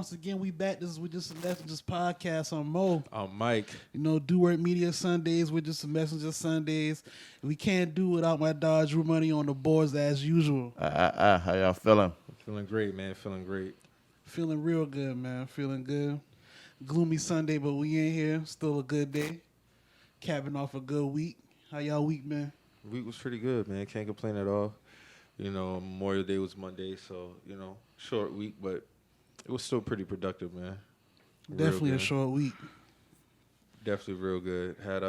once again, we back. This is with Just a Messengers podcast on Mo. I'm Mike. You know, Do Work Media Sundays with Just a Messenger Sundays. We can't do without my dog Drew Money on the boards as usual. How y'all feeling? Feeling great, man. Feeling great. Feeling real good, man. Feeling good. Gloomy Sunday, but we in here. Still a good day. Capping off a good week. How y'all week, man? Week was pretty good, man. Can't complain at all. You know, Memorial Day was Monday, so, you know, short week, but it was still pretty productive, man. Definitely a short week. Definitely real good. Had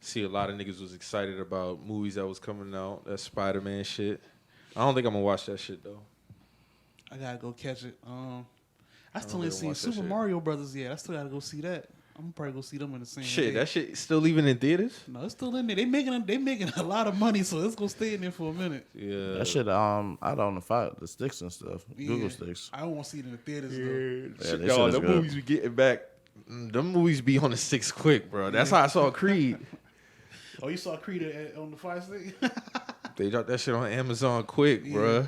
see a lot of niggas was excited about movies that was coming out. That Spider-Man shit. I don't think I'm gonna watch that shit though. I gotta go catch it. I still ain't really seen watch that Super shit. Mario Brothers yet. I still gotta go see that. I'm gonna probably go see them in the same Shit, day. that shit still leaving in theaters? No, it's still in there. They making a lot of money, so it's gonna stay in there for a minute. Yeah. That shit out on the sticks and stuff. Yeah. Google sticks. I don't want to see it in the theaters though. Yeah, Shit, that y'all, shit is the good. movies be getting back. Them movies be on the six quick, bro. That's how I saw Creed. Oh, you saw Creed on the Fire Stick? They dropped that shit on Amazon quick, Yeah. bro.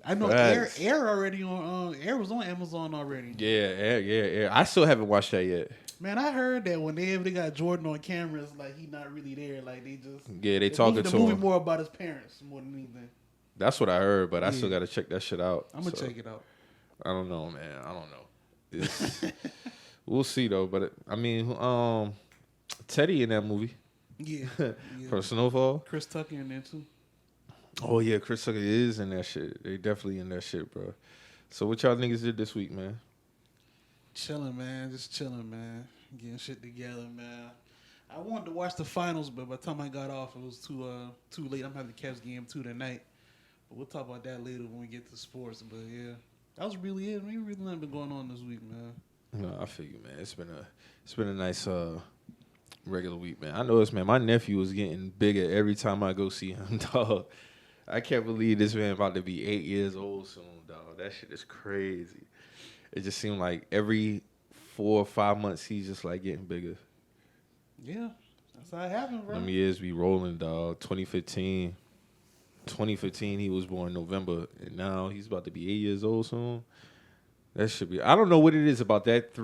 I know Facts. Air already on. Air was on Amazon already. Yeah. I still haven't watched that yet. Man, I heard that when they got Jordan on camera, it's like he not really there. Like they just Yeah, they talking the to movie him. more about his parents more than anything. That's what I heard, but I still Yeah. got to check that shit out. I'm gonna So, check it out. I don't know, man. I don't know. It's, we'll see though. But I mean, Teddy in that movie Yeah, for Snowfall. Chris Tucker in there too. Oh yeah, Chris Tucker is in that shit. They definitely in that shit, bro. So what y'all niggas did this week, man? Chilling, man. Just chilling, man. Getting shit together, man. I wanted to watch the finals, but by the time I got off, it was too late. I'm having to catch game 2 tonight. But we'll talk about that later when we get to sports. But yeah, that was really it. I mean, really nothing been going on this week, man. No, I feel you, man. It's been a nice regular week, man. I know this, man. My nephew is getting bigger every time I go see him, dog. I can't believe this man about to be 8 years old soon, dog. That shit is crazy. It just seemed like every 4 or 5 months he's just like getting bigger. Yeah, that's how it happened, bro. Them years be rolling, dog. 2015 he was born November, and now he's about to be 8 years old soon. That should be. I don't know what it is about that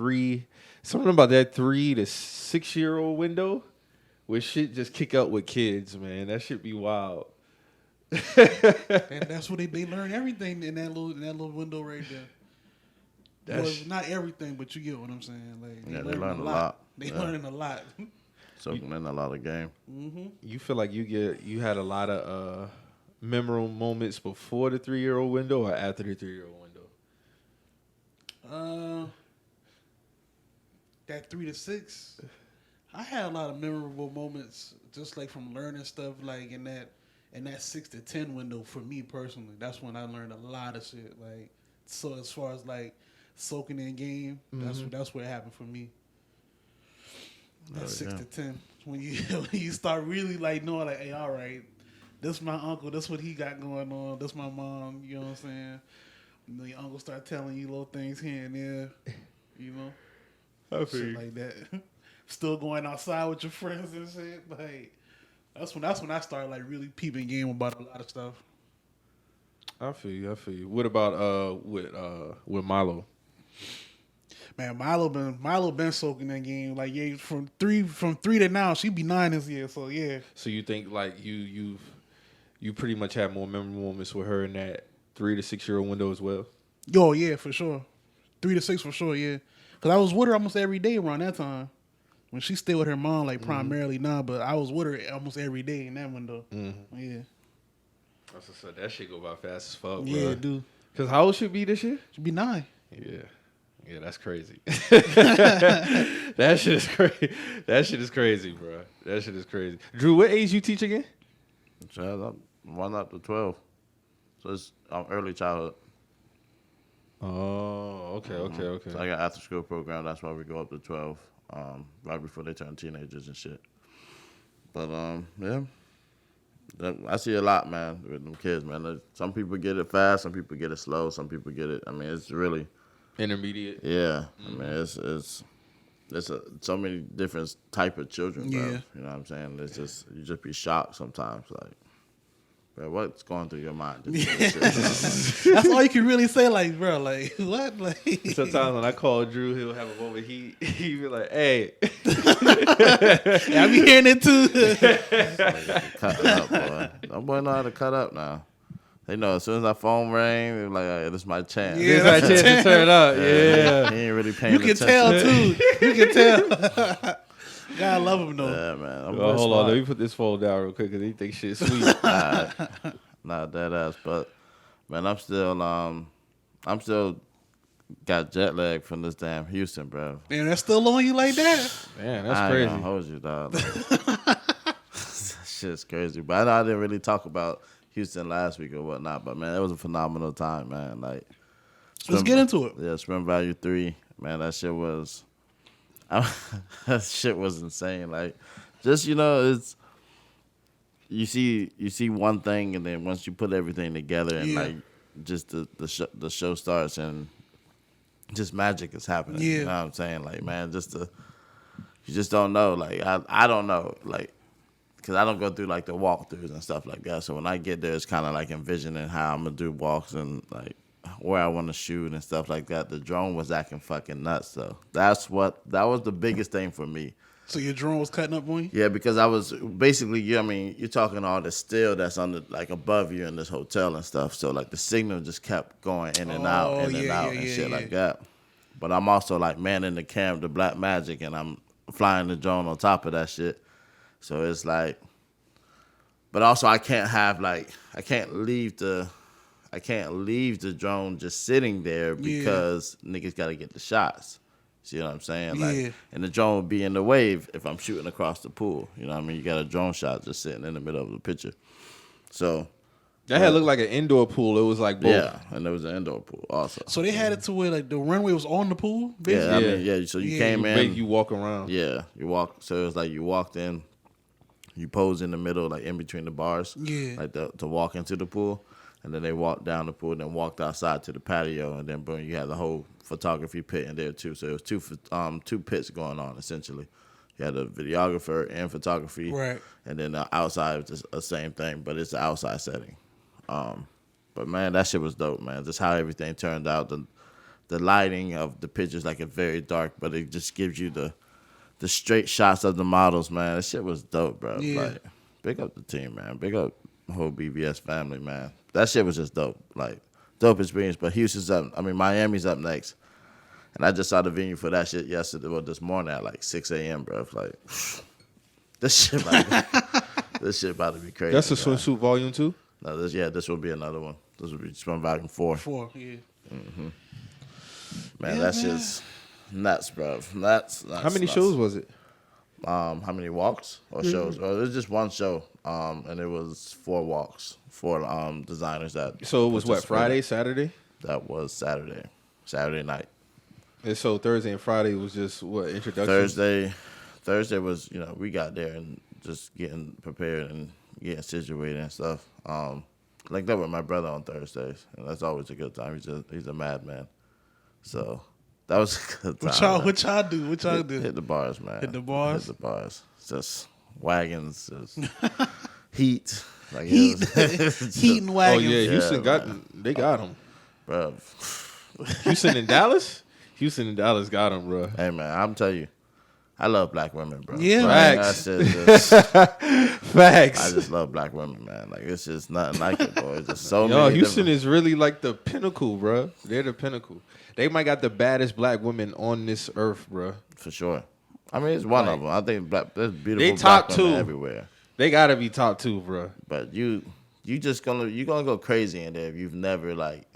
something about that 3 to 6 year old window where shit just kick out with kids, man. That should be wild. And that's what they learn everything in that little window right there. Well, not everything, but you get what I'm saying. Like They learn a lot. They Yeah. learning a lot. Soaking in a lot of game. Mm-hmm. You feel like you had a lot of memorable moments before the 3 year old window or after the 3 year old window? That 3 to 6, I had a lot of memorable moments, just like from learning stuff, like in that 6 to 10 window. For me personally, that's when I learned a lot of shit. Like, so as far as like soaking in game, that's where it happened for me. That 6 to 10, when you start really like knowing, like, hey, all right, this my uncle, this what he got going on, this my mom, you know what I'm saying? And then your uncle start telling you little things here and there, you know, shit like that. Still going outside with your friends and shit, like that's when I started like really peeping game about a lot of stuff. I feel you. What about with Milo? Man, Milo been soaking that game. Like, yeah, from three to now, she be 9 this year. So yeah. So you think like you pretty much had more memorable moments with her in that 3 to 6 year old window as well? Yo, yeah, for sure. 3 to 6 for sure, yeah. Cause I was with her almost every day around that time. When she stayed with her mom, like primarily now, but I was with her almost every day in that window. Mm-hmm. Yeah. That's what's up. That shit go by fast as fuck, bro. Yeah, dude. Cause how old should be this year? She'll be 9. Yeah, that's crazy. That shit is crazy. That shit is crazy, bro. That shit is crazy. Drew, what age you teach again? Child, I'm 1 up to 12. So it's early childhood. Oh, okay. So I got after school program. That's why we go up to 12, right before they turn teenagers and shit. But yeah, I see a lot, man, with them kids, man. Some people get it fast, some people get it slow, some people get it. I mean, it's really Intermediate. yeah. I mean, it's so many different type of children, bro. Yeah. You know what I'm saying? It's just you just be shocked sometimes, like. bro, what's going through your mind? Shit, That's all you can really say. Like, bro, like what? Like Sometimes when I call Drew, he'll have a moment. He be like, "Hey." Yeah, I be hearing it too. Cutting up, boy. That boy know how to cut up now. They know as soon as our phone rang, they're like, hey, this is my chance. This is my chance to turn up. Yeah. He ain't really paying You can attention. tell too. You can tell. God love him though. Yeah, man. Well, hold on, let me put this phone down real quick because he think shit's sweet. Not that ass, but man, I'm still got jet lag from this damn Houston, bro. Man, that's still on you like that. Man, that's I crazy. ain't gonna hold you, dog. Like, shit's crazy. But I know I didn't really talk about Houston last week or whatnot, but man, it was a phenomenal time, man. Like, Let's get into it. Yeah, Sprint Value 3, man, that shit was insane. Like, just it's you see one thing, and then once you put everything together, and like just the show starts, and just magic is happening. Yeah. You know what I'm saying? Like, man, you just don't know. Like, I don't know. Like, because I don't go through, like, the walkthroughs and stuff like that. So when I get there, it's kind of, like, envisioning how I'm going to do walks and, like, where I want to shoot and stuff like that. The drone was acting fucking nuts, though. That was the biggest thing for me. So your drone was cutting up on you? Yeah, because I was basically, you're talking all the steel that's under, like, above you in this hotel and stuff. So, like, the signal just kept going in and out and shit like that. But I'm also, like, manning the cam, the Black Magic, and I'm flying the drone on top of that shit. So it's like, but also I can't leave the drone just sitting there because niggas got to get the shots. See what I'm saying? Like, and the drone would be in the way if I'm shooting across the pool. You know what I mean? You got a drone shot just sitting in the middle of the picture. So that had looked like an indoor pool. It was like both. Yeah, and there was an indoor pool also. So they had it to where like the runway was on the pool, basically? Yeah, so you came in. You walk around. Yeah, you walk. So it was like you walked in, you pose in the middle, like in between the bars. Yeah. Like to walk into the pool. And then they walked down the pool and then walked outside to the patio. And then, boom, you had the whole photography pit in there, too. So it was two pits going on, essentially. You had a videographer and photography. Right. And then outside was just the same thing, but it's the outside setting. But, man, that shit was dope, man. Just how everything turned out. The lighting of the pictures, like, it's very dark, but it just gives you the straight shots of the models, man. That shit was dope, bro. Yeah. Like, big up the team, man. Big up the whole BBS family, man. That shit was just dope. Like, dope experience. But Miami's up next. And I just saw the venue for that shit this morning at like 6 a.m., bro. Like, this shit about to be crazy. That's a Swinsuit Volume 2? No, this will be another one. This will be from Volume 4. 4, yeah. Mm-hmm. Man, that's just nuts, bro. Nuts. How many shows was it? How many walks or shows? Well, it was just one show, and it was 4 walks, 4 designers that. So it was what, Friday, Saturday? That was Saturday night. And so Thursday and Friday was just what, introduction? Thursday was, we got there and just getting prepared and getting situated and stuff. Linked up with my brother on Thursdays, and that's always a good time. He's a madman, so. That was a good time. What y'all do? Hit the bars, man. Hit the bars? Hit the bars. Just wagons, just heat. Like heat and wagons. Oh, yeah, Houston got him. Bro. Houston and Dallas? Houston and Dallas got him, bro. Hey, man, I'm telling you, I love black women, bro. Yeah, facts. Facts. I just love black women, man. Like, it's just nothing like it, boy. It's just so many. Houston is really like the pinnacle, bro. They're the pinnacle. They might got the baddest black women on this earth, bro. For sure. I mean, it's one of them. I think there's beautiful they black top women 2 everywhere. They gotta be top 2, bro. But you're gonna go crazy in there if you've never like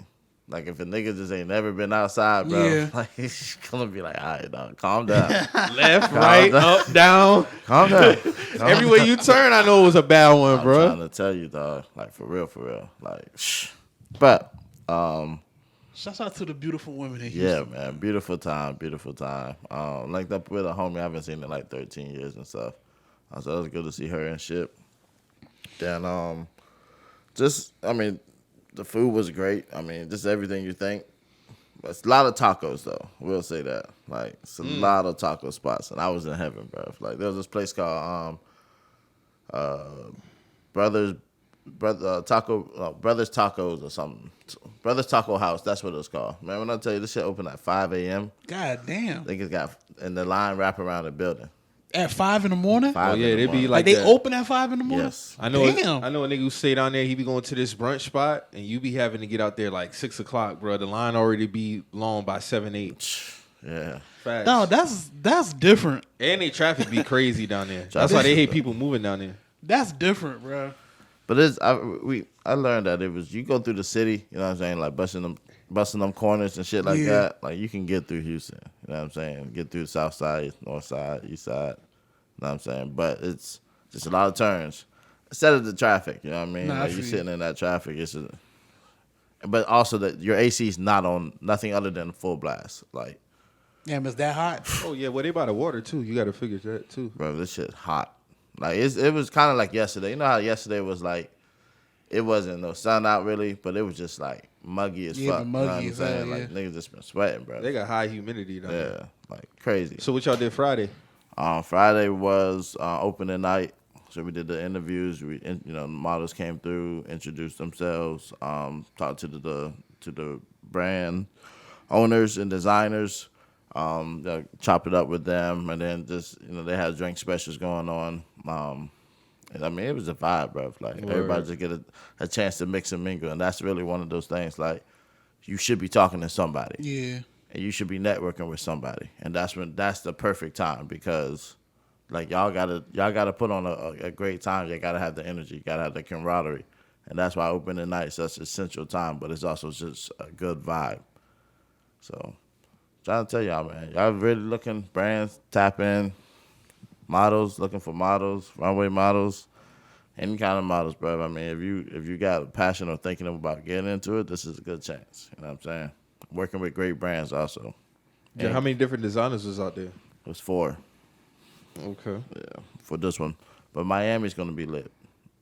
if a nigga just ain't never been outside, bro. Yeah. Like, he's gonna be like, all right, dog, calm down. Left, right, up, down. Calm down. Everywhere you turn, I know it was a bad one, I'm bro. trying to tell you, dog. Like, for real. Like, shh. But Shout out to the beautiful women in yeah, Houston. man, beautiful time. Linked up with a homie I haven't seen in like 13 years and stuff. So it was good to see her and shit. Then the food was great. I mean, just everything you think. But it's a lot of tacos though. We'll say that. Like, it's a lot of taco spots, and I was in heaven, bro. Like, there was this place called Brothers Brothers Tacos or something. Brothers Taco House. That's what it was called. Man, when I tell you this shit opened at 5 a.m. God damn. I think it's got and the line wrap around the building. At 5 in the morning? 5 Oh yeah, in the they be morning. Like like they that. open at 5 in the morning? Yes. I know. Damn. I know a nigga who stay down there. He be going to this brunch spot, and you be having to get out there like 6 o'clock, bro. The line already be long by 7, 8. Yeah. Facts. No, that's different. And they traffic be crazy down there. That's why they hate people moving down there. That's different, bro. But I learned that it was you go through the city, you know what I'm saying, like busting them corners and shit like Yeah. that. Like you can get through Houston, you know what I'm saying? Get through the south side, north side, east side. You know what I'm saying? But it's just a lot of turns. Instead of the traffic, you know what I mean? Nah, I like you feel sitting in that traffic, but also that your AC's not on nothing other than full blast. Like, Damn, is that hot? Oh yeah, well they by the water too. You got to figure that too. bro, this shit hot. Like it was kind of like yesterday. You know how yesterday was like, it wasn't no sun out really, but it was just like muggy as Yeah, fuck. but muggy you know as what I'm hell, saying? yeah. Like niggas just been sweating, bro. They got high humidity down there. Yeah, like crazy. So what y'all did Friday? Friday was opening night, so we did the interviews. The models came through, introduced themselves, talked to the brand owners and designers, chop it up with them, and then just they had drink specials going on. And I mean, it was a vibe, bro. Like everybody just get a chance to mix and mingle, and that's really one of those things. Like you should be talking to somebody. Yeah. And you should be networking with somebody, and that's the perfect time because, like y'all gotta put on a great time. You gotta have the energy, you gotta have the camaraderie, and that's why opening night is such an essential time. But it's also just a good vibe. So, trying to tell y'all, man, y'all really looking brands tap in, models looking for models, runway models, any kind of models, bro. I mean, if you got a passion or thinking about getting into it, this is a good chance. You know what I'm saying? Working with great brands also. Yeah, how many different designers was out there? It was 4. Okay. Yeah, for this one. But Miami's going to be lit.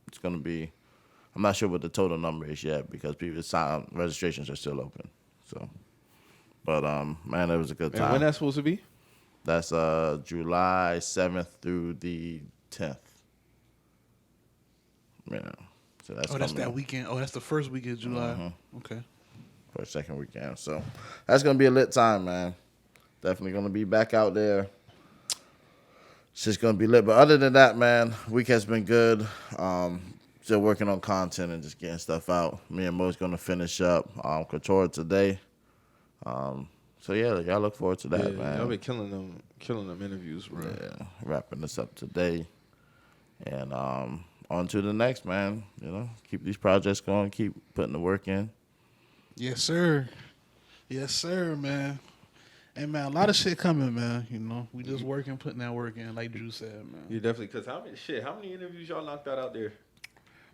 It's going to be, I'm not sure what the total number is yet because registrations are still open. So, but man, it was a good time. And when that's supposed to be? That's July 7th through the 10th. Yeah. So that's That's coming that up weekend. Oh, that's the first weekend of July. Okay. for a second weekend. So that's going to be a lit time, man. Definitely going to be back out there. It's just going to be lit. But other than that, man, week has been good. Still working on content and just getting stuff out. Me and Mo's going to finish up Couture today. So, yeah, y'all look forward to that, man. Y'all been killing them interviews, bro. Yeah, wrapping this up today. And on to the next, man. Keep these projects going. Keep putting the work in. Yes, sir. Yes, sir, man. And, man, a lot of shit coming, man. We just working, putting that work in, like Drew said, man. You definitely, because how many interviews y'all knocked out there?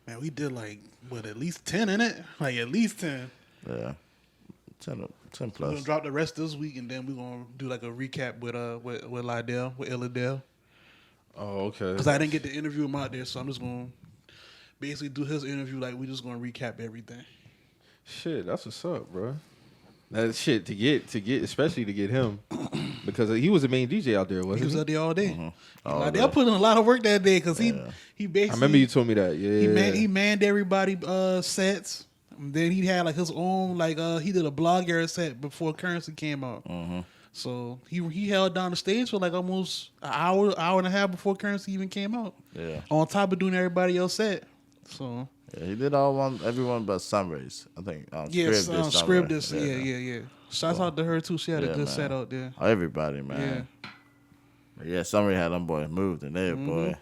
Man, we did, at least 10 in it? Like, at least 10. Yeah. 10 We're plus. going to drop the rest this week, and then we're going to do, a recap with Lydell, with Illadell. Oh, okay. Because I didn't get to interview him out there, so I'm just going to basically do his interview. We just going to recap everything. Shit, that's what's up, bro. That shit to get, especially to get him, because he was the main DJ out there, wasn't he? He was out there all day. Mm-hmm. All day. Lydell put in a lot of work that day because he basically. I remember you told me that. Yeah, He manned everybody sets. And then he had his own he did a blog era set before Currency came out. Mm-hmm. So he held down the stage for almost an hour and a half before Currency even came out. Yeah. On top of doing everybody else set. So Yeah, he did everyone but Sunrays. I think. yes, Scrib did this. Sunray. Yeah. Shouts out to her too. She had a good set out there. Everybody, man. Yeah, Sunray had them boys moved in there, boy.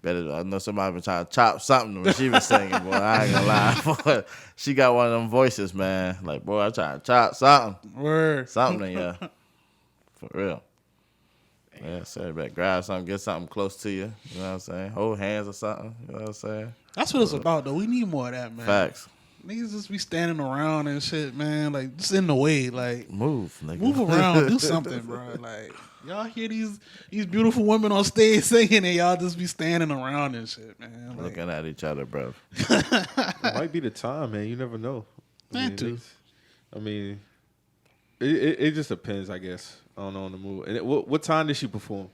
Better, I know somebody been trying to chop something when she was singing, boy. I ain't gonna lie. Boy, she got one of them voices, man. Like, boy, I'm trying to chop something. Word. Something in ya. For real. Yeah, so you better grab something, get something close to you. You know what I'm saying? Hold hands or something. You know what I'm saying? That's what it's about, though. We need more of that, man. Facts. Niggas just be standing around and shit, man. Just in the way. Move, nigga. Move around. Do something, bro. Y'all hear these beautiful women on stage singing and y'all just be standing around and shit, man. Looking at each other, bro. It might be the time, man. You never know. It just depends, I guess. I don't know on the move. And what time did she perform?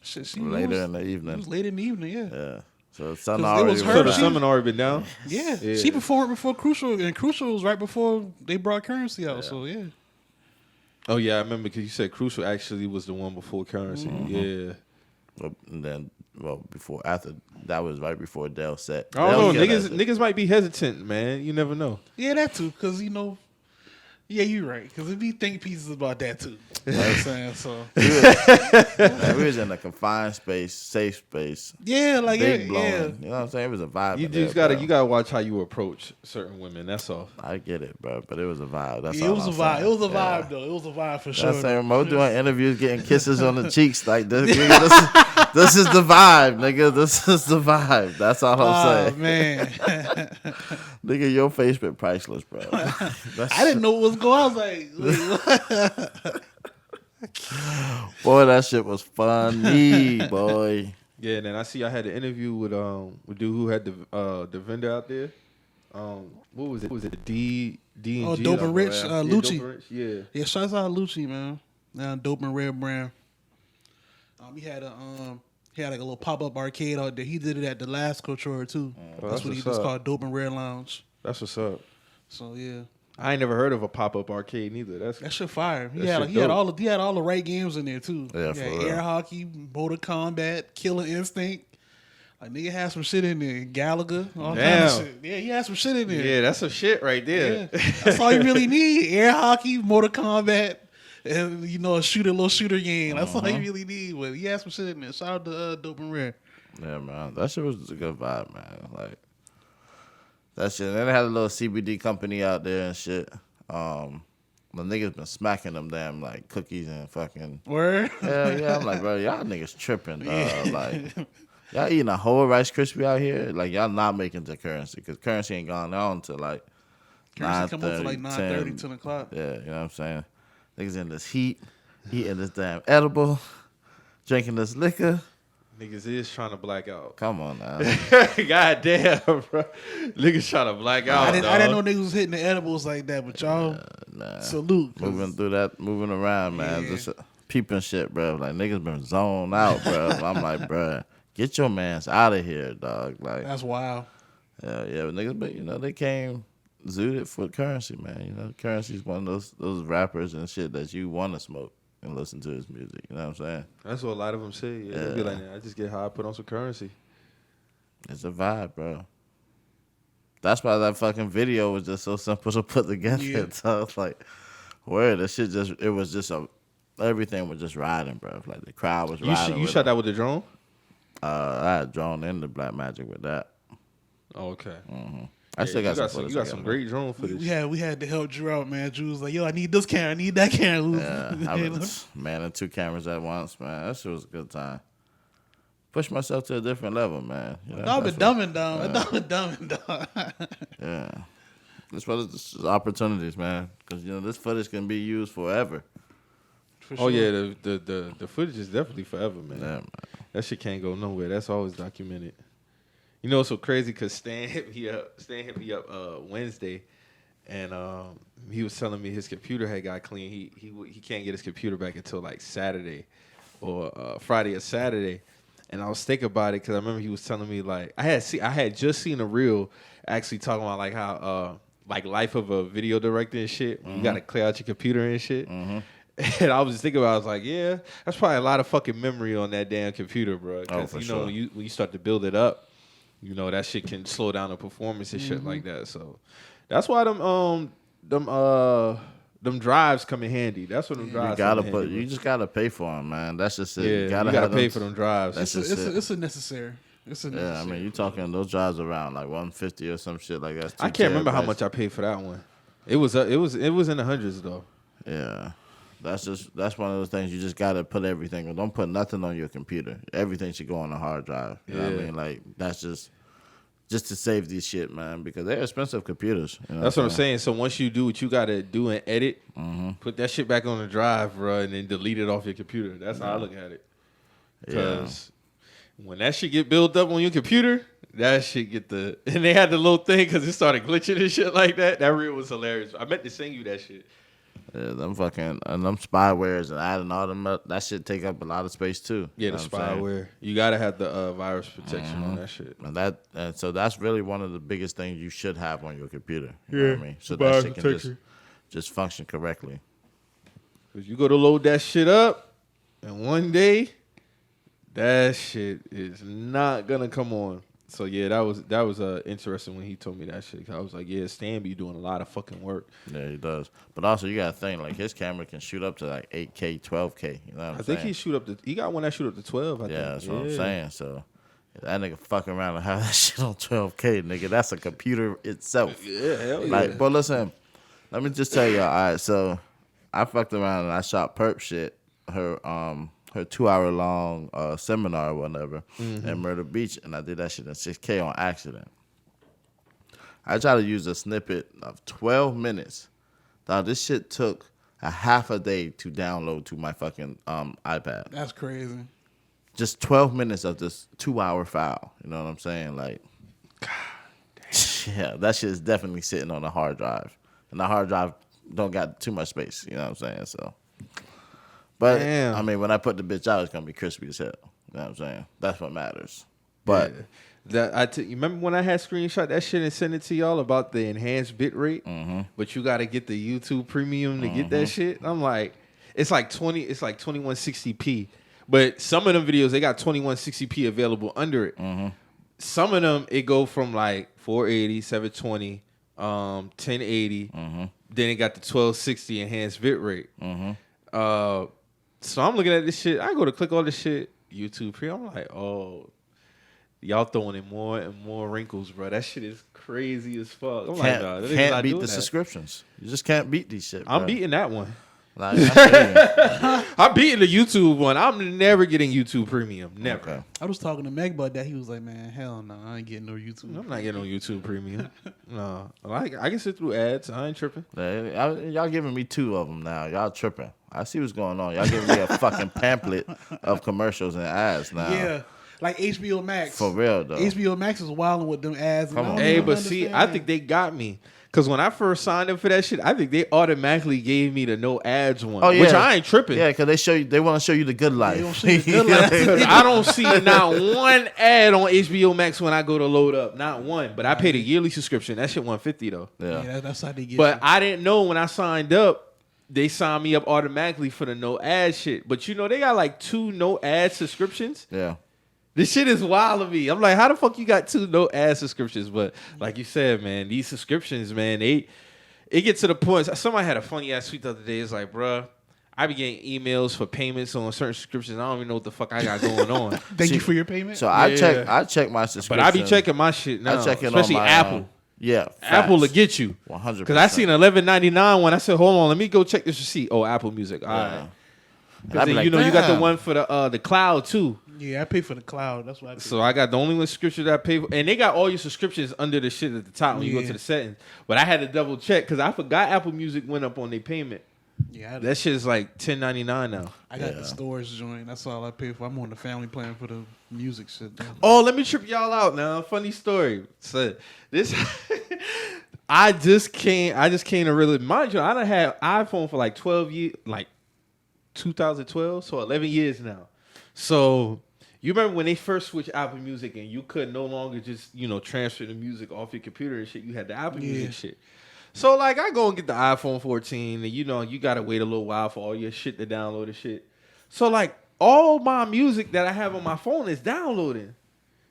Shit, Later in the evening. It was late in the evening, yeah. Yeah. So the sun 'Cause it already was her. So the went down. summon already been down. Yeah. Yeah. She performed before Crucial, and Crucial was right before they brought Currency out. So yeah. Oh yeah, I remember because you said Crucial actually was the one before Currency. Yeah. And then, after that was right before Dell set. I don't know. Dell killed that shit. Niggas might be hesitant, man. You never know. Yeah, that too. Because yeah, you're right. Because it be think pieces about that too. You know what I'm saying? So Man, we was in a confined space, safe space, yeah, like big blowing. yeah. You know what I'm saying? It was a vibe. You in just there, gotta bro. you gotta watch how you approach certain women. That's all. I get it, bro, but it was a vibe. That's Yeah, it all was I'm a vibe. saying. It was a Yeah. vibe though. It was a vibe for sure. That's saying Mo doing interviews, getting kisses on the cheeks like this. Nigga, this is the vibe, nigga. This is the vibe. That's all I'm saying. Man, Nigga, your face been priceless, bro. I didn't know what was going on. I was like, what? Boy, that shit was funny, boy. Yeah, and then I see I had an interview with dude who had the vendor out there. What was it? Was it D and G? Oh, Dope and Rich, Yeah, Lucci. Dope and Rich, yeah. Yeah, shouts out Lucci, man. Dope and Red brand. He had like a little pop up arcade out there. He did it at the last Couture too. Oh, That's what he what's just up. called Dope and Red Lounge. That's what's up. So yeah, I ain't never heard of a pop up arcade neither. that shit fire. He That had shit he had all the right games in there too. Yeah, He for had real. air hockey, Mortal Kombat, Killer Instinct. Like nigga had some shit in there. Gallagher, all kind Damn. of shit. Yeah, he had some shit in there. Yeah, that's some shit right there. Yeah. That's all you really need. Air hockey, Mortal Kombat, and a little shooter game. That's all you really need. But he had some shit in there. Shout out to Dope and Rare. Yeah, man. That shit was a good vibe, man. Like, that shit. And then they had a little CBD company out there and shit. The niggas been smacking them damn, like, cookies and fucking. Word? Hell yeah. I'm like, bro, y'all niggas tripping, dog. Like, y'all eating a whole Rice Krispie out here? Like, y'all not making the currency. Because currency ain't gone on until, like, Currency come up to like 9:30, 9:30, 10 o'clock. Yeah, you know what I'm saying? Niggas in this heat, eating this damn edible, drinking this liquor. Niggas is trying to black out. Come on now. God damn, bro. Niggas trying to black out. I didn't know niggas was hitting the edibles like that, but y'all Nah. salute. 'cause- Moving around, man. Yeah. Just peeping shit, bro. Like, niggas been zoned out, bro. I'm like, bro, get your mans out of here, dog. Like, That's wild. yeah, but niggas, but, they came zooted for currency, man. Currency's one of those rappers and shit that you want to smoke and listen to his music. You know what I'm saying? That's what a lot of them say. Yeah, they be like, I just get high, put on some currency. It's a vibe, bro. That's why that fucking video was just so simple to put together. Yeah. So I was like, where that shit everything was just riding, bro. Like the crowd was riding. You with shot it. that with the drone? I had drawn in the Black Magic with that. Oh, okay. I still got some you footage got together. some great drone footage. We had to help Drew out, man. Drew was like, yo, I need this camera, I need that camera. Yeah, I was manning 2 cameras at once, man. That shit was a good time. Push myself to a different level, man. You know, Dog been that's dumbing down. Dog been dumbing down. Yeah. That's what it's opportunities, man. Because, this footage can be used forever. For Oh sure. yeah, the footage is definitely forever, man. Yeah, man. That shit can't go nowhere. That's always documented. You know, it's so crazy because Stan hit me up Wednesday, and he was telling me his computer had got clean. He can't get his computer back until like Saturday or Friday or Saturday. And I was thinking about it because I remember he was telling me like I had just seen a reel actually talking about like how like life of a video director and shit. You got to clear out your computer and shit. And I was just thinking about it, I was like, yeah, that's probably a lot of fucking memory on that damn computer, bro. Because for you sure. know when you start to build it up, that shit can slow down the performance and shit like that. So that's why them drives come in handy. That's what them drives. You just gotta pay for them, man. That's just it. Yeah, you you gotta gotta have pay them. for them drives. That's just it. It's a necessary. It's a necessary. Yeah, I mean, you talking those drives around like 150 or some shit like that. I can't remember how much I paid for that one. It was in the hundreds though. Yeah, that's one of those things you just gotta put everything. Don't put nothing on your computer. Everything should go on a hard drive. You know what I mean? Like that's just to save these shit, man, because they're expensive computers. You know That's what I'm saying. So once you do what you gotta do and edit, put that shit back on the drive, bro, and then delete it off your computer. That's how I look at it. Because when that shit get built up on your computer, that shit get and they had the little thing because it started glitching and shit like that. That reel was hilarious. I meant to send you that shit. Yeah, them fucking and them spywares and adding all them up, that shit take up a lot of space too. Yeah, You the know what I'm saying? spyware. You gotta have the virus protection on that shit. And so that's really one of the biggest things you should have on your computer. You know what I mean? So that shit can just function correctly. Cause you go to load that shit up, and one day, that shit is not gonna come on. So yeah, that was interesting when he told me that shit. I was like, yeah, Stan be doing a lot of fucking work. Yeah, he does. But also, you gotta think like his camera can shoot up to like 8K, 12K. You know what I'm saying? I think he got one that shoot up to 12. I think. That's what I'm saying. So that nigga fucking around and have that shit on 12K, nigga. That's a computer itself. Yeah, hell Like, yeah. but listen, let me just tell y'all. All right, so I fucked around and I shot Perp shit. Her 2-hour long seminar or whatever at Myrtle Beach, and I did that shit in 6K on accident. I tried to use a snippet of 12 minutes. Now this shit took a half a day to download to my fucking iPad. That's crazy. Just 12 minutes of this 2-hour file. You know what I'm saying? Like, God damn. Yeah, that shit is definitely sitting on a hard drive, and the hard drive don't got too much space. You know what I'm saying? So. But, damn. I mean, when I put the bitch out, it's going to be crispy as hell. You know what I'm saying? That's what matters. But you remember when I had screenshot that shit and sent it to y'all about the enhanced bit rate? But you got to get the YouTube Premium to get that shit. I'm like, it's like 2160p. But some of them videos, they got 2160p available under it. Some of them, it go from like 480, 720, 1080. Then it got the 1260 enhanced bit rate. So I'm looking at this shit. I go to click all this shit, YouTube Premium. I'm like, oh, y'all throwing in more and more wrinkles, bro. That shit is crazy as fuck. I'm like, nah, can't beat the subscriptions. You just can't beat these shit, bro. I'm beating that one. Like, I I'm beating the YouTube one. I'm never getting YouTube Premium. Never. Okay. I was talking to Meg about that. He was like, man, hell no, I ain't getting no YouTube. I'm not getting on YouTube Premium. No. I can sit through ads. I ain't tripping. Y'all giving me 2 of them now. Y'all tripping. I see what's going on. Y'all giving me a fucking pamphlet of commercials and ads now. Yeah. Like HBO Max. For real, though. HBO Max is wilding with them ads. Come on. Hey, but see, I think they got me. Because when I first signed up for that shit, I think they automatically gave me the no ads one. Oh, yeah. Which I ain't tripping. Yeah, because they want to show you the good life. They don't show you the good life. 'Cause I don't see not one ad on HBO Max when I go to load up. Not one. But I paid a yearly subscription. That shit $150 though. Yeah. That's how they get But you. I didn't know when I signed up, they signed me up automatically for the no ad shit. But you know, they got like 2 no ad subscriptions. Yeah. This shit is wild to me. I'm like, how the fuck you got 2 no ad subscriptions? But like you said, man, these subscriptions, man, it gets to the point. Somebody had a funny ass tweet the other day. It's like, bruh, I be getting emails for payments on certain subscriptions. I don't even know what the fuck I got going on. Thank you for your payment. So Yeah. I check my subscription. But I be checking my shit now, I check in especially on my, Apple. Yeah, Apple will facts. get you 100%. because I seen $11.99 one. I said, hold on, let me go check this receipt. Oh, Apple Music. All right. And Because I be like, you got the damn. one for the cloud too. Yeah, I pay for the cloud. That's what I pay. So I got the only one subscription that I pay for. And they got all your subscriptions under the shit at the top when you go Yeah. to the settings. But I had to double check because I forgot Apple Music went up on their payment. Yeah, That shit is like $10.99 now. I got the storage joint. That's all I pay for. I'm on the family plan for the music shit. Oh, let me trip y'all out now. Funny story. So this I just came to really mind you, I done had iPhone for like 12 years, like 2012, so 11 years now. So you remember when they first switched Apple Music and you could no longer just, transfer the music off your computer and shit. You had the Apple Music shit. So like I go and get the iPhone 14 and you gotta wait a little while for all your shit to download and shit. So like all my music that I have on my phone is downloading.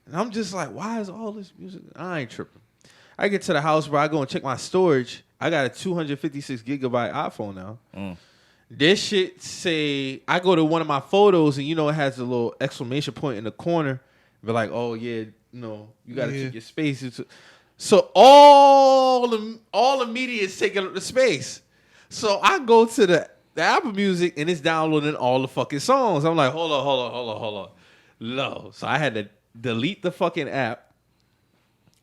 And I'm just like, why is all this music? I ain't tripping. I get to the house, bro. I go and check my storage. I got a 256 gigabyte iPhone now. This shit say, I go to one of my photos and it has a little exclamation point in the corner. Be like, oh yeah, you gotta check your space. So all the media is taking up the space. So I go to the Apple Music and it's downloading all the fucking songs. I'm like, hold on. No. So I had to delete the fucking app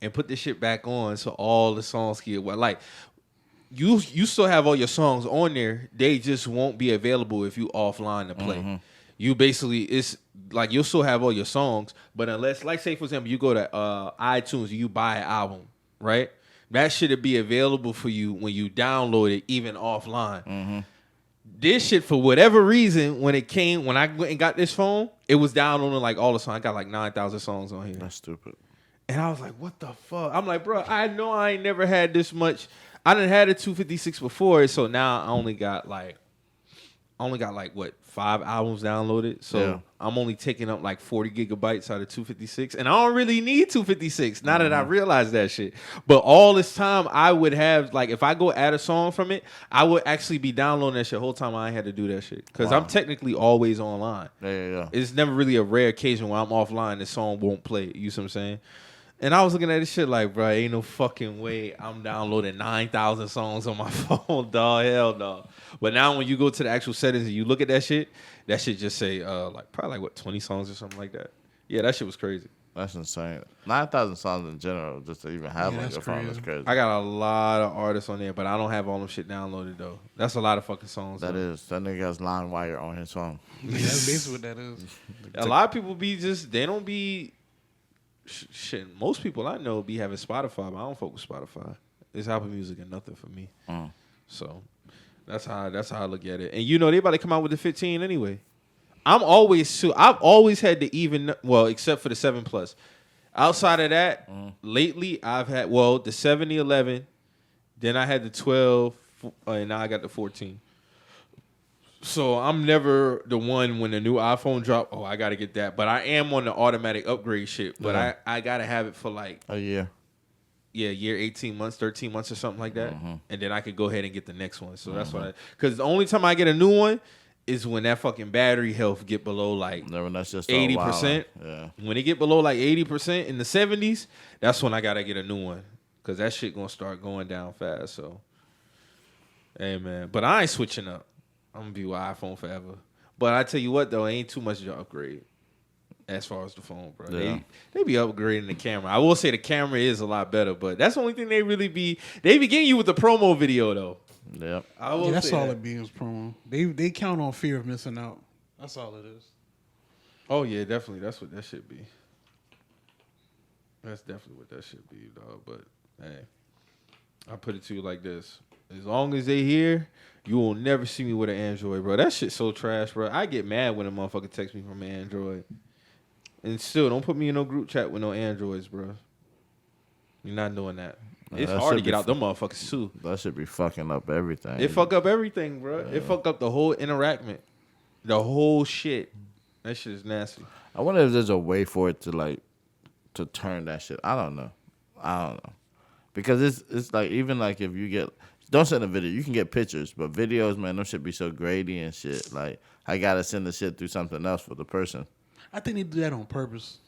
and put this shit back on so all the songs get like you still have all your songs on there. They just won't be available if you offline to play. You basically, it's like you'll still have all your songs, but unless, like say for example, you go to iTunes and you buy an album, right? That should be available for you when you download it, even offline. Mm-hmm. This shit, for whatever reason, when I went and got this phone, it was downloading like all the songs. I got like 9,000 songs on here. That's stupid. And I was like, what the fuck? I'm like, bro, I know I ain't never had this much. I done had a 256 before, so now I only got like what, 5 albums downloaded. So yeah. I'm only taking up like 40 gigabytes out of 256, and I don't really need 256 now that I realize that shit. But all this time, I would have like, if I go add a song from it, I would actually be downloading that shit the whole time. I ain't had to do that shit because I'm technically always online. Yeah. It's never really a rare occasion where I'm offline, the song won't play. You see what I'm saying? And I was looking at this shit like, bro, ain't no fucking way I'm downloading 9,000 songs on my phone, dog. Hell no. But now when you go to the actual settings and you look at that shit just say like probably like what, 20 songs or something like that. Yeah, that shit was crazy. That's insane. 9,000 songs in general, just to even have on that's your phone, crazy. is crazy. I got a lot of artists on there, but I don't have all them shit downloaded though. That's a lot of fucking songs. That nigga has LimeWire on his phone. Yeah, that's basically what that is. A lot of people they don't be shit. Most people I know be having Spotify, but I don't fuck with Spotify. It's Apple Music and nothing for me. So that's how I look at it. And you know they about to come out with the 15 anyway. I've always had the even, well, except for the 7 Plus. Outside of that, lately I've had the 7, the 11, then I had the 12, and now I got the 14. So I'm never the one when the new iPhone drop, I got to get that. But I am on the automatic upgrade shit. But I got to have it for like a year. Yeah, year, 18 months, 13 months or something like that. And then I could go ahead and get the next one. So that's why. Because the only time I get a new one is when that fucking battery health get below like when that's just 80%. Yeah. When it get below like 80% in the 70s, that's when I got to get a new one. Because that shit going to start going down fast. So, hey, man. But I ain't switching up. I'm going to be with iPhone forever. But I tell you what, though, ain't too much of an upgrade as far as the phone, bro. Yeah. They be upgrading the camera. I will say the camera is a lot better, but that's the only thing they be getting you with the promo video, though. Yep. That's all it be is promo. They count on fear of missing out. That's all it is. Oh, yeah, definitely. That's what that should be. That's definitely what that should be, dog. But, hey, I put it to you like this. As long as they here, you will never see me with an Android, bro. That shit's so trash, bro. I get mad when a motherfucker texts me from an Android. And still, don't put me in no group chat with no Androids, bro. You're not doing that. It's hard to get out them motherfuckers, too. That should be fucking up everything. It fuck up everything, bro. Yeah. It fuck up the whole interaction. The whole shit. That shit is nasty. I wonder if there's a way for it to turn that shit. I don't know. Because it's like, even like if you get, don't send a video. You can get pictures, but videos, man, them shit be so grady and shit. Like, I gotta send the shit through something else for the person. I think they do that on purpose.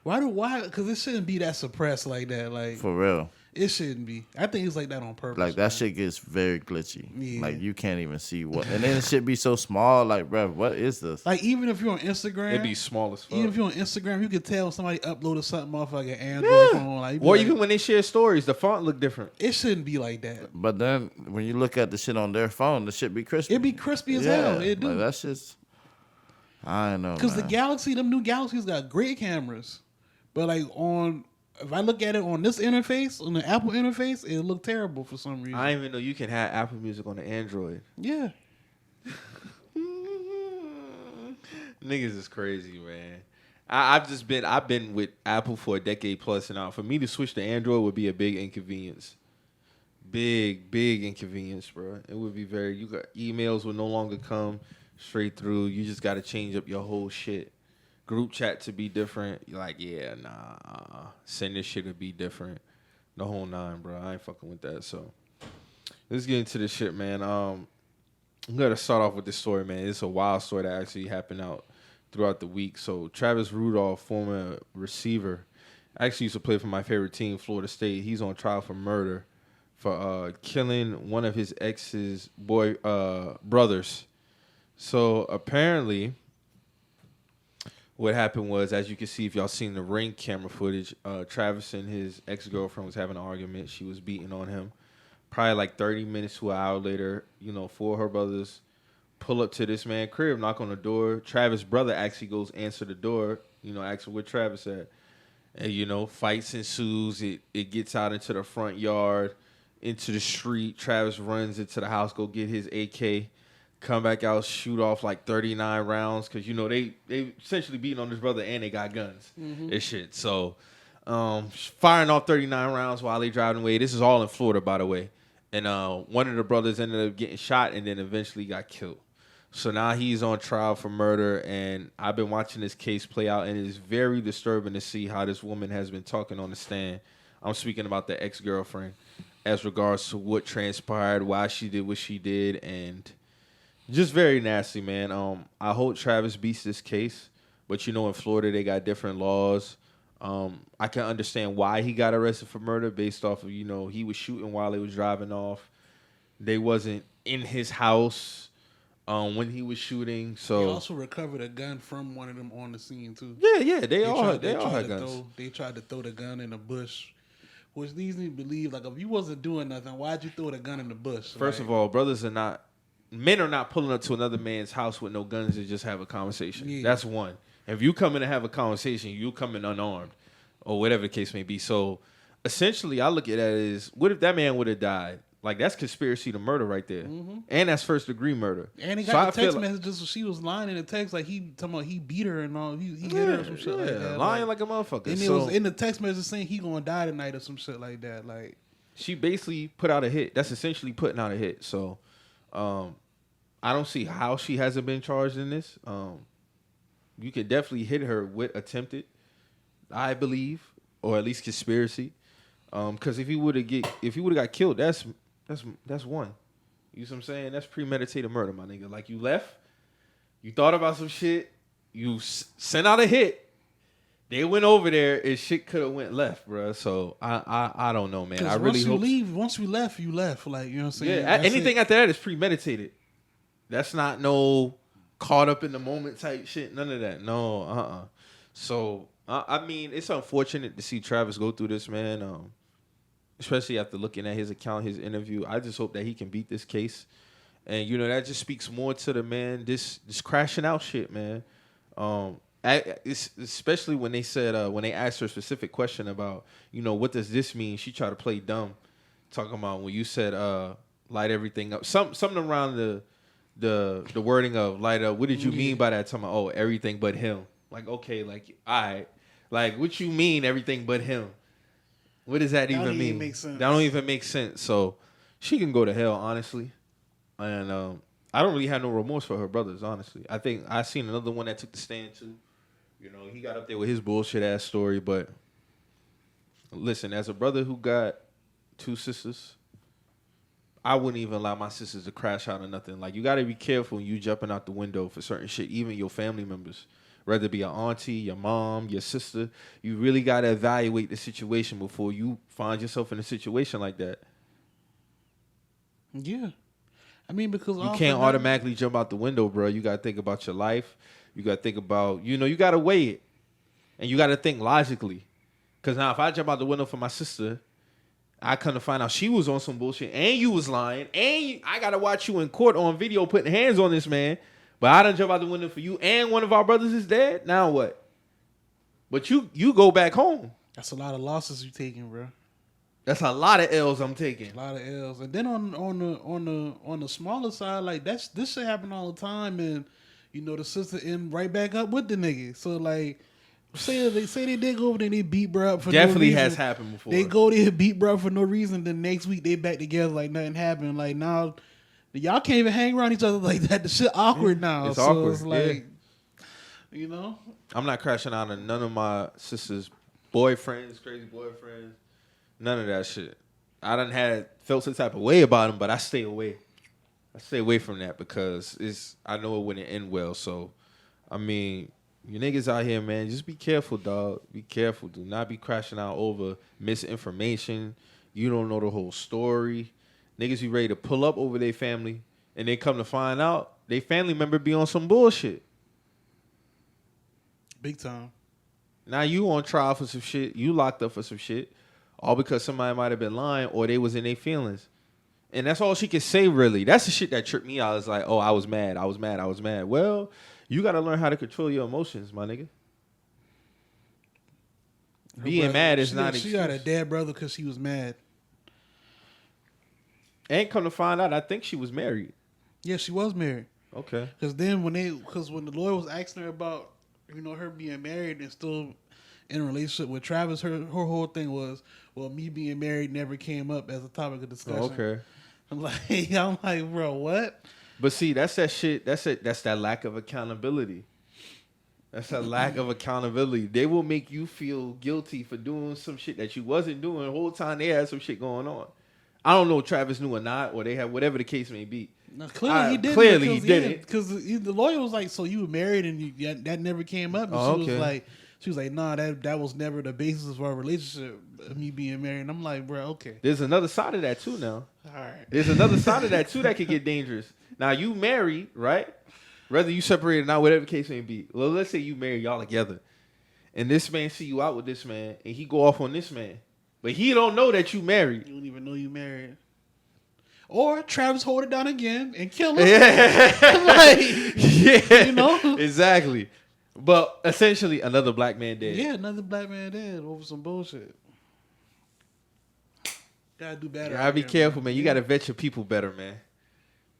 Why? Because it shouldn't be that suppressed like that. Like, for real. It shouldn't be. I think it's like that on purpose. Like, that shit gets very glitchy. Yeah. Like, you can't even see what. And then it should be so small. Like, bro, what is this? Like, even if you're on Instagram. It'd be small as fuck. Even if you're on Instagram, you could tell somebody uploaded something off like an Android phone. Like, or even when they share stories, the font look different. It shouldn't be like that. But then, when you look at the shit on their phone, the shit be crispy. It'd be crispy as hell. It do. Like, that's just, I don't know, because the Galaxy, them new Galaxies got great cameras. But like if I look at it on this interface, on the Apple interface, it look terrible for some reason. I didn't even know you can have Apple Music on the Android. Yeah. Niggas is crazy, man. I've been with Apple for a decade plus, and for me to switch to Android would be a big inconvenience. Big inconvenience, bro. It would be you got emails would no longer come straight through. You just got to change up your whole shit. Group chat to be different. You're like, yeah, nah. Send this shit to be different. The whole 9, bro. I ain't fucking with that. So let's get into this shit, man. I'm gonna start off with this story, man. It's a wild story that actually happened out throughout the week. So Travis Rudolph, former receiver, actually used to play for my favorite team, Florida State. He's on trial for murder for killing one of his ex's brothers. So apparently, what happened was, as you can see, if y'all seen the Ring camera footage, Travis and his ex-girlfriend was having an argument. She was beating on him. Probably like 30 minutes to an hour later, 4 of her brothers pull up to this man's crib, knock on the door. Travis' brother actually goes answer the door, asks where Travis at. And, you know, fights ensues. It gets out into the front yard, into the street. Travis runs into the house, go get his AK, come back out, shoot off like 39 rounds. Because, you know, they essentially beating on his brother and they got guns and shit. So, firing off 39 rounds while they driving away. This is all in Florida, by the way. And one of the brothers ended up getting shot and then eventually got killed. So now he's on trial for murder, and I've been watching this case play out, and it is very disturbing to see how this woman has been talking on the stand. I'm speaking about the ex-girlfriend as regards to what transpired, why she did what she did, and just very nasty, man. I hope Travis beats this case, but you know in Florida they got different laws. I can understand why he got arrested for murder based off of, you know, he was shooting while they was driving off. They wasn't in his house when he was shooting. So he also recovered a gun from one of them on the scene too. Yeah, they all had guns. They tried to throw the gun in the bush, which leads me to believe, like, if you wasn't doing nothing, why'd you throw the gun in the bush? First of all, men are not pulling up to another man's house with no guns to just have a conversation. Yeah. That's one. If you come in to have a conversation, you come in unarmed or whatever the case may be. So essentially, I look at that as, what if that man would have died? Like, that's conspiracy to murder right there. Mm-hmm. And that's first degree murder. And he got the text messages. She was lying in the text, like, he talking about he beat her and all. He hit her or some shit like that. Lying like a motherfucker. And it was in the text message saying he gonna die tonight or some shit like that. Like, she basically put out a hit. That's essentially putting out a hit. So I don't see how she hasn't been charged in this. You could definitely hit her with attempted, I believe, or at least conspiracy. Because if he would have got killed, that's one. You know what I'm saying? That's premeditated murder, my nigga. Like, you left, you thought about some shit, you sent out a hit. They went over there and shit could have went left, bro. So I don't know, man. I really hope. Once you left, you left. Like, you know what I'm saying? Yeah, anything after that is premeditated. That's not no caught up in the moment type shit. None of that. No, So I mean, it's unfortunate to see Travis go through this, man. Especially after looking at his account, his interview. I just hope that he can beat this case. And, you know, that just speaks more to the man, this crashing out shit, man. Especially when they said, when they asked her a specific question about, you know, what does this mean? She tried to play dumb, talking about when you said, light everything up. Something around the wording of light up. What did you mean by that? Talking about, everything but him. Like, okay, like, all right. Like, what you mean everything but him? What does that even mean? That don't even make sense. So she can go to hell, honestly. And I don't really have no remorse for her brothers, honestly. I think I seen another one that took the stand too. You know, he got up there with his bullshit ass story. But listen, as a brother who got two sisters, I wouldn't even allow my sisters to crash out or nothing. Like, you got to be careful when you jumping out the window for certain shit, even your family members. Whether it be your auntie, your mom, your sister, you really got to evaluate the situation before you find yourself in a situation like that. Yeah. I mean, because you can't automatically jump out the window, bro. You got to think about your life. You got to think about, you know, you got to weigh it. And you got to think logically. Because now if I jump out the window for my sister, I come to find out she was on some bullshit and you was lying. And I got to watch you in court on video putting hands on this man. But I done jump out the window for you and one of our brothers is dead. Now what? But you go back home. That's a lot of losses you taking, bro. That's a lot of L's I'm taking. A lot of L's. And then on the smaller side, like, this shit happen all the time, and you know the sister end right back up with the nigga. So like, say they did go over there and they beat bro up for definitely no reason. Has happened before. They go there and beat bro for no reason. Then next week they back together like nothing happened. Like, now y'all can't even hang around each other like that. The shit awkward now. It's awkward. It's like, you know, I'm not crashing out on none of my sister's boyfriends, crazy boyfriends. None of that shit. I done felt some type of way about them, but I stay away. I stay away from that because I know it wouldn't end well. So, I mean, you niggas out here, man, just be careful, dog. Be careful. Do not be crashing out over misinformation. You don't know the whole story. Niggas be ready to pull up over their family, and they come to find out their family member be on some bullshit. Big time. Now you on trial for some shit. You locked up for some shit. All because somebody might have been lying or they was in their feelings. And that's all she could say, really. That's the shit that tripped me out. It's like, oh, I was mad. Well, you got to learn how to control your emotions, my nigga. Being mad is she not. She got a dead brother because she was mad. And come to find out, I think she was married. Yeah, she was married. Okay. Because then when the lawyer was asking her about her being married and still in a relationship with Travis, her whole thing was, well, me being married never came up as a topic of discussion. Oh, okay. I'm like, bro, what? But see, that's that shit. That's that lack of accountability. That's a lack of accountability. They will make you feel guilty for doing some shit that you wasn't doing the whole time they had some shit going on. I don't know if Travis knew or not, or they had whatever the case may be. No, clearly he didn't. Clearly he didn't. Because the lawyer was like, so you were married and that never came up? And she was like, nah, that was never the basis of our relationship, me being married. And I'm like, bro, okay. There's another side of that too now. All right. There's another side of that too that could get dangerous. Now you married, right? Whether you separated or not, whatever the case may be. Well, let's say you married, y'all together. And this man see you out with this man, and he go off on this man. But he don't know that you married. You don't even know you married. Or Travis hold it down again and kill him. Yeah. Exactly. But essentially, another black man dead. Yeah, another black man dead over some bullshit. Gotta do better. You gotta be careful, man. You gotta vet your people better, man.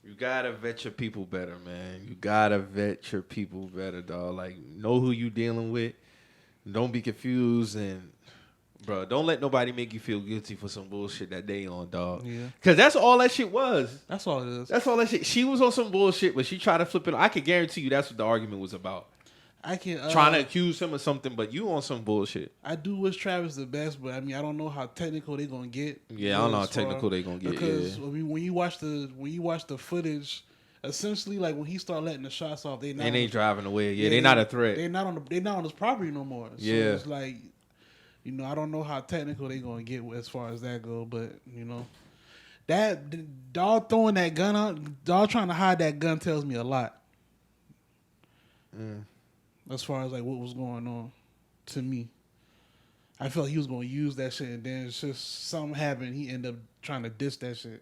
You gotta vet your people better, man. You gotta vet your people better, dog. Like, know who you dealing with. Don't be confused, and bro, don't let nobody make you feel guilty for some bullshit that they on, dog. Yeah. Cause that's all that shit was. That's all it is. That's all that shit. She was on some bullshit, but she tried to flip it. I can guarantee you that's what the argument was about. I can trying to accuse him of something, but you on some bullshit. I do wish Travis the best, but I mean I don't know how technical they gonna get. Yeah, I don't know how technical they gonna get. Because I mean when you watch the footage, essentially like when he started letting the shots off, they ain't driving away. Yeah, they not a threat. They're not on his property no more. So yeah, it's like, I don't know how technical they gonna get as far as that go, but that dog throwing that gun out, dog trying to hide that gun tells me a lot. As far as like what was going on, to me, I felt he was gonna use that shit, and then it's just something happened. He ended up trying to diss that shit.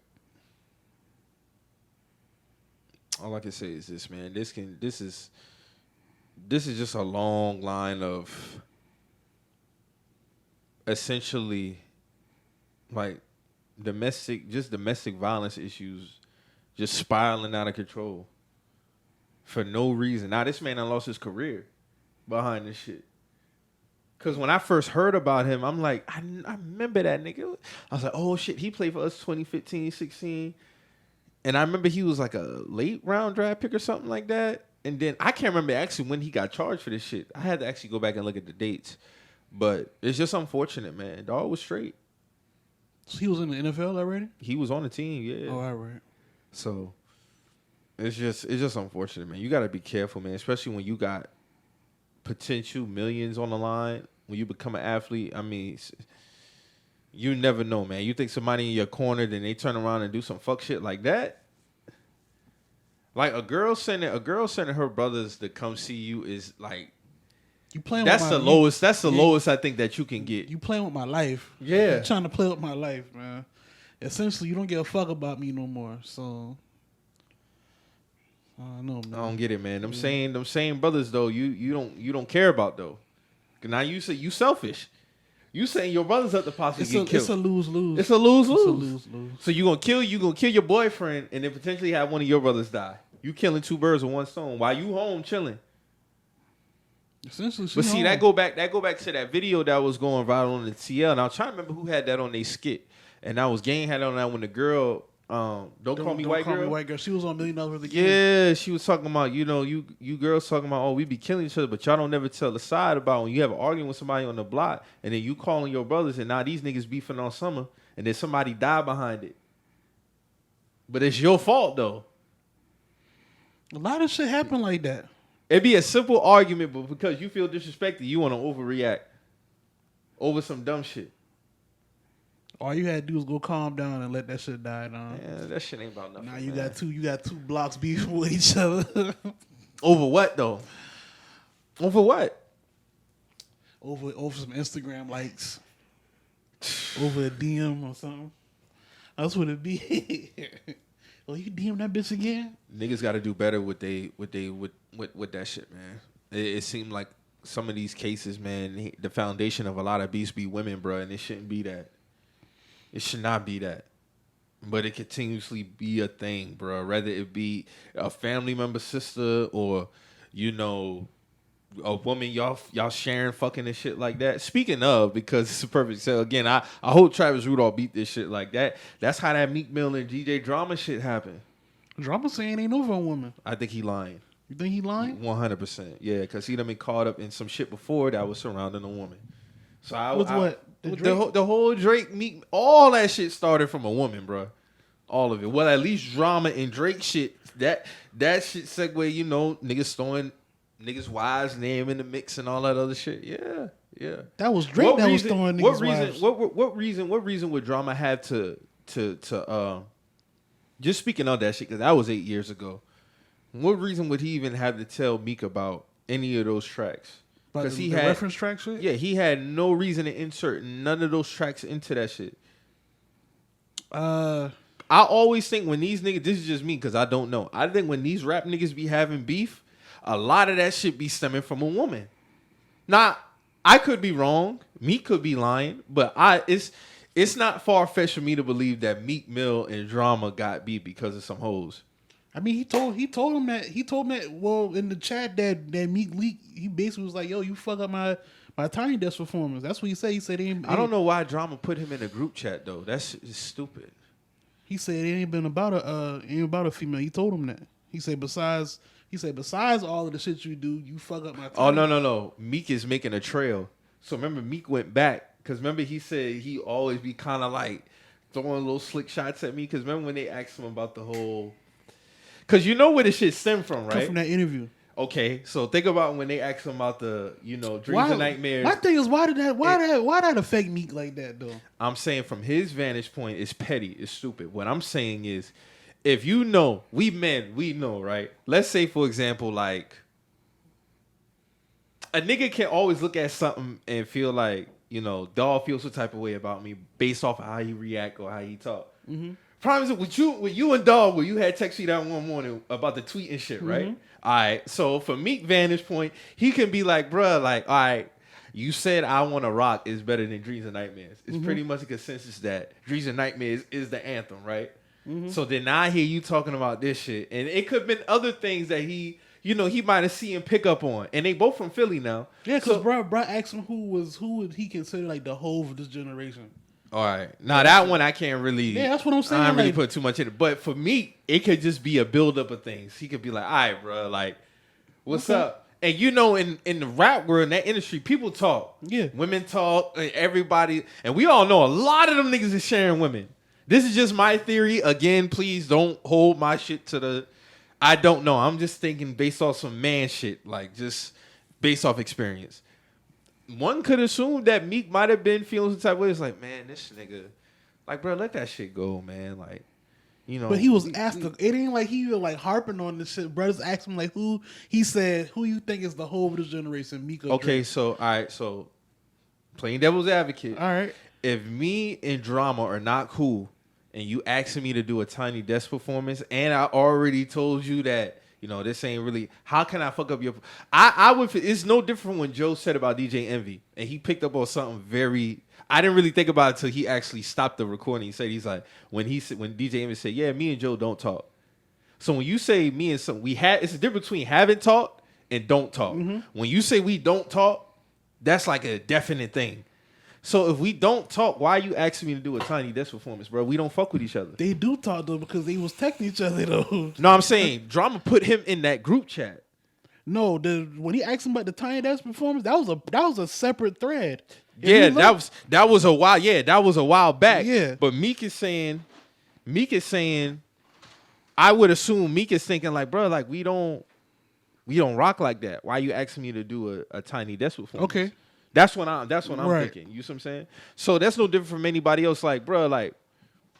All I can say is this, man. This is just a long line of essentially like domestic violence issues just spiraling out of control for no reason. Now this man done lost his career behind this shit. Cause when I first heard about him, I'm like, I remember that nigga. I was like, oh shit, he played for us 2015, 16. And I remember he was like a late round draft pick or something like that. And then I can't remember actually when he got charged for this shit. I had to actually go back and look at the dates. But it's just unfortunate, man. Dog was straight. So he was in the NFL already? He was on the team, yeah. Oh, all right. So it's just unfortunate, man. You got to be careful, man, especially when you got potential millions on the line. When you become an athlete, I mean, you never know, man. You think somebody in your corner, then they turn around and do some fuck shit like that? Like a girl sending her brothers to come see you is like, you playing. That's the lowest. That's the lowest I think that you can get. You playing with my life. Yeah, you're trying to play with my life, man. Essentially, you don't give a fuck about me no more. So I don't know, man. I don't get it, man. Them same brothers though. You don't care about though. Now you say you selfish. You saying your brother's up to possibly get killed. It's a lose-lose. It's a lose-lose. It's a lose-lose. So you gonna kill your boyfriend and then potentially have one of your brothers die. You killing two birds with one stone while you home chilling. Essentially, but see home. that go back to that video that was going viral on the TL. And I was trying to remember who had that on their skit. And that was Gang had on that when the girl Don't Call Me White Girl. She was on $1 Million Worth of Yeah, she was talking about, you girls talking about, oh, we be killing each other, but y'all don't never tell the side about when you have an argument with somebody on the block and then you calling your brothers and now these niggas beefing on summer and then somebody die behind it. But it's your fault though. A lot of shit happen like that. It'd be a simple argument, but because you feel disrespected, you want to overreact over some dumb shit. All you had to do was go calm down and let that shit die down. Yeah, that shit ain't about nothing. Now you got two blocks beefing with each other. Over what though? Over what? Over some Instagram likes. Over a DM or something. That's what it be. Oh, you DM that bitch again? Niggas got to do better with that shit, man. It seemed like some of these cases, man, the foundation of a lot of beefs be women, bro, and it shouldn't be that. It should not be that. But it continuously be a thing, bro. Whether it be a family member, sister, or, you know, a woman y'all sharing fucking and shit like that. Speaking of, because it's a perfect so again, I hope Travis Rudolph beat this shit like that. That's how that Meek Mill and DJ Drama shit happened. Drama saying ain't over a woman. I think he lying. You think he lying? 100%. Yeah, because he done been caught up in some shit before that was surrounding a woman. So What? The whole Drake Meek, all that shit started from a woman, bro. All of it. Well, at least Drama and Drake shit. That shit segue, you know, niggas throwing niggas' wives' name in the mix and all that other shit. Yeah. That was Drake was throwing niggas' wives. What reason would Drama have to just speaking of that shit, because that was 8 years ago. What reason would he even have to tell Meek about any of those tracks? Because he had reference track shit? Yeah, he had no reason to insert none of those tracks into that shit. I always think when these niggas, this is just me because I don't know. I think when these rap niggas be having beef, a lot of that shit be stemming from a woman. Now, I could be wrong. Meek could be lying, but it's not far-fetched for me to believe that Meek Mill and Drama got beef because of some hoes. I mean, he told him that well in the chat that Meek leaked. He basically was like, "Yo, you fuck up my Tiny Desk performance." That's what he said. He said, I don't know why Drama put him in a group chat though. That's stupid. He said it ain't about a female. He told him that. He said besides all of the shit you do, you fuck up my Tiny. Oh no. Meek is making a trail. So remember, Meek went back because remember he said he always be kind of like throwing little slick shots at me. Because remember when they asked him about the whole. Because you know where this shit stemmed from, right? Come from that interview. Okay, so think about when they asked him about the, you know, dreams and nightmares. My thing is, why that affect Meek like that, though? I'm saying from his vantage point, it's petty, it's stupid. What I'm saying is, if you know, we know, right? Let's say, for example, like, a nigga can always look at something and feel like, you know, dog feels some type of way about me based off of how he react or how he talk. Mm-hmm. Problem is with you and Dog, where you had text me that one morning about the tweet and shit, right? Mm-hmm. All right. So from Meek vantage point, he can be like, bruh, like, all right, you said I Want to Rock is better than Dreams and Nightmares. It's pretty much a consensus that Dreams and Nightmares is the anthem, right? Mm-hmm. So then I hear you talking about this shit. And it could have been other things that he might have seen and pick up on. And they both from Philly now. Yeah, because bro asked him who would he consider like the whole of this generation. All right. Now, that one I can't really... Yeah, that's what I'm saying. I don't really put too much in it. But for me, it could just be a buildup of things. He could be like, all right, bro, like, what's up? And you know, in the rap world, in that industry, people talk. Yeah. Women talk, everybody. And we all know a lot of them niggas is sharing women. This is just my theory. Again, please don't hold my shit to the... I don't know. I'm just thinking based off some man shit. Like, just based off experience. One could assume that Meek might have been feeling some type of way. It's like, man, this nigga, like, bro, let that shit go, man. Like, you know. But he was asked. It ain't like he was like harping on this shit. Brothers asked him like, who he said, who you think is the whole of this generation, Meek or okay, Drake? so all right, so playing devil's advocate. All right. If me and Drama are not cool, and you asking me to do a Tiny Desk performance, and I already told you that. You know, this ain't really... How can I fuck up your... I would... It's no different when Joe said about DJ Envy. And he picked up on something very... I didn't really think about it until he actually stopped the recording. He said, he's like... When DJ Envy said, yeah, me and Joe don't talk. So when you say me and some... It's a difference between haven't talked and don't talk. Mm-hmm. When you say we don't talk, that's like a definite thing. So if we don't talk, why are you asking me to do a Tiny Desk performance, bro? We don't fuck with each other. They do talk, though, because they was texting each other, though. No, I'm saying Drama put him in that group chat. No, when he asked him about the Tiny Desk performance, that was a separate thread. Yeah, that was a while. Yeah, that was a while back. Yeah. But Meek is saying, I would assume Meek is thinking like, bro, like we don't rock like that. Why are you asking me to do a Tiny Desk performance? Okay. That's what I'm right. thinking. You see what I'm saying? So that's no different from anybody else. Like, bro, like,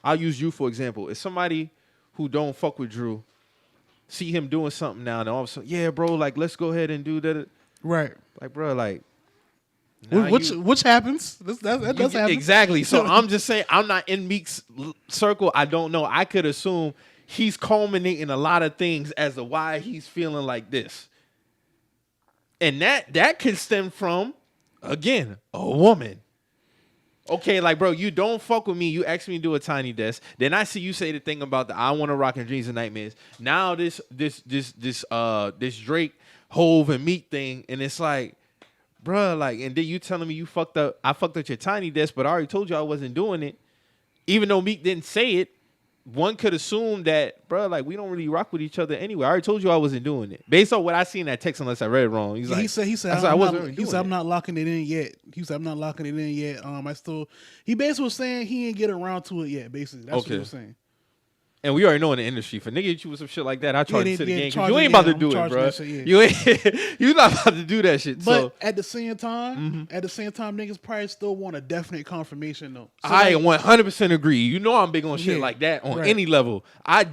I'll use you for example. If somebody who don't fuck with Drew see him doing something now, and all of a sudden, yeah, bro, like, let's go ahead and do that. Right. Like, bro, like, which happens. That does happen. Exactly. So I'm just saying, I'm not in Meek's circle. I don't know. I could assume he's culminating a lot of things as to why he's feeling like this. And that can stem from, again, a woman. Okay, like, bro, you don't fuck with me. You ask me to do a tiny desk. Then I see you say the thing about the I want to rock in dreams and nightmares. Now this Drake, Hove, and Meek thing, and it's like, bro, like, and then you telling me you fucked up. I fucked up your tiny desk, but I already told you I wasn't doing it. Even though Meek didn't say it, one could assume that, bro, like, we don't really rock with each other anyway. I already told you I wasn't doing it. Based on what I seen in that text, unless I read it wrong. He said I'm not locking it in yet. He said I'm not locking it in yet. He basically was saying he ain't get around to it yet. Basically, that's what he was saying. And we already know in the industry, for nigga hit you with some shit like that, I charge you to the game. Cause you ain't about to do it, bro. You not about to do that shit. But at the same time, niggas probably still want a definite confirmation though. So I 100% agree. You know I'm big on shit like that on any level.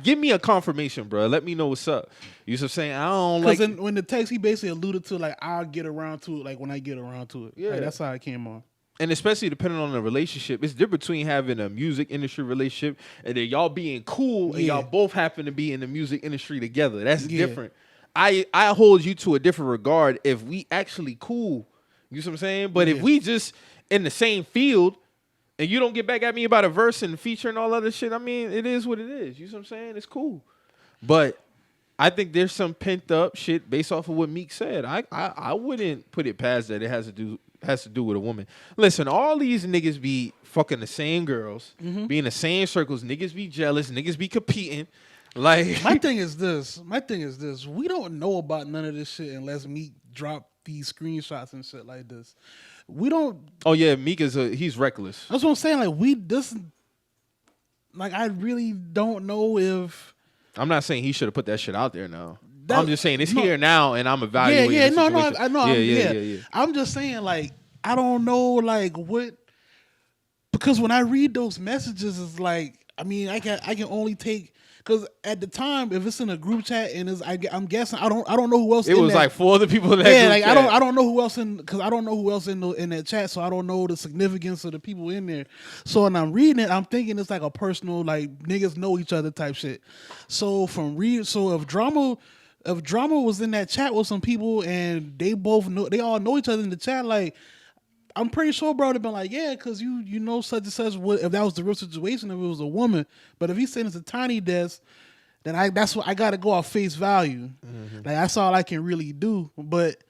Give me a confirmation, bro. Let me know what's up. You know what I'm saying? I don't like. Because when the text, he basically alluded to like, I'll get around to it, like when I get around to it. Yeah, like, that's how it came on. And especially depending on the relationship, it's different between having a music industry relationship and then y'all being cool and y'all both happen to be in the music industry together. That's different. I hold you to a different regard if we actually cool. You know what I'm saying? But if we just in the same field and you don't get back at me about a verse and feature and all other shit, I mean, it is what it is. You know what I'm saying? It's cool. But I think there's some pent up shit based off of what Meek said. I wouldn't put it past that it has to do with a woman. Listen, all these niggas be fucking the same girls, be in the same circles. Niggas be jealous. Niggas be competing. Like my thing is this. We don't know about none of this shit unless Meek drop these screenshots and shit like this. We don't. Oh yeah, Meek he's reckless. That's what I'm saying. I really don't know if. I'm not saying he should have put that shit out there now. I'm just saying it's here now, and I'm evaluating. I know. Yeah. I'm just saying, like, I don't know, like, what, because when I read those messages, it's like, I mean, I can only take, because at the time, if it's in a group chat and I'm guessing I don't know who else. It was like 4 other people in that group chat. I don't know who else in that chat, so I don't know the significance of the people in there. So when I'm reading it, I'm thinking it's like a personal, like, niggas know each other type shit. So if Drama was in that chat with some people and they all know each other in the chat, like, I'm pretty sure bro would have been like, yeah, because you know such and such, if that was the real situation, if it was a woman. But if he's saying it's a tiny desk, then that's what I got to go off face value. Like, that's all I can really do. But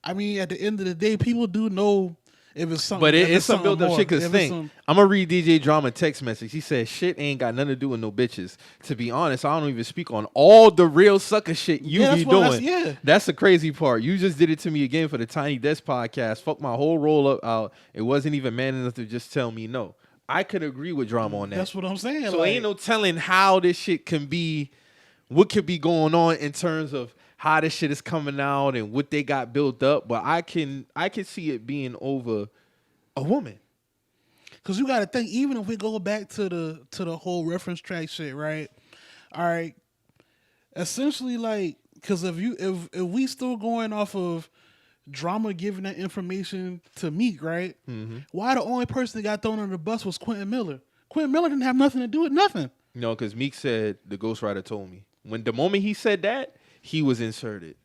I mean, at the end of the day, people do know if it's something. But it's some built up shit. Cause I'm gonna read DJ Drama text message. He said, "Shit ain't got nothing to do with no bitches. To be honest, I don't even speak on all the real sucker shit you be doing. That's the crazy part. You just did it to me again for the Tiny Desk podcast. Fuck my whole roll up out. It wasn't even man enough to just tell me no. I could agree with Drama on that. That's what I'm saying. So ain't no telling how this shit can be. What could be going on in terms of how this shit is coming out and what they got built up, but I can see it being over a woman. Cause you gotta think, even if we go back to the whole reference track shit, right? All right. Essentially, like, cause if we still going off of Drama giving that information to Meek, right? Why the only person that got thrown under the bus was Quentin Miller? Quentin Miller didn't have nothing to do with nothing. No, because Meek said the ghostwriter told me. When the moment he said that, he was inserted.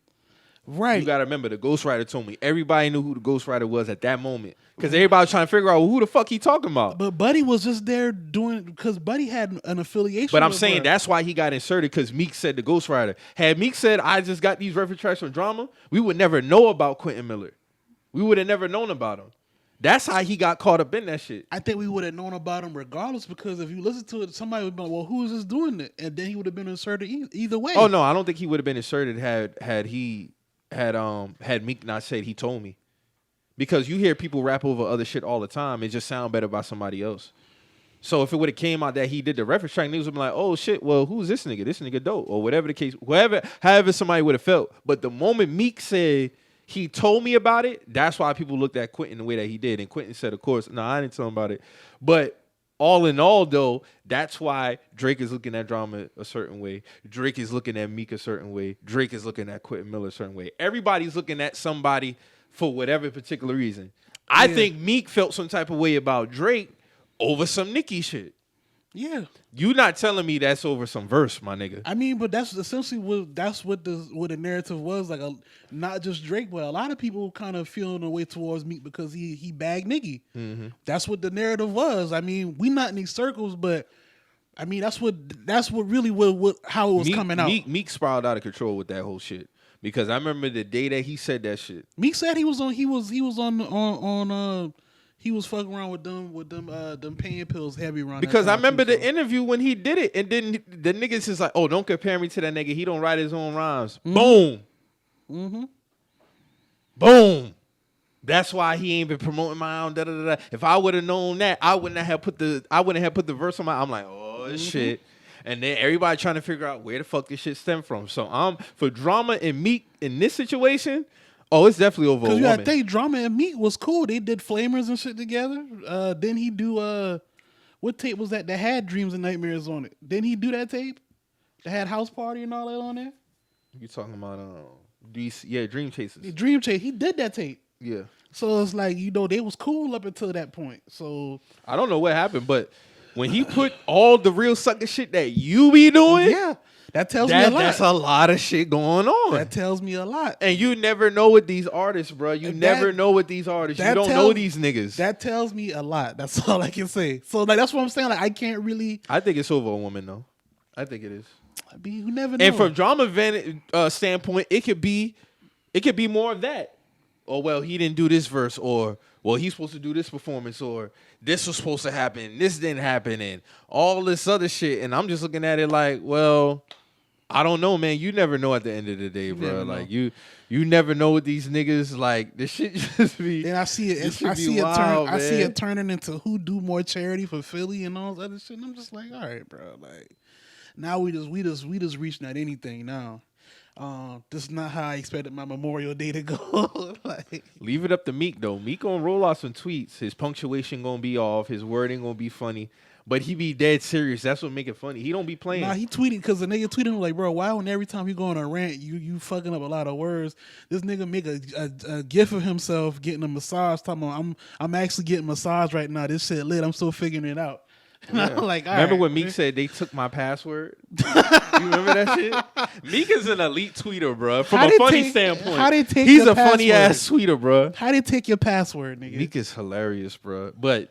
Right. You got to remember, the ghostwriter told me. Everybody knew who the ghostwriter was at that moment. Because everybody was trying to figure out who the fuck he talking about. But Buddy was just there doing, because Buddy had an affiliation. But I'm saying that's why he got inserted, because Meek said the ghostwriter. Had Meek said, I just got these reference tracks from Drama, we would never know about Quentin Miller. We would have never known about him. That's how he got caught up in that shit. I think we would have known about him regardless, because if you listen to it, somebody would be like, well, who is this doing it? And then he would have been inserted either way. Oh, no, I don't think he would have been inserted had Meek not said he told me. Because you hear people rap over other shit all the time. It just sound better by somebody else. So if it would have came out that he did the reference track, niggas would be like, oh shit, well, who's this nigga? This nigga dope. Or whatever the case, however somebody would have felt. But the moment Meek said he told me about it, that's why people looked at Quentin the way that he did. And Quentin said, of course, no, I didn't tell him about it. But all in all, though, that's why Drake is looking at Drama a certain way. Drake is looking at Meek a certain way. Drake is looking at Quentin Miller a certain way. Everybody's looking at somebody for whatever particular reason. I think Meek felt some type of way about Drake over some Nicki shit. Yeah. You not telling me that's over some verse, my nigga. I mean, but that's essentially what the narrative was like. Not just Drake, but a lot of people kind of feeling a way towards Meek because he bagged Nicki. Mm-hmm. That's what the narrative was. I mean, we not in these circles, but I mean that's what really how it was coming out. Meek spiraled out of control with that whole shit because I remember the day that he said that shit. Meek said he was fucking around with them pain pills heavy around. Because I remember the interview when he did it, and then the niggas is like, "Oh, don't compare me to that nigga. He don't write his own rhymes." Mm-hmm. Boom. Mm-hmm. Boom. That's why he ain't been promoting my own. Da, da, da, da. If I would have known that, I wouldn't have put the verse on my. I'm like, oh shit. And then everybody trying to figure out where the fuck this shit stem from. So for Drama and Meek in this situation. Oh, it's definitely over a woman. Because you gotta think Drama and Meek was cool. They did Flamers and shit together. Didn't he do what tape was that had Dreams and Nightmares on it? Didn't he do that tape? That had House Party and all that on there? You talking about Dream Chasers. The Dream Chase, he did that tape. Yeah. So it's like, they was cool up until that point. So I don't know what happened, but when he put all the real sucker shit that you be doing, yeah. That tells me a lot. That's a lot of shit going on. That tells me a lot. And you never know with these artists, bro. You never know with these artists. You don't know these niggas. That tells me a lot. That's all I can say. So like that's what I'm saying. Like I can't really. I think it's over a woman though. I think it is. I mean, you never know. And from Drama standpoint, it could be more of that. Or well, he didn't do this verse, or well, he's supposed to do this performance, or this was supposed to happen, this didn't happen, and all this other shit. And I'm just looking at it like, well, I don't know, man. You never know at the end of the day, bro. Like you never know what these niggas like. This shit just be. And I see it. I see it turning into who do more charity for Philly and all that other shit. And I'm just like, all right, bro. Like now we just reaching at anything now. This is not how I expected my Memorial Day to go. Like, leave it up to Meek though. Meek gonna roll out some tweets. His punctuation gonna be off. His wording gonna be funny. But he be dead serious. That's what make it funny. He don't be playing. Nah, he tweeted because the nigga tweeted him like, bro, why when every time you go on a rant, you fucking up a lot of words. This nigga make a gif of himself getting a massage. Talking about, I'm actually getting massage right now. This shit lit. I'm still figuring it out. And yeah. I'm like, remember when Meek said they took my password? You remember that shit? Meek is an elite tweeter, bro. From a funny standpoint, how they take he's your a funny ass tweeter, bro. How they take your password, nigga? Meek is hilarious, bro. But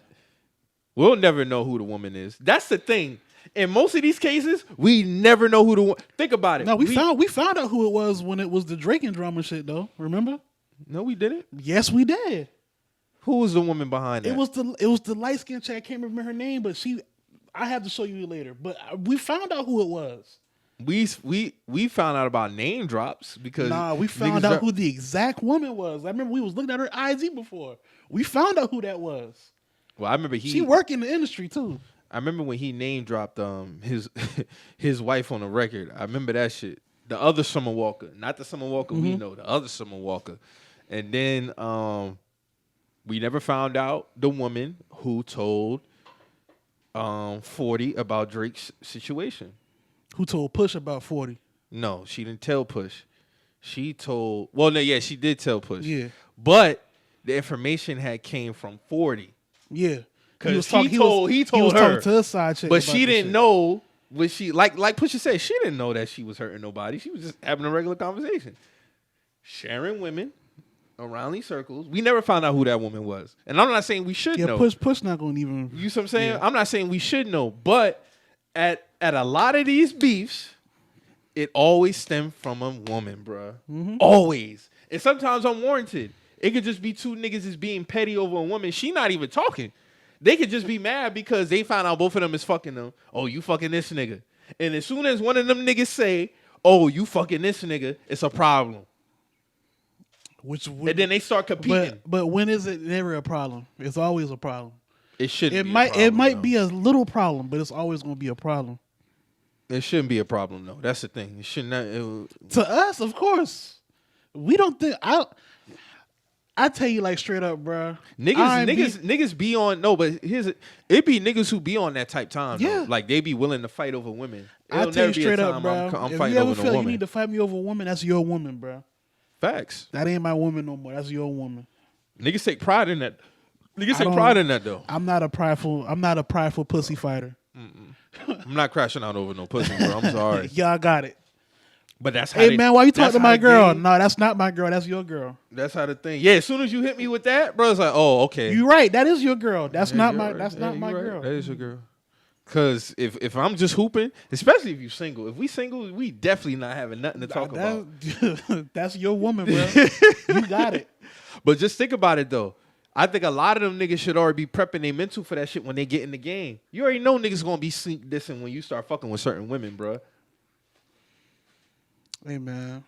we'll never know who the woman is. That's the thing. In most of these cases, we never know who the woman. Think about it. No, we found out who it was when it was the Drake and Drama shit, though. Remember? No, we didn't. Yes, we did. Who was the woman behind that? It was the light skinned chick. I can't remember her name, but I have to show you later. But we found out who it was. We found out about name drops because we found out who the exact woman was. I remember we was looking at her IG before. We found out who that was. Well, I remember she worked in the industry too. I remember when he name dropped his wife on the record. I remember that shit. The other Summer Walker, not the Summer Walker we know, the other Summer Walker. And then we never found out the woman who told 40 about Drake's situation. Who told Push about 40? No, she didn't tell Push. She told. Well, no, yeah, she did tell Push. Yeah, but the information had came from 40. Yeah, because he told her talking to her side chick, but she didn't know. Was she like Pusha said? She didn't know that she was hurting nobody. She was just having a regular conversation, sharing women around these circles. We never found out who that woman was, and I'm not saying we should know. Push not gonna even. You see what I'm saying? Yeah. I'm not saying we should know, but at a lot of these beefs, it always stemmed from a woman, bruh. Mm-hmm. Always, and sometimes unwarranted. It could just be two niggas is being petty over a woman. She not even talking. They could just be mad because they found out both of them is fucking them. Oh, you fucking this nigga. And as soon as one of them niggas say, oh, you fucking this nigga, it's a problem. And then they start competing. But when is it never a problem? It's always a problem. It shouldn't be it might be a little problem, but it's always going to be a problem. It shouldn't be a problem, though. That's the thing. It should not. To us, of course. We don't think... I tell you like straight up, bro. Niggas be on but it be niggas who be on that type time. Yeah, though. Like they be willing to fight over women. I tell you straight up, bro. I'm if fighting you ever over feel no you need to fight me over a woman, that's your woman, bro. Facts. That ain't my woman no more. That's your woman. Niggas take pride in that. Niggas take pride in that though. I'm not a prideful pussy fighter. Mm-mm. I'm not crashing out over no pussy, bro. I'm sorry. Yeah, I got it. But that's how Hey, man, why you talking to my the girl? game- No, that's not my girl. That's your girl. That's how the thing. Yeah, as soon as you hit me with that, bro, it's like, oh, okay. You right. That is your girl. That's Yeah, not you're my. right. That's Yeah, not you my right. girl. That is your girl. Cause if I'm just hooping, especially if you single, if we single, we definitely not having nothing to talk about. That's your woman, bro. You got it. But just think about it though. I think a lot of them niggas should already be prepping their mental for that shit when they get in the game. You already know niggas gonna be sneak dissing when you start fucking with certain women, bro. Hey, man.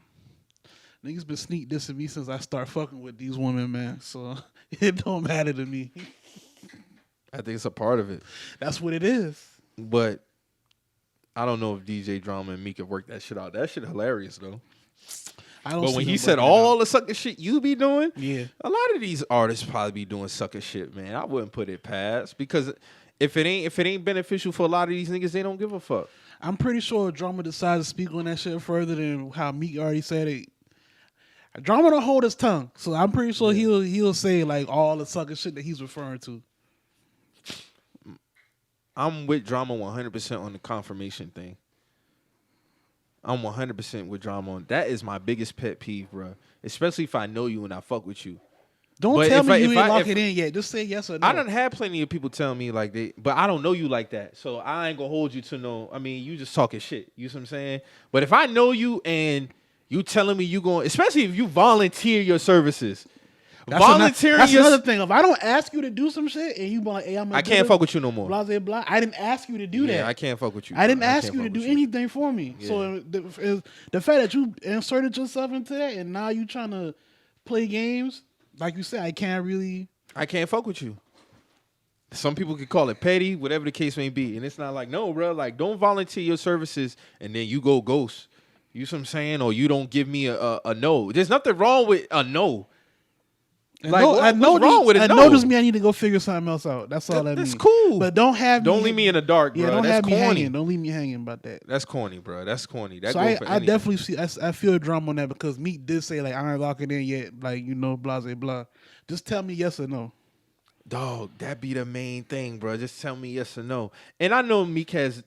Niggas been sneak dissing me since I start fucking with these women, man. So it don't matter to me. I think it's a part of it. That's what it is. But I don't know if DJ Drama and Meek have worked that shit out. That shit hilarious though. I don't But see when them he said working it all out. the sucker shit you be doing, Yeah. a lot of these artists probably be doing sucker shit, man. I wouldn't put it past because if it ain't beneficial for a lot of these niggas, they don't give a fuck. I'm pretty sure Drama decides to speak on that shit further than how Meek already said it. Drama don't hold his tongue, so I'm pretty sure he'll say like all the sucker shit that he's referring to. I'm with Drama 100% on the confirmation thing. I'm 100% with Drama on that. Is my biggest pet peeve, bro. Especially if I know you and I fuck with you. Don't But tell if me I- you if ain't I- lock if- it in yet. Just say yes or no. I done had plenty of people tell me like they, but I don't know you like that, so I ain't gonna hold you to no. I mean, you just talking shit. You see what I'm saying? But if I know you and you telling me you going, especially if you volunteer your services, volunteering That's your, another thing. If I don't ask you to do some shit and you be like, hey, I'm gonna I can't fuck with you no more. blah, blah, blah. I didn't ask you to do Yeah, that. I can't fuck with you. I didn't bro. ask can't you to fuck do with anything for me. Yeah. So the fact that you inserted yourself into that and now you trying to play games, like you said, I can't fuck with you. Some people could call it petty, whatever the case may be, and it's not like no, bro. Like don't volunteer your services and then you go ghost. You see what I'm saying? Or you don't give me a no. There's nothing wrong with a no. Like, what's wrong with it? I No. notice me. I need to go figure something else out. That's all that That's means. cool. But don't Don't leave me in the dark, bro. Yeah, don't That's have me corny. hanging. Don't leave me hanging about that. That's corny, bro. That's corny. That So goes for I anything. definitely see. I feel drama on that because Meek did say like I ain't locking in yet. Like blah blah blah. Just tell me yes or no. Dog, that be the main thing, bro. Just tell me yes or no. And I know Meek has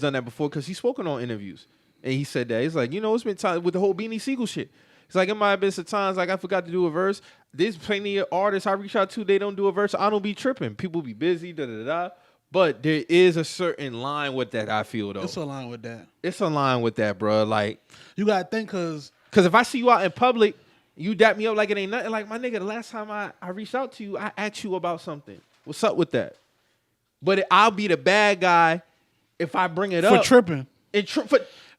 done that before because he's spoken on interviews. And he said that. He's like, it's been time with the whole Beanie Siegel shit. It's like, it might have been some times like I forgot to do a verse. There's plenty of artists I reach out to, they don't do a verse. I don't be tripping. People be busy, da-da-da. But there is a certain line with that, I feel, though. It's a line with that. It's a line with that, bro. Like, You gotta think because if I see you out in public, you dap me up like it ain't nothing. Like, my nigga, the last time I reached out to you, I asked you about something. What's up with that? But I'll be the bad guy if I bring it for up. tripping.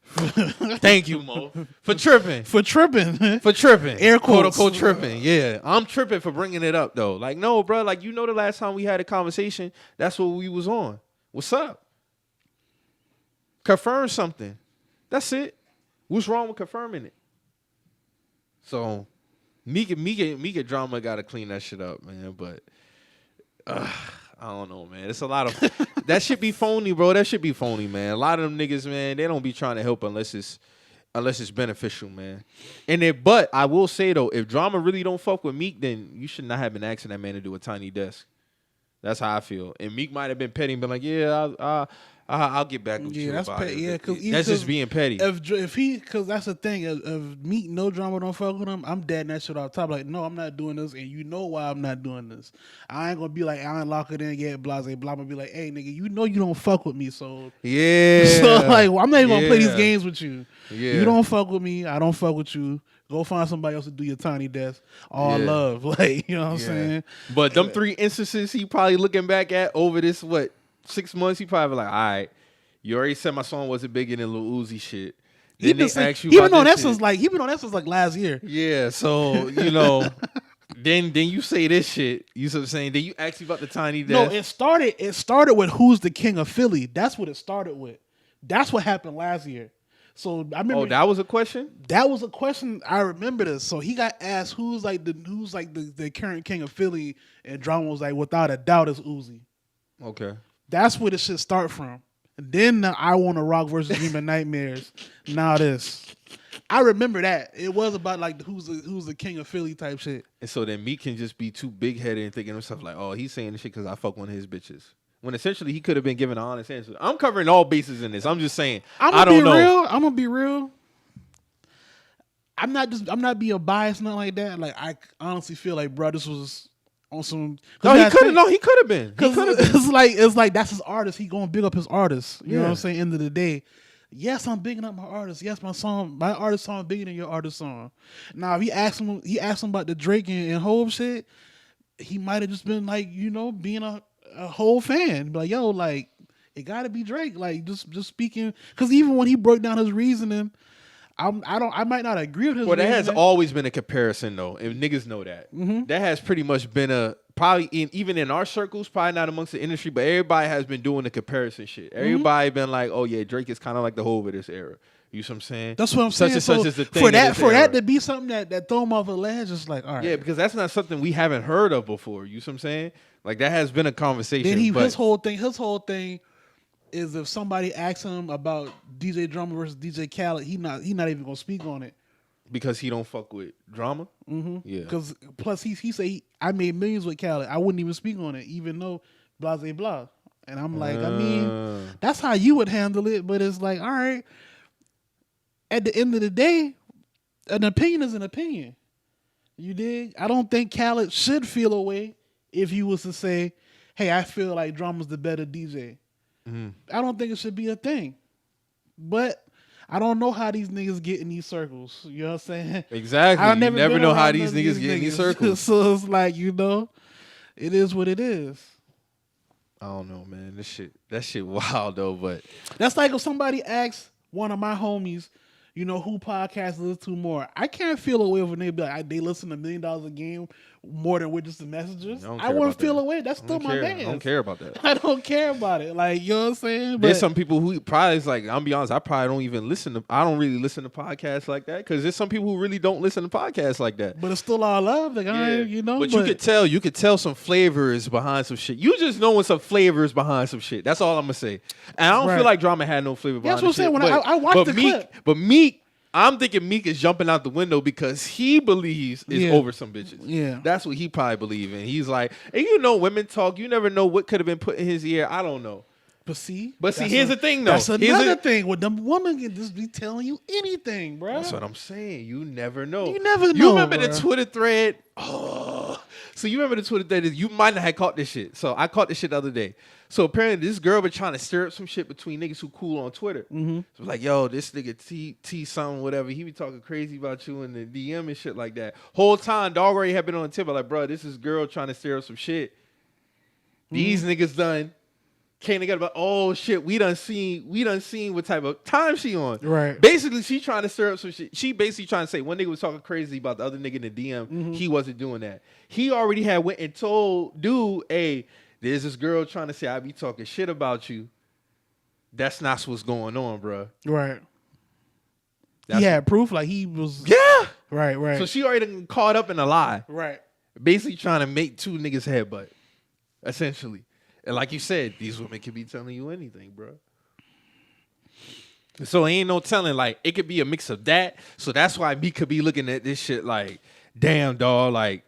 Thank you, Mo. For tripping. For tripping. For tripping. Air Quote quotes. unquote tripping. Yeah. I'm tripping for bringing it up, though. Like, no, bro. Like, the last time we had a conversation, that's what we was on. What's up? Confirm something. That's it. What's wrong with confirming it? So, Meek and Drama got to clean that shit up, man. But, I don't know, man. It's a lot of that shit be phony, bro. That shit be phony, man. A lot of them niggas, man, they don't be trying to help unless it's beneficial, man. But I will say though, if Drama really don't fuck with Meek, then you should not have been asking that man to do a tiny desk. That's how I feel. And Meek might have been petty and been like, yeah, I'll get back with you. That's about petty. it. Yeah, because that's just being petty. If he, because that's the thing. If Meek no Drama don't fuck with him, I'm dead that shit off top. Like, no, I'm not doing this, and you know why I'm not doing this. I ain't gonna be like, I ain't lock it in yet. Blah blah blah. I'm gonna be like, hey nigga, you know you don't fuck with me, so Yeah. So like, I'm not even gonna play these games with you. Yeah. You don't fuck with me. I don't fuck with you. Go find somebody else to do your tiny desk. All Yeah. love, like you know what I'm saying. But them 3 instances he probably looking back at over this 6 months, he probably like, all right, you already said my song wasn't bigger than Lil Uzi shit. Then they ask you He about been on this that shit. since like last year. Yeah, so then you say this shit. You see what I'm saying? Then you ask you about the tiny No, desk. it started with who's the king of Philly. That's what it started with. That's what happened last year. So I remember that was a question? that was a question. I remember this. So he got asked who's the current king of Philly, and Drama was like, without a doubt, it's Uzi. Okay. That's where it should start from. And then the I Wanna Rock versus Human Nightmares. Now this. I remember that. It was about like who's the king of Philly type shit. And so then Meek can just be too big headed and thinking himself like, oh, he's saying this shit because I fuck one of his bitches. when essentially he could have been given an honest answer. I'm covering all bases in this. I'm just saying. I'm gonna be real. I'm not being biased, nothing like that. Like I honestly feel like, bro, this was on some. No, he could have. No, he could have been. Because it's like that's his artist. He gonna big up his artist. You know what I'm saying? End of the day, yes, I'm bigging up my artist. Yes, my artist song bigger than your artist song. Now, if he asked him about the Drake and Hov shit, he might have just been like, being a whole fan. Be like, yo, like it got to be Drake. Like just speaking, because even when he broke down his reasoning. I might not agree with his. Well, that has always been a comparison, though, and niggas know that. Mm-hmm. That has pretty much been probably even in our circles, probably not amongst the industry, but everybody has been doing the comparison shit. Everybody been like, oh yeah, Drake is kind of like the Hov of this era. You see what I'm saying? That's what I'm saying. Such is the thing. For that to be something that throw him off the ledge, it's like, all right. Yeah, because that's not something we haven't heard of before. You see what I'm saying? Like that has been a conversation. Then his whole thing. Is if somebody asks him about DJ Drama versus DJ Khaled, he not even gonna speak on it because he don't fuck with Drama. Mm-hmm. Yeah. Because plus he say I made millions with Khaled. I wouldn't even speak on it, even though blah blah blah. And I'm like, I mean, that's how you would handle it. But it's like, all right. At the end of the day, an opinion is an opinion. You dig? I don't think Khaled should feel a way if he was to say, "Hey, I feel like Drama's the better DJ." Mm-hmm. I don't think it should be a thing. But I don't know how these niggas get in these circles. You know what I'm saying? Exactly. You never know how these niggas get in these circles. So it's like, it is what it is. I don't know, man. That shit wild though, but that's like if somebody asks one of my homies, who podcasts listen to more. I can't feel a way when they be like, they listen to $1 million a game more than we're just the messengers. I wouldn't feel a way. That's still my man. I don't care about that. I don't care about it. Like, you know what I'm saying? There's some people who probably is like, I'll be honest, I probably don't even I don't really listen to podcasts like that because there's some people who really don't listen to podcasts like that. But it's still all love. Like, But you could tell some flavors behind some shit. You just know when some flavors behind some shit. That's all I'm going to say. And I don't feel like Drama had no flavor behind that's what I'm saying. When I watched the clip. But Meek, I'm thinking Meek is jumping out the window because he believes it's over some bitches. Yeah. That's what he probably believes in. He's like, and women talk. You never know what could have been put in his ear. I don't know. But see, here's the thing, though. That's another thing. With them women can just be telling you anything, bro. That's what I'm saying. You never know. You never know. You remember the Twitter thread? Oh. So you remember the Twitter thread? You might not have caught this shit. So I caught this shit the other day. So apparently this girl been trying to stir up some shit between niggas who cool on Twitter. Mm-hmm. So like, yo, this nigga T something, whatever. He be talking crazy about you in the DM and shit like that. Whole time, dog already had been on the tip. Like, bro, this is girl trying to stir up some shit. These niggas done came together about, oh shit, we done seen what type of time she on. Right. Basically, she trying to stir up some shit. She basically trying to say one nigga was talking crazy about the other nigga in the DM. Mm-hmm. He wasn't doing that. He already had went and told dude, hey, there's this girl trying to say I be talking shit about you. That's not what's going on, bro. Right. He had proof, like he was. Yeah. Right. So she already done caught up in a lie. Right. Basically trying to make two niggas headbutt. Essentially. And like you said, these women can be telling you anything, bro. So ain't no telling. Like, it could be a mix of that. So that's why me could be looking at this shit like, damn, dog, like,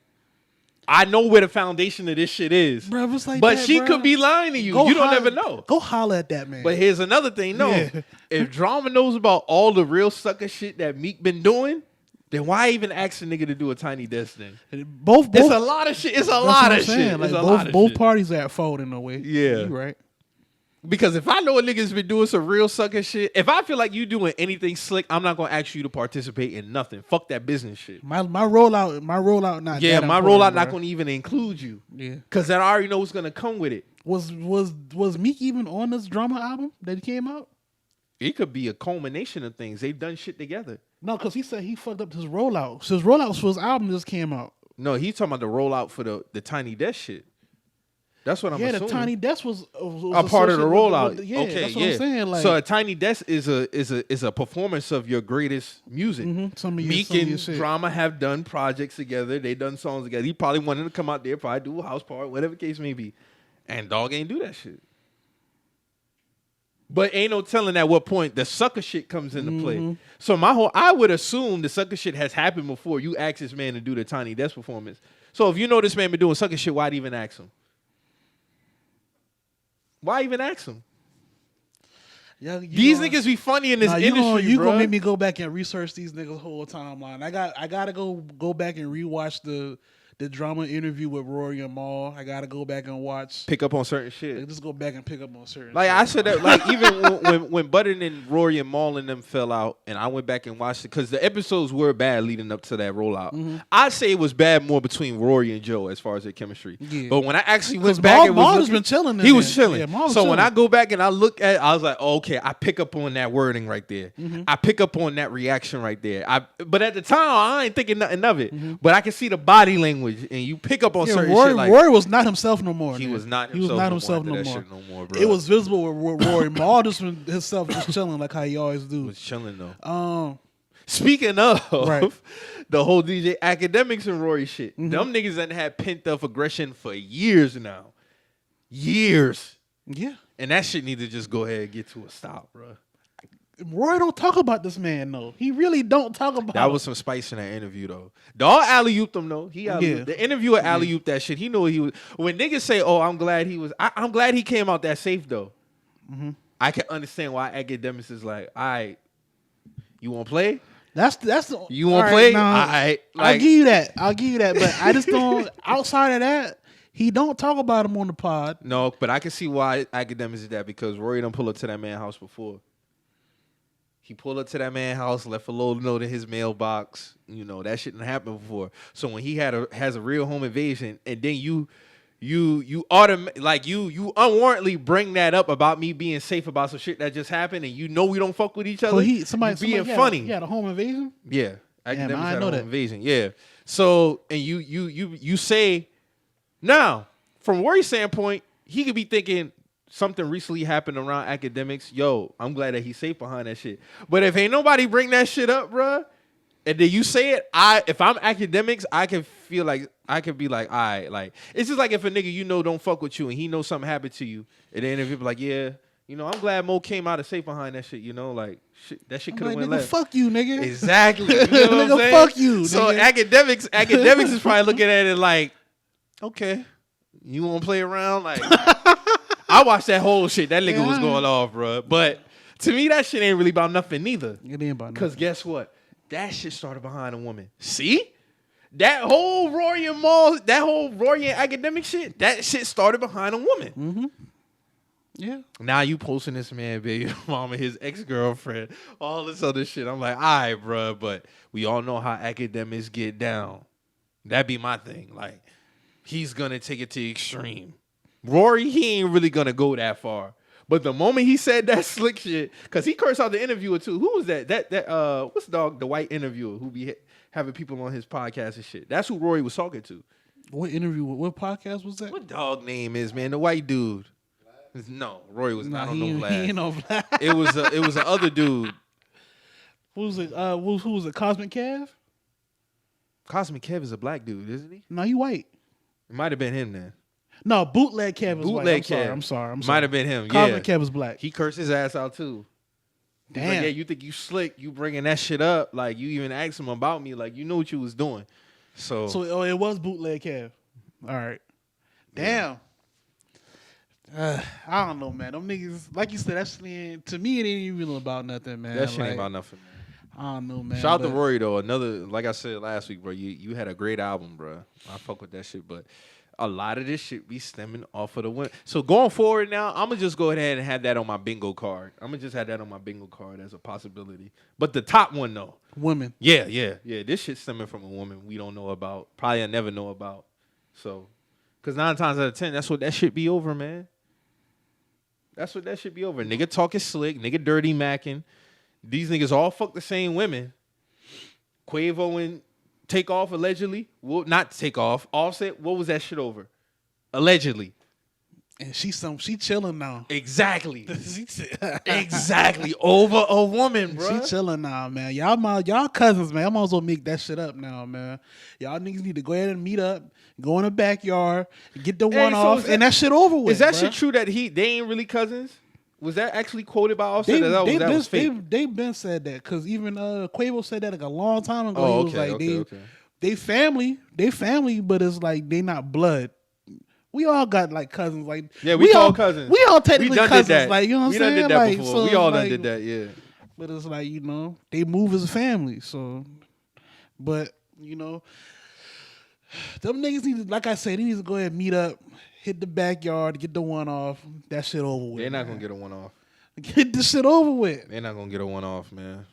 I know where the foundation of this shit is. Bro, it's like but that, she bro. could be lying to you. You don't ever know. Go holler at that man. But here's another thing. No, if Drama knows about all the real sucker shit that Meek been doing, then why even ask a nigga to do a Tiny Desk thing? Both. It's a lot of shit. It's a lot of shit. Like both parties are at fault in a way. Yeah. You right. Because if I know a nigga's been doing some real sucker shit, if I feel like you doing anything slick, I'm not gonna ask you to participate in nothing. Fuck that business shit. My rollout not. Yeah, that my important, rollout bro. not gonna even include you. Yeah, because I already know what's gonna come with it. Was Meek even on this Drama album that came out? It could be a culmination of things. They've done shit together. No, because he said he fucked up his rollout. So his rollout for his album just came out. No, he's talking about the rollout for the Tiny Desk shit. That's what I'm assuming. Yeah, the Tiny Desk was a part of the rollout. Okay, that's what I'm saying. Like, so a Tiny Desk is a performance of your greatest music. Mm-hmm. Meek and Drama have done projects together. They done songs together. He probably wanted to come out there, probably do a house party, whatever the case may be. And dog ain't do that shit. But ain't no telling at what point the sucker shit comes into play. So I would assume the sucker shit has happened before you ask this man to do the Tiny Desk performance. So if you know this man been doing sucker shit, why'd even ask him? Why even ask him? Yeah, These niggas be funny in this industry, you bro. gonna make me go back and research these niggas' whole timeline. I gotta go back and rewatch the drama interview with Rory and Mal. I gotta go back and watch. Pick up on certain shit. Just go back and pick up on certain. Like shit. I said that, like even when Button and Rory and Maul and them fell out, and I went back and watched it because the episodes were bad leading up to that rollout. Mm-hmm. I'd say it was bad more between Rory and Joe as far as their chemistry. Yeah. But when I actually went back, Maul has been chilling. He was chilling. Yeah, Maul was so chilling. when I go back and I look at, I was like, oh, okay, I pick up on that wording right there. Mm-hmm. I pick up on that reaction right there. But at the time, I ain't thinking nothing of it. Mm-hmm. But I can see the body language, and you pick up on certain shit like. Rory was not himself no more. He man. was not He was not himself after no that more. shit no more, bro. It was visible with Rory. Maul just himself just chilling like how he always do. was chilling though. Um, Speaking of Right. the whole DJ Academics and Rory shit, Mm-hmm. them niggas done had pent up aggression for years now. Years. yeah, And that shit need to just go ahead and get to a stop, bro. Rory don't talk about this man though. He really don't talk about. That was some spice in that interview though. Dog alley-ooped him though. He alley-ooped. Yeah. The interviewer alley-ooped that shit. He knew what he was. When niggas say, "Oh, I'm glad he was," I'm glad he came out that safe though. Mm-hmm. I can understand why Academics is like, all right, you want to play? That's the. You want to all play? now, All right. I'll give you that. But I just don't. Outside of that, he don't talk about him on the pod. No, but I can see why Academics is that because Rory done pull up to that man's house before. He pulled up to that man's house, left a little note in his mailbox. You know, that shit didn't happen before. So when he has a real home invasion, and then you unwarrantly bring that up about me being safe about some shit that just happened, and you know we don't fuck with each other. So somebody being funny. He had a home invasion. Yeah, Damn, Academics I had a know home that. invasion. Yeah. So and you say now from Rory's standpoint, he could be thinking something recently happened around Academics. Yo, I'm glad that he's safe behind that shit. But if ain't nobody bring that shit up, bruh, and then you say it, if I'm Academics, I can feel like I could be like, all right, like it's just like if a nigga you know don't fuck with you and he knows something happened to you, and then if you be like, yeah, you know, I'm glad Mo came out of safe behind that shit. You know, like shit, that shit could have Like, went nigga, left. fuck you, nigga. Exactly. You know what I'm Nigga, saying? fuck you, So nigga. academics is probably looking at it like, okay, you want to play around? Like, I watched that whole shit. That nigga was going off, bro. But to me, that shit ain't really about nothing neither. It ain't about Because nothing. guess what? That shit started behind a woman. See? That whole Rory and Maul, that whole Rory and Academic shit, that shit started behind a woman. Mm-hmm. Yeah. Now you posting this man, baby mama, his ex-girlfriend, all this other shit. I'm like, all right, bro, but we all know how Academics get down. That'd be my thing. Like, he's going to take it to the extreme. Rory, he ain't really going to go that far. But the moment he said that slick shit, because he cursed out the interviewer too. Who was that? What's the white interviewer who be having people on his podcast and shit? That's who Rory was talking to. What interview? What podcast was that? What dog name is, man? The white dude. No, Rory was not. I don't know He Vlad. ain't no Vlad. It was the other dude. Who was it? Who was it? Cosmic Kev? Cosmic Kev is a black dude, isn't he? No, you white. It might have been him then. No, Bootleg Kev is Bootleg white. Kev. I'm sorry. Might have been him. Cosmic Yeah. Kev is black. He cursed his ass out too. He's Damn. like, yeah, you think you slick? You bringing that shit up? Like you even asked him about me? Like you know what you was doing? So It was Bootleg Kev. All right. Damn. I don't know, man. Them niggas, like you said, to me, it ain't even really about nothing, man. that shit Like, ain't about nothing, man. I don't know, man. Shout out to but- Rory though. Another, like I said last week, bro. You had a great album, bro. I fuck with that shit, but a lot of this shit be stemming off of the women. So going forward now, I'm gonna just go ahead and have that on my bingo card. I'm gonna just have that on my bingo card as a possibility. But the top one though, Women. yeah. This shit stemming from a woman we don't know about, probably I never know about. So, because 9 times out of 10, that's what that shit be over, man. That's what that shit be over. Nigga talking slick, nigga dirty macking. These niggas all fuck the same women. Quavo and Takeoff allegedly. Well, not Takeoff. Offset. What was that shit over? Allegedly. And she chilling now. Exactly. Exactly. Over a woman, bro. She chilling now, man. Y'all cousins, man. I might as well make that shit up now, man. Y'all niggas need to go ahead and meet up, go in the backyard, get the one so off, and that shit over with. Is that bruh. shit true that they ain't really cousins? Was that actually quoted by Offset? That was fake. They've been said that because even Quavo said that like a long time ago. Oh, He was like they family, but it's like they not blood. we all got like cousins. Like Yeah, we call cousins. We all technically done cousins. Did that. Like you know what I'm we saying? We done did that like, before. So we all like, done did that. Yeah. But it's like they move as a family. So, but them niggas need to, like I said, they need to go ahead and meet up, hit the backyard, get the one off. That shit over with. They're not gonna get a one off. Get this shit over with. They're not gonna get a one off, man.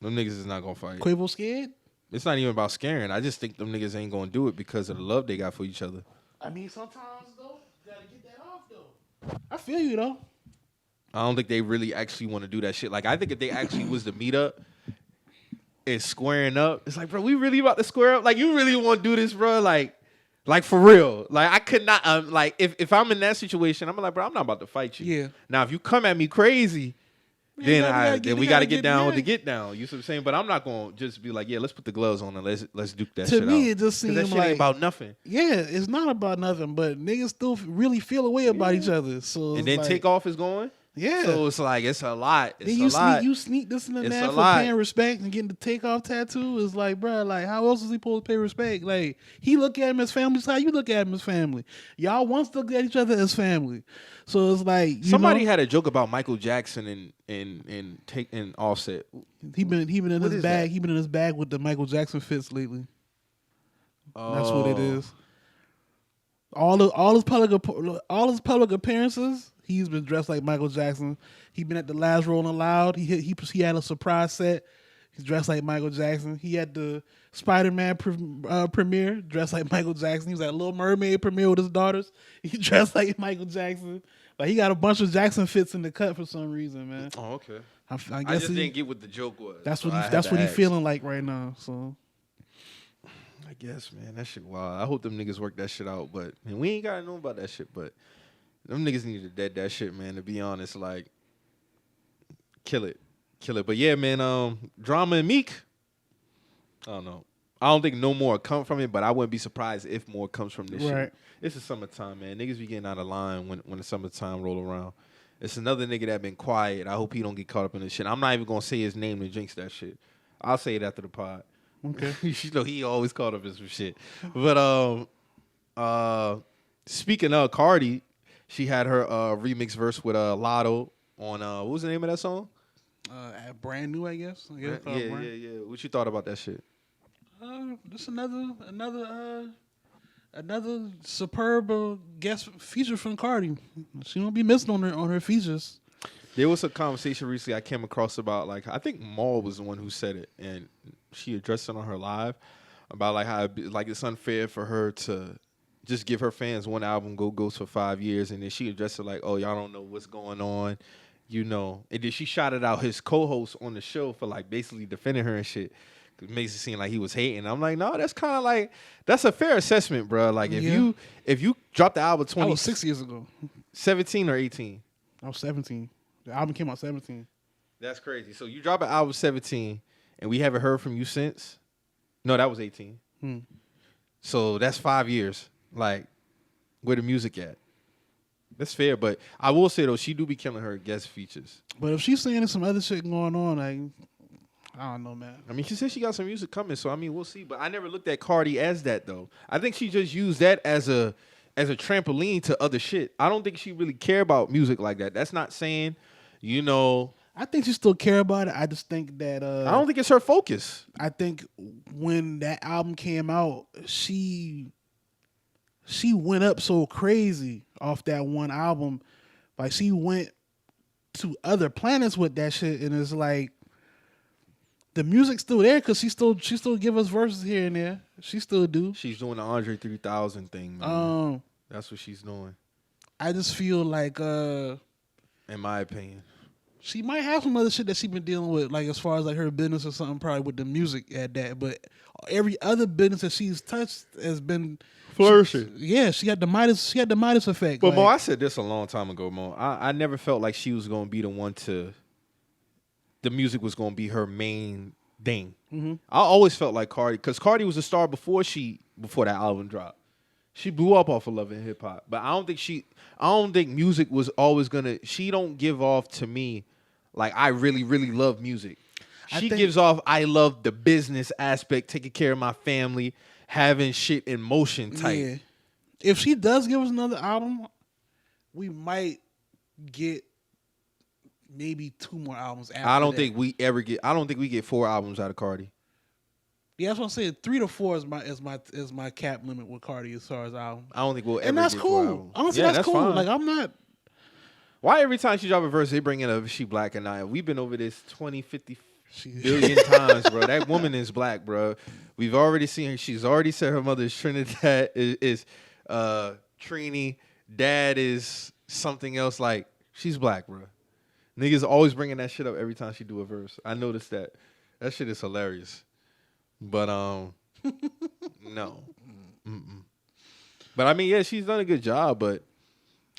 Them niggas is not gonna fight. Quavo scared? It's not even about scaring. I just think them niggas ain't gonna do it because of the love they got for each other. I mean, sometimes though, you gotta get that off though. I feel you though. I don't think they really actually want to do that shit. Like, I think if they actually was to meet up and squaring up, it's like, bro, we really about to square up? Like, you really want to do this, bro? Like for real. Like, I could not, like, if I'm in that situation, I'm like, bro, I'm not about to fight you. Yeah. Now, if you come at me crazy, then we got to get down with the get down. You see what I'm saying? But I'm not going to just be like, yeah, let's put the gloves on and let's duke that shit out. To me, it just seems that shit like ain't about nothing. Yeah, it's not about nothing, but niggas still really feel a way about each other. So and then like, Takeoff is going. Yeah. So it's like, it's a lot. It's then a lot. You sneak this and It's that a for lot. paying respect and getting the Takeoff tattoo is like, bro, like how else is he supposed to pay respect? Like he look at him as family, so how you look at him as family. Y'all once looked at each other as family. So it's like somebody had a joke about Michael Jackson and Offset. He been in What his is bag. that? He been in his bag with the Michael Jackson fits lately. That's what it is. All his public appearances, he's been dressed like Michael Jackson. He been at the last Rolling Loud. He had a surprise set. He's dressed like Michael Jackson. He had the Spider-Man premiere, dressed like Michael Jackson. He was at Little Mermaid premiere with his daughters. He dressed like Michael Jackson. Like he got a bunch of Jackson fits in the cut for some reason, man. Oh, okay. I guess I just didn't get what the joke was. That's what so he feeling like right now. So I guess, man, that shit wild. I hope them niggas work that shit out, but and we ain't gotta know about that shit. But them niggas need to dead that shit, man. To be honest, like kill it. But yeah, man, Drama and Meek. I don't know. I don't think no more come from it, but I wouldn't be surprised if more comes from this shit. It's the summertime, man. Niggas be getting out of line when the summertime roll around. It's another nigga that been quiet. I hope he don't get caught up in this shit. I'm not even gonna say his name to jinx that shit. I'll say it after the pod. okay. You know he always caught up in some shit. But speaking of Cardi, she had her remix verse with Latto on what was the name of that song? Brand new, I guess. Yeah. What you thought about that shit? Just another superb guest feature from Cardi. She won't be missing on her features. There was a conversation recently I came across about, like, I think Moe was the one who said it, and she addressed it on her live about like how it's unfair for her to just give her fans one album, go Ghost for 5 years, and then she addressed it like, oh, y'all don't know what's going on, you know. And then she shouted out his co-host on the show for like basically defending her and shit. It makes it seem like he was hating. I'm like, no, that's kind of like, that's a fair assessment, bro. Like if you dropped the album 6 years ago, 17 or 18. I was 17. The album came out 17. That's crazy. So you drop an album 17, and we haven't heard from you since. No, that was 18. So that's 5 years. Like, where the music at? That's fair, but I will say though, she do be killing her guest features. But if she's saying there's some other shit going on, like, I don't know, man. I mean, she said she got some music coming, so I mean, we'll see. But I never looked at Cardi as that though. I think she just used that as a trampoline to other shit. I don't think she really care about music like that. That's not saying, you know. I think she still care about it. I just think that I don't think it's her focus. I think when that album came out, she went up so crazy off that one album. Like she went to other planets with that shit, and it's like the music's still there because she still give us verses here and there. She still do. She's doing the Andre 3000 thing, man. That's what she's doing. I just feel like in my opinion, she might have some other shit that she's been dealing with, like as far as like her business or something, probably with the music at that. But every other business that she's touched has been flourishing. She had the Midas effect. But Mo, I said this a long time ago, Mo. I never felt like she was gonna be the one the music was gonna be her main thing. Mm-hmm. I always felt like Cardi, because Cardi was a star before that album dropped. She blew up off of Love and Hip Hop, but I don't think music was always gonna. She don't give off to me like I really, really love music. She gives off I love the business aspect, taking care of my family, having shit in motion type. Yeah. If she does give us another album, we might get maybe 2 more albums after I don't that. think we ever get. I don't think we get 4 albums out of Cardi. Yeah, that's what I'm saying. 3 to 4 is my cap limit with Cardi as far as album. I don't think we'll ever. And that's get 4 cool. albums. Honestly, Yeah, that's cool. fine. Like I'm not. Why every time she drop a verse, they bring in a she black and I? We've been over this 20, 50 billion times, bro. That woman is black, bro. We've already seen her. She's already said her mother is Trinidad, is Trini. Dad is something else. Like, she's black, bro. Niggas always bringing that shit up every time she do a verse. I noticed that. That shit is hilarious. But, no. Mm-mm. But, I mean, yeah, she's done a good job, but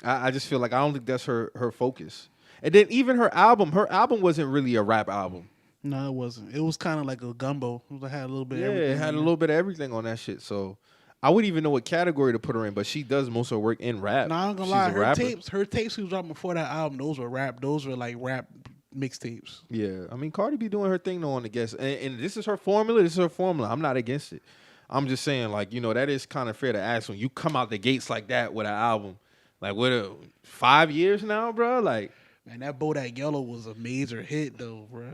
I just feel like I don't think that's her focus. And then even her album wasn't really a rap album. No, it wasn't. It was kind of like a gumbo. It had a little bit. Yeah, of everything it had a little bit of everything on that shit. So I wouldn't even know what category to put her in, but she does most of her work in rap. No, I'm gonna She's lie. a rapper. Her tapes she was dropping before that album, those were rap. Those were like rap mixtapes. Yeah, I mean, Cardi be doing her thing though on the guest, and this is her formula. This is her formula. I'm not against it. I'm just saying, like, you know, that is kind of fair to ask when you come out the gates like that with an album. Like, what, 5 years now, bro? Like, Man, that Bodak Yellow was a major hit though, bro.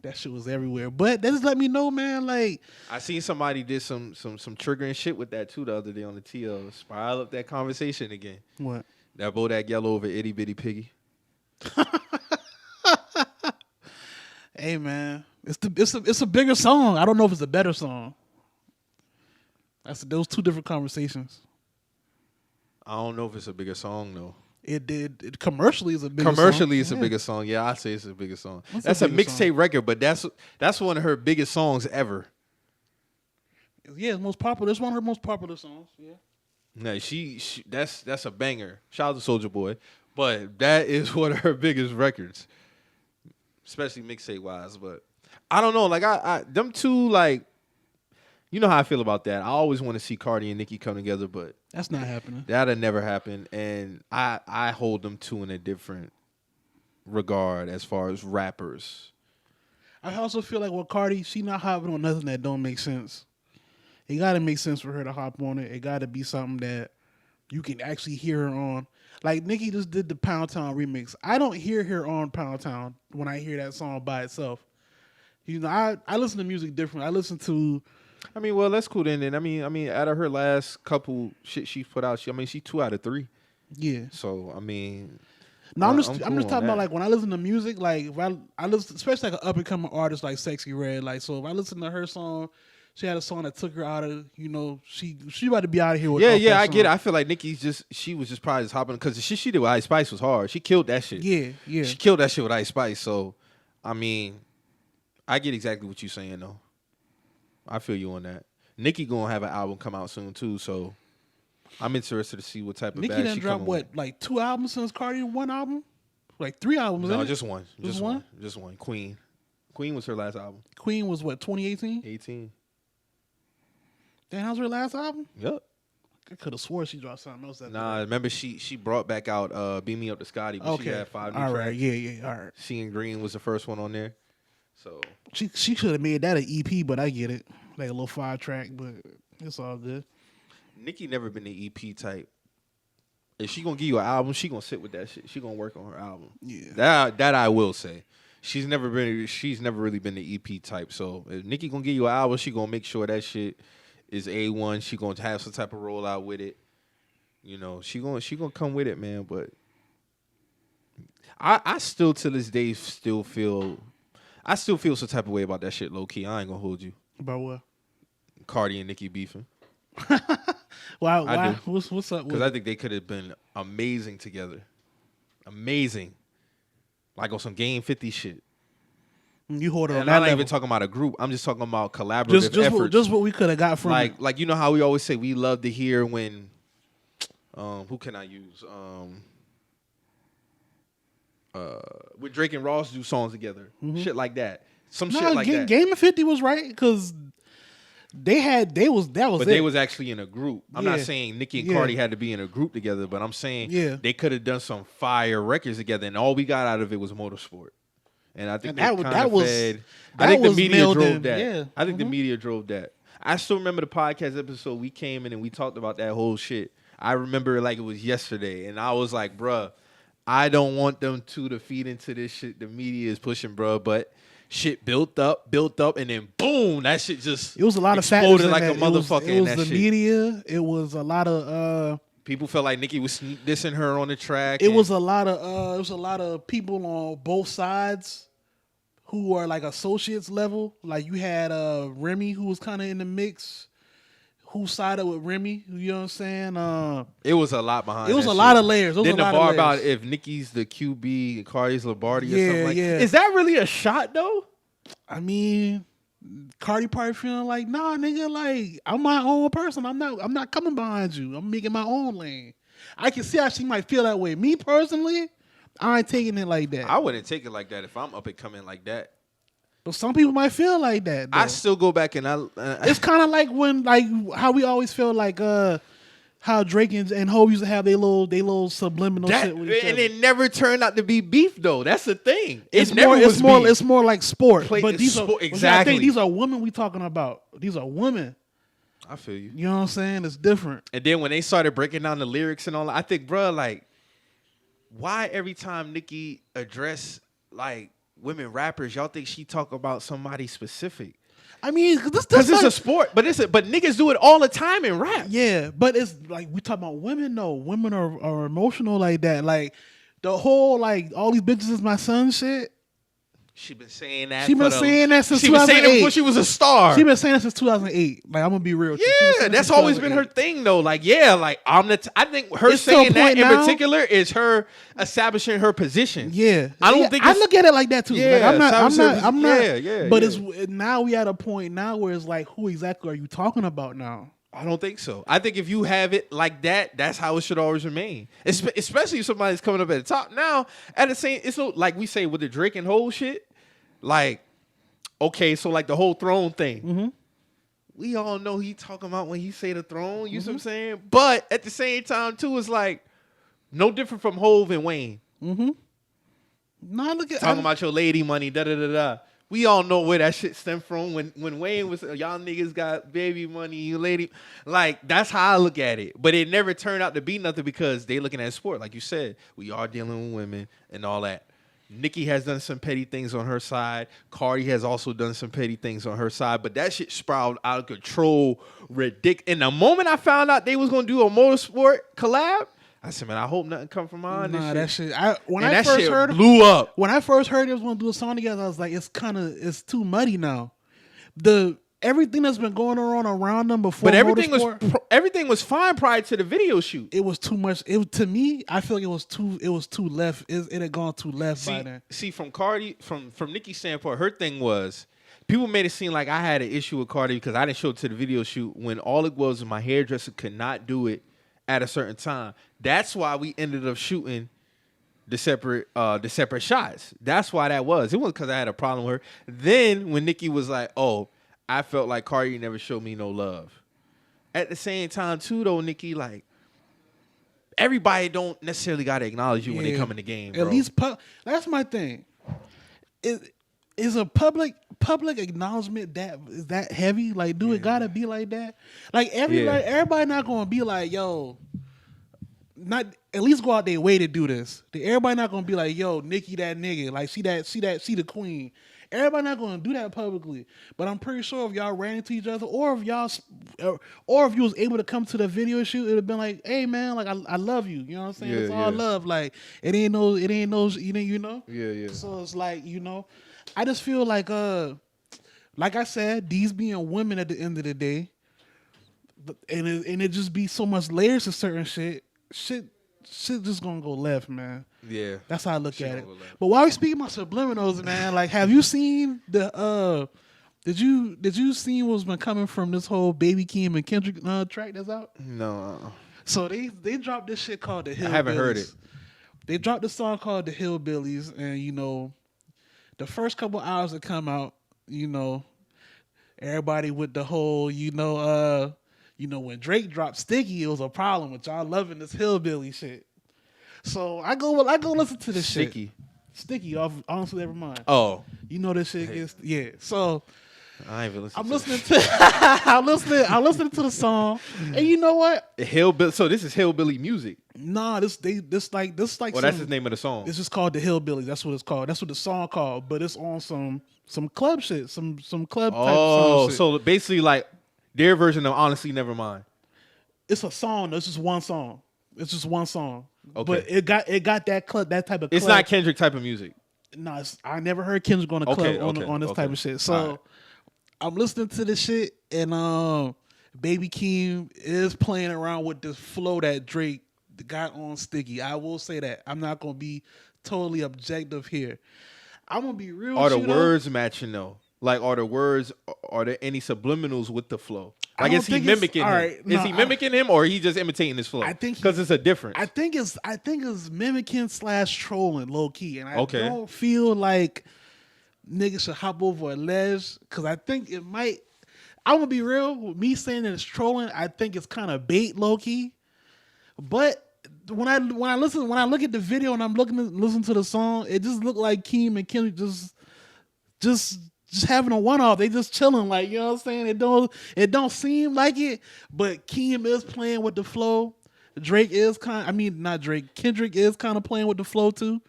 That shit was everywhere. But that just let me know, man, like I seen somebody did some triggering shit with that too the other day on the TL. Spiral up that conversation again. what? That Bodak Yellow over Itty Bitty Piggy. Hey man, it's a bigger song. I don't know if it's a better song. Those 2 different conversations. I don't know if it's a bigger song though. It commercially is a bigger Commercially, song. it's a bigger song. Yeah, I say it's a bigger song. What's That's a a bigger mixtape song? record, but that's one of her biggest songs ever. Yeah, most popular. It's one of her most popular songs. Yeah. No, she that's a banger. Shout out to Soulja Boy, but that is one of her biggest records, especially mixtape wise. But I don't know, like I them two, like, you know how I feel about that. I always want to see Cardi and Nicki come together, but That's not happening. that'll never happen. And I hold them two in a different regard as far as rappers. I also feel like with Cardi, she not hopping on nothing that don't make sense. It got to make sense for her to hop on it. It got to be something that you can actually hear her on. Like Nicki just did the Pound Town remix. I don't hear her on Pound Town when I hear that song by itself. You know, I listen to music different. I listen to. I mean, well, that's cool then. I mean, out of her last couple shit she put out, she 2 out of 3. Yeah. So I mean, No, I'm just cool talking on about that. like when I listen to music, like if I listen, especially like an up and coming artist like Sexy Red, like so if I listen to her song, she had a song that took her out of, you know, she about to be out of here with. Yeah, I get it. I feel like she was just probably just hopping because the shit she did with Ice Spice was hard. She killed that shit. Yeah. She killed that shit with Ice Spice. So, I mean, I get exactly what you're saying though. I feel you on that. Nicki gonna have an album come out soon too, so I'm interested to see what type of Nicki bag done she dropped come what, like 2 albums since Cardi, 1 album, like 3 albums. No, isn't it? just one. Just one? Just one. Queen was her last album. Queen was what, 2018? 18. Damn, that was her last album. Yep. I could have swore she dropped something else. Nah, remember she brought back out Beam Me Up to Scotty, but she had 5 new all tracks. right, yeah, all right. She and Green was the first one on there. So She should have made that an EP, but I get it, like a little 5-track, but it's all good. Nicki never been the EP type. If she gonna give you an album, she gonna sit with that shit. She gonna work on her album. Yeah. That I will say. She's never really been the EP type. So if Nicki gonna give you an album, she gonna make sure that shit is A1. She gonna have some type of rollout with it. You know, she gonna come with it, man. But I still to this day feel some type of way about that shit, low key. I ain't gonna hold you. About what? Cardi and Nicki beefing. Why? I do. What's up? Because I think they could have been amazing together. Amazing. Like on some Game 50 shit. You hold her on And that I'm not level. even talking about a group. I'm just talking about collaborative efforts. Just what we could have got from like you know how we always say we love to hear when who can I use? With Drake and Ross do songs together. Shit like that. Some shit like that. Game of 50 was right because that was But it. they was actually in a group. I'm not Yeah. saying Nicki and Yeah. Cardi had to be in a group together, but I'm saying Yeah. they could have done some fire records together, and all we got out of it was motorsport. And I think And that that was- fed. that I think the was media mailed drove in, that. yeah. I think the media drove that. I still remember the podcast episode we came in and we talked about that whole shit. I remember it like it was yesterday, and I was like, bruh, I don't want them two to feed into this shit the media is pushing, bruh, but shit built up, and then boom, that shit just it was a lot of exploded factors like in a that. motherfucker. It was in the that shit. media. It was a lot of People felt like Nicki was dissing her on the track. it was a lot of people on both sides who are like associates level. Like you had Remy, who was kind of in the mix. Who sided with Remy? You know what I'm saying? It was a lot behind. It was that a shit. lot of layers. Then the bar about if Nicki's the QB and Cardi's Lombardi or something like that. Is that really a shot though? I mean, Cardi probably feeling like, nah, nigga, like I'm my own person. I'm not coming behind you. I'm making my own lane. I can see how she might feel that way. Me personally, I ain't taking it like that. I wouldn't take it like that if I'm up and coming like that. But some people might feel like that, though. I still go back and it's kind of like when, like, how we always feel like, how Drake and Hov used to have their little subliminal shit with each and other. it never turned out to be beef though. That's the thing. It's more like sport. But these are exactly. I think these are women we talking about. These are women. I feel you. You know what I'm saying? It's different. And then when they started breaking down the lyrics and all that, I think, bro, like, why every time Nicki address like women rappers, y'all think she talk about somebody specific? I mean, because it's a sport, but niggas do it all the time in rap. Yeah, but it's like we talk about women though. Women are emotional like that. Like the whole like all these bitches is my son shit. She been saying that. She been saying that since 2008. She been saying it before she was a star. She been saying that since 2008. Like I'm gonna be real. Yeah, that's always been her thing though. Like like I think her saying that in particular is her establishing her position. Yeah, I don't think I look at it like that too. Yeah, like, I'm not. Yeah. But it's now we at a point now where it's like, who exactly are you talking about now? I don't think so. I think if you have it like that, that's how it should always remain. Especially if somebody's coming up at the top. Now, at the same, it's no, like we say with the Drake and whole shit. Like, okay, so like the whole throne thing. Mm-hmm. We all know he talking about when he say the throne. You see what I'm saying? But at the same time, too, it's like no different from Hov and Wayne. Mm-hmm. No, look at talking about your lady money. Da da da da. We all know where that shit stemmed from. When Wayne was, y'all niggas got baby money, you lady. Like, that's how I look at it. But it never turned out to be nothing because they looking at sport. Like you said, we are dealing with women and all that. Nicki has done some petty things on her side. Cardi has also done some petty things on her side. But that shit spiraled out of control. Ridiculous. And the moment I found out they was going to do a motorsport collab, I said, man, I hope nothing come from on this shit. That shit. When I that first shit heard blew up. When I first heard they was gonna do a song together, I was like, it's too muddy now. Everything that's been going on around them before, but everything was fine prior to the video shoot. It was too much. To me, I feel like it was too left. It had gone too left by then. See, from Cardi, from Nicki's standpoint, her thing was people made it seem like I had an issue with Cardi because I didn't show up to the video shoot when all it was my hairdresser could not do it at a certain time. That's why we ended up shooting the separate shots. That's why that was. It wasn't because I had a problem with her. Then when Nicki was like, "Oh, I felt like Cardi never showed me no love." At the same time, too, though, Nicki, like everybody don't necessarily gotta acknowledge you when they come in the game. Bro. At least that's my thing. Is a public acknowledgement that heavy? Like, do it gotta be like that? Like everybody not gonna be like, yo, not at least go out their way to do this. Everybody not gonna be like, yo, Nicki that nigga, like she the queen. Everybody not gonna do that publicly. But I'm pretty sure if y'all ran into each other, or if you was able to come to the video shoot, it'd have been like, hey man, like I love you. You know what I'm saying? It's all love. Like it ain't no, you know. Yeah. So it's like, I just feel like I said, these being women at the end of the day, and it just be so much layers to certain shit just gonna go left, man. Yeah, that's how I look at it. But while we speaking about subliminals, man, like, have you seen the did you see what's been coming from this whole Baby Keem and Kendrick track that's out? No. So they dropped this shit called the Hillbillies. I haven't heard it. They dropped a song called the Hillbillies, and the first couple hours that come out, everybody with the whole, when Drake dropped Sticky, it was a problem with y'all loving this hillbilly shit. So I go listen to this shit. Sticky off Honestly Never Mind. Oh. This shit gets, yeah. So I ain't even listening. I'm listening to I'm listening to the song, and you know what? Hillbilly. So this is hillbilly music. Nah, this like Well, that's the name of the song. This is called the Hillbillies. That's what it's called. That's what the song called. But it's on some club shit, some club type song shit. So basically like their version of Honestly Nevermind. It's a song. It's just one song. It's just one song. Okay. But it got that club, that type of. It's club. not Kendrick type of music. No, I never heard Kendrick on a club on this type of shit. So right. I'm listening to this shit, and Baby Keem is playing around with this flow that Drake got on Sticky. I will say that. I'm not gonna be totally objective here. I'm gonna be real. Are the words matching though? Like, are there any subliminals with the flow? Like, is he mimicking him? Right, is he mimicking him, or he just imitating his flow? I think because it's a difference. I think it's mimicking / trolling low key, and I don't feel like niggas should hop over a ledge because I think it might. I'm gonna be real. With me saying that it's trolling, I think it's kind of bait low key. But when I look at the video and I'm listen to the song, it just looked like Keem and Kendrick just having a one-off. They just chilling, like, you know what I'm saying? It don't seem like it, but Keem is playing with the flow. Kendrick is kind of playing with the flow too.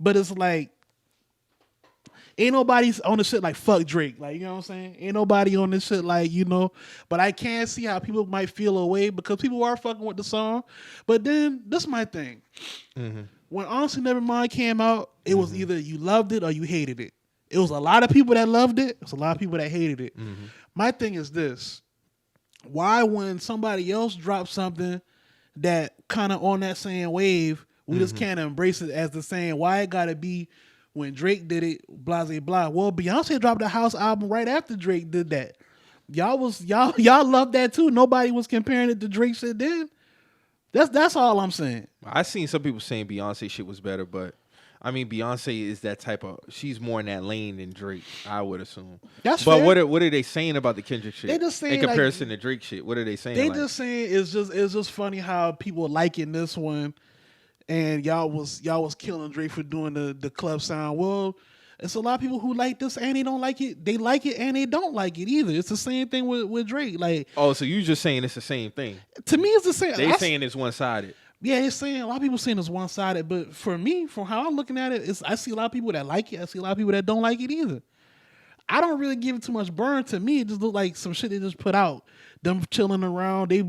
But it's like, ain't nobody on the shit like fuck Drake. Like, you know what I'm saying? Ain't nobody on this shit like, you know. But I can see how people might feel away because people are fucking with the song. But then, this is my thing. Mm-hmm. When Honestly Nevermind came out, it was either you loved it or you hated it. It was a lot of people that loved it. It was a lot of people that hated it. Mm-hmm. My thing is this. Why when somebody else drops something that kind of on that same wave, we just can't embrace it as the same? Why it gotta be when Drake did it, blah, blah, blah. Well, Beyonce dropped a house album right after Drake did that. Y'all loved that too. Nobody was comparing it to Drake shit then. That's all I'm saying. I seen some people saying Beyonce shit was better, but I mean, Beyonce is that type of. She's more in that lane than Drake, I would assume. That's but fair. What are they saying about the Kendrick shit? They just saying in comparison to Drake shit. What are they saying? They just saying it's just funny how people liking this one, and y'all was killing Drake for doing the club sound. Well, it's a lot of people who like this and they don't like it. They like it and they don't like it either. It's the same thing with Drake. Like, oh, so you just saying it's the same thing? To me, it's the same. They saying it's one sided. Yeah, it's saying a lot of people saying it's one sided, but for me, from how I'm looking at it, I see a lot of people that like it. I see a lot of people that don't like it either. I don't really give it too much burn. To me, it just look like some shit they just put out. Them chilling around, they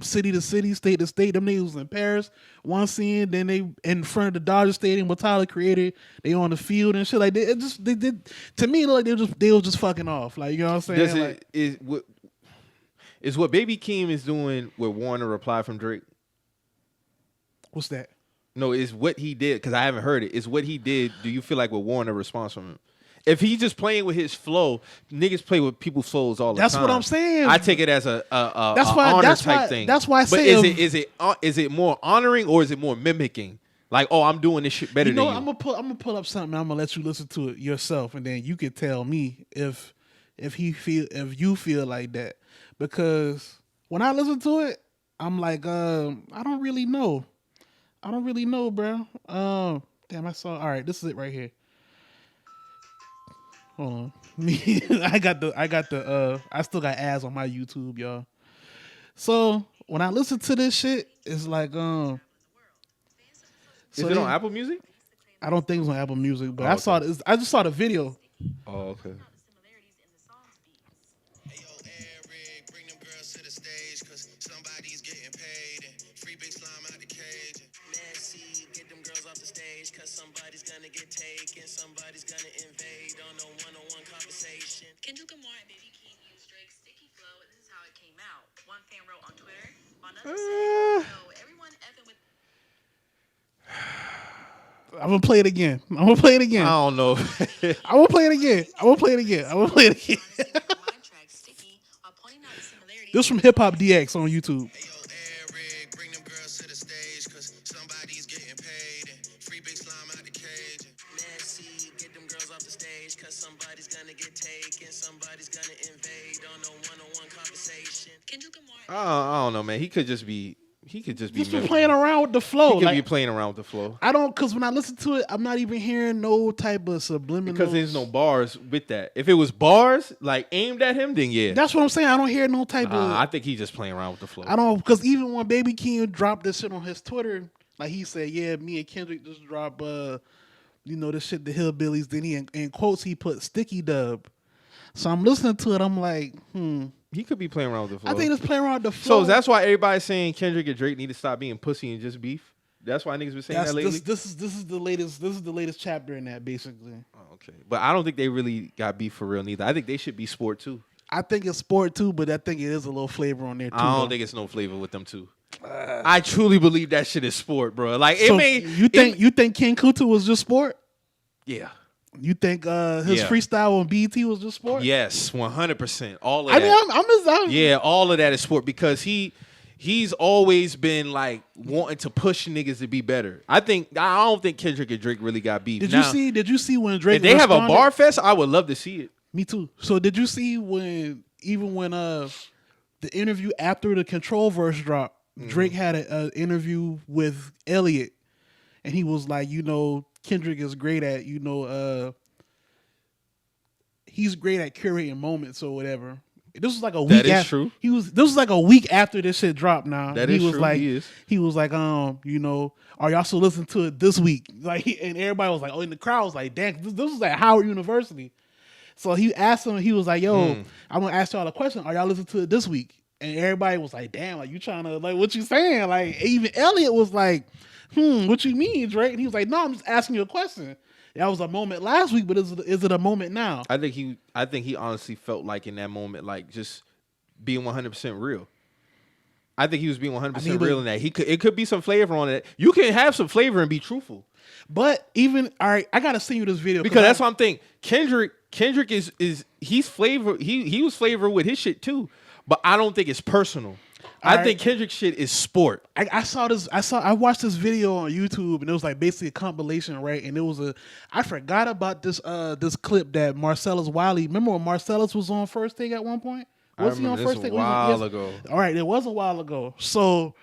city to city, state to state. Them niggas was in Paris one scene, then they in front of the Dodger Stadium with Tyler Creator. They on the field and shit like that. They did to me like they was just fucking off. Like, you know what I'm saying? Is what Baby Keem is doing with Warner reply from Drake? What's that? No, it's what he did, because I haven't heard it. It's what he did. Do you feel like with Warner response from him? If he's just playing with his flow, niggas play with people's flows all the time. That's what I'm saying. I take it as a honor type thing. That's why I say. But is it more honoring or is it more mimicking? Like, oh, I'm doing this shit better than you. I'm gonna pull up something. I'm gonna let you listen to it yourself, and then you can tell me if you feel like that. Because when I listen to it, I'm like, I don't really know. Bro. Damn, I saw. All right, this is it right here. Hold on. I still got ads on my YouTube, y'all. So when I listen to this shit, it's like, Is it on Apple Music? I don't think it's on Apple Music, but I just saw the video. Oh, okay. Somebody's gonna invade on a one-on-one conversation. Kendrick Lamar and Baby Keem used Drake's sticky flow, and this is how it came out. One fan wrote on Twitter, while another said, "No, everyone effing with." I'm gonna play it again. I don't know. I'm gonna play it again. This from Hip Hop DX on YouTube. I don't know, man. He could just be He could just be Just be playing around with the flow. He could like, be playing around with the flow. I don't, because when I listen to it, I'm not even hearing no type of subliminal. Because there's no bars with that. If it was bars like aimed at him, then yeah. That's what I'm saying. I don't hear no type of. I think he's just playing around with the flow. I don't, because even when Baby Keem dropped this shit on his Twitter, like he said, yeah, me and Kendrick just dropped, this shit, the Hillbillies. Then he in quotes he put Sticky Dub. So I'm listening to it. I'm like, He could be playing around with the flow. I think it's playing around with the flow. So that's why everybody's saying Kendrick and Drake need to stop being pussy and just beef. That's why niggas been saying that lately. This is the latest. This is the latest chapter in that, basically. Oh, okay, but I don't think they really got beef for real neither. I think they should be sport too. I think it's sport too, but I think it is a little flavor on there too. I don't think it's no flavor with them too. I truly believe that shit is sport, bro. Like so you think King Kuta was just sport? Yeah. You think his freestyle on BET was just sport? Yes, 100%. All of I that. mean, I'm yeah, all of that is sport because he's always been like wanting to push niggas to be better. I don't think Kendrick and Drake really got beef. Did you see when Drake? If they have a bar fest, I would love to see it. Me too. So did you see when the interview after the Control verse dropped, Drake had an interview with Elliot, and he was like, Kendrick is great at, he's great at curating moments or whatever. This was like a week. That is true. This was like a week after this shit dropped. Now that he is was true. like, he is. He was like, are y'all still listening to it this week? Like, and everybody was like, oh, and the crowd was like, damn, this was at Howard University. So he asked him, he was like, yo, I'm gonna ask y'all a question. Are y'all listening to it this week? And everybody was like, damn, like you trying to, like, what you saying? Like, even Elliot was like, what you mean, Drake? And he was like, no, I'm just asking you a question. That was a moment last week, but is it a moment now? I think he honestly felt like in that moment, like just being 100% real. I think he was being 100% real in that. It could be some flavor on it. You can have some flavor and be truthful. But even all right, I gotta send you this video because that's what I'm thinking. Kendrick is he's flavor. He was flavor with his shit too, but I don't think it's personal. I think Kendrick's shit is sport. I watched this video on YouTube and it was like basically a compilation, right? And it was I forgot about this clip that Marcellus Wiley. Remember when Marcellus was on First Take at one point? Was he on First Take? A while ago. All right, it was a while ago. So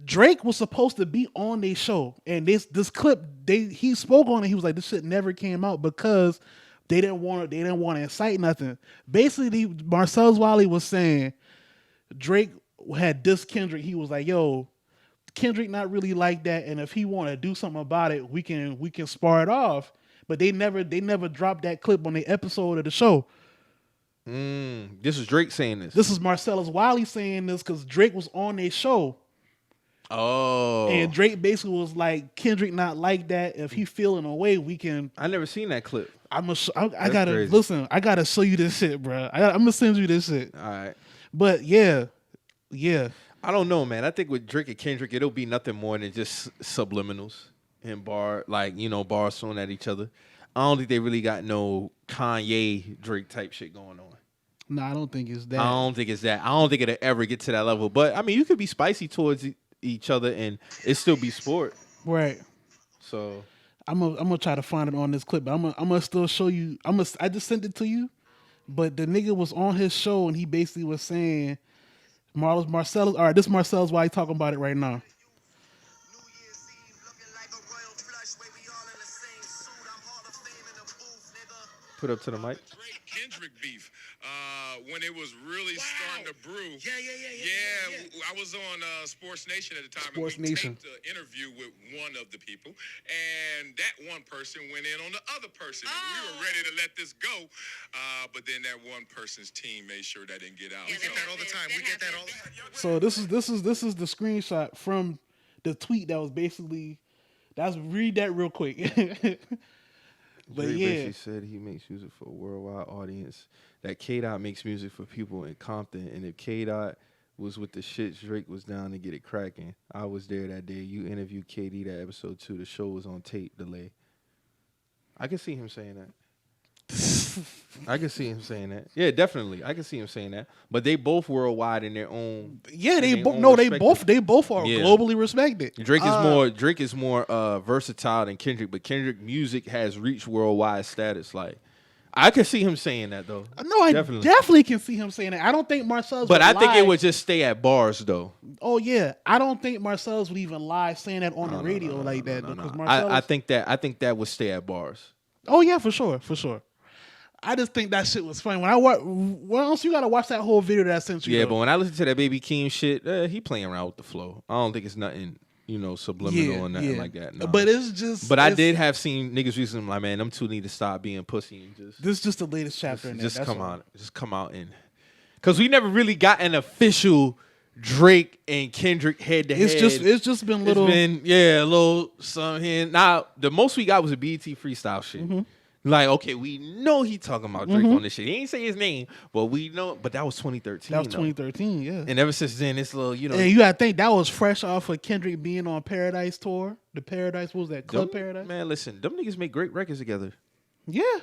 Drake was supposed to be on their show, and this clip he spoke on it. He was like, this shit never came out because they didn't want to incite nothing. Basically, Marcellus Wiley was saying Drake had dissed Kendrick. He was like, yo, Kendrick not really like that, and if he want to do something about it, we can spar it off. But they never dropped that clip on the episode of the show. This is Drake saying this. This is Marcellus Wiley saying this because Drake was on their show. Oh. And Drake basically was like, Kendrick not like that. If he feeling away, we can. I never seen that clip. I gotta crazy. Listen. I gotta show you this shit, bro. I'm gonna send you this shit. All right. But yeah. I don't know, man. I think with Drake and Kendrick, it'll be nothing more than just subliminals and bars thrown at each other. I don't think they really got no Kanye Drake type shit going on. No, I don't think it's that. I don't think it's that. I don't think it'll ever get to that level. But I mean, you could be spicy towards each other and it still be sport. Right. So I'm gonna try to find it on this clip, but I'm gonna still show you. I just sent it to you, but the nigga was on his show and he basically was saying, Marcellus. All right, this Marcellus why he talking about it right now. Put up to the mic. Kendrick beef. When it was really starting to brew. Yeah. I was on Sports Nation at the time. Sports and we Nation. taped an interview with one of the people, and that one person went in on the other person. And we were ready to let this go, but then that one person's team made sure that didn't get out. We get that all the time. So this is the screenshot from the tweet that was basically. Read that real quick. But Drake yeah, basically said he makes music for a worldwide audience. That K-Dot makes music for people in Compton, and if K-Dot was with the shits, Drake was down to get it cracking. I was there that day. You interviewed KD that episode 2. The show was on tape delay. I can see him saying that. I can see him saying that. Yeah, definitely. I can see him saying that. But they both worldwide in their own. Yeah, they both. No, they both are globally respected. Drake is more versatile than Kendrick, but Kendrick music has reached worldwide status. Like, I could see him saying that though. No, I definitely can see him saying that. I don't think Marcellus. But I think lie. it would just stay at bars though. Oh yeah, I don't think Marcellus would even lie saying that on the radio like that. Because Marcellus, I think that would stay at bars. Oh yeah, for sure. I just think that shit was funny. When I watch, well, else you gotta watch that whole video that I sent you. Yeah, though. but when I listen to that Baby Keem shit, he playing around with the flow. I don't think it's nothing, subliminal or nothing like that. No. But it's just. But I did have seen niggas recently like, man, them two need to stop being pussy and just. This is just the latest chapter. Just come out and, because we never really got an official Drake and Kendrick head to head. It's just been little. It's been a little something here. Now the most we got was a BET freestyle shit. Mm-hmm. Like, okay, we know he talking about Drake on this shit. He ain't say his name, but we know. But that was 2013. That was 2013, yeah. And ever since then, it's little, And you gotta think that was fresh off of Kendrick being on Paradise tour. The Paradise, what was that? Club Paradise? Man, listen, them niggas make great records together. Yeah.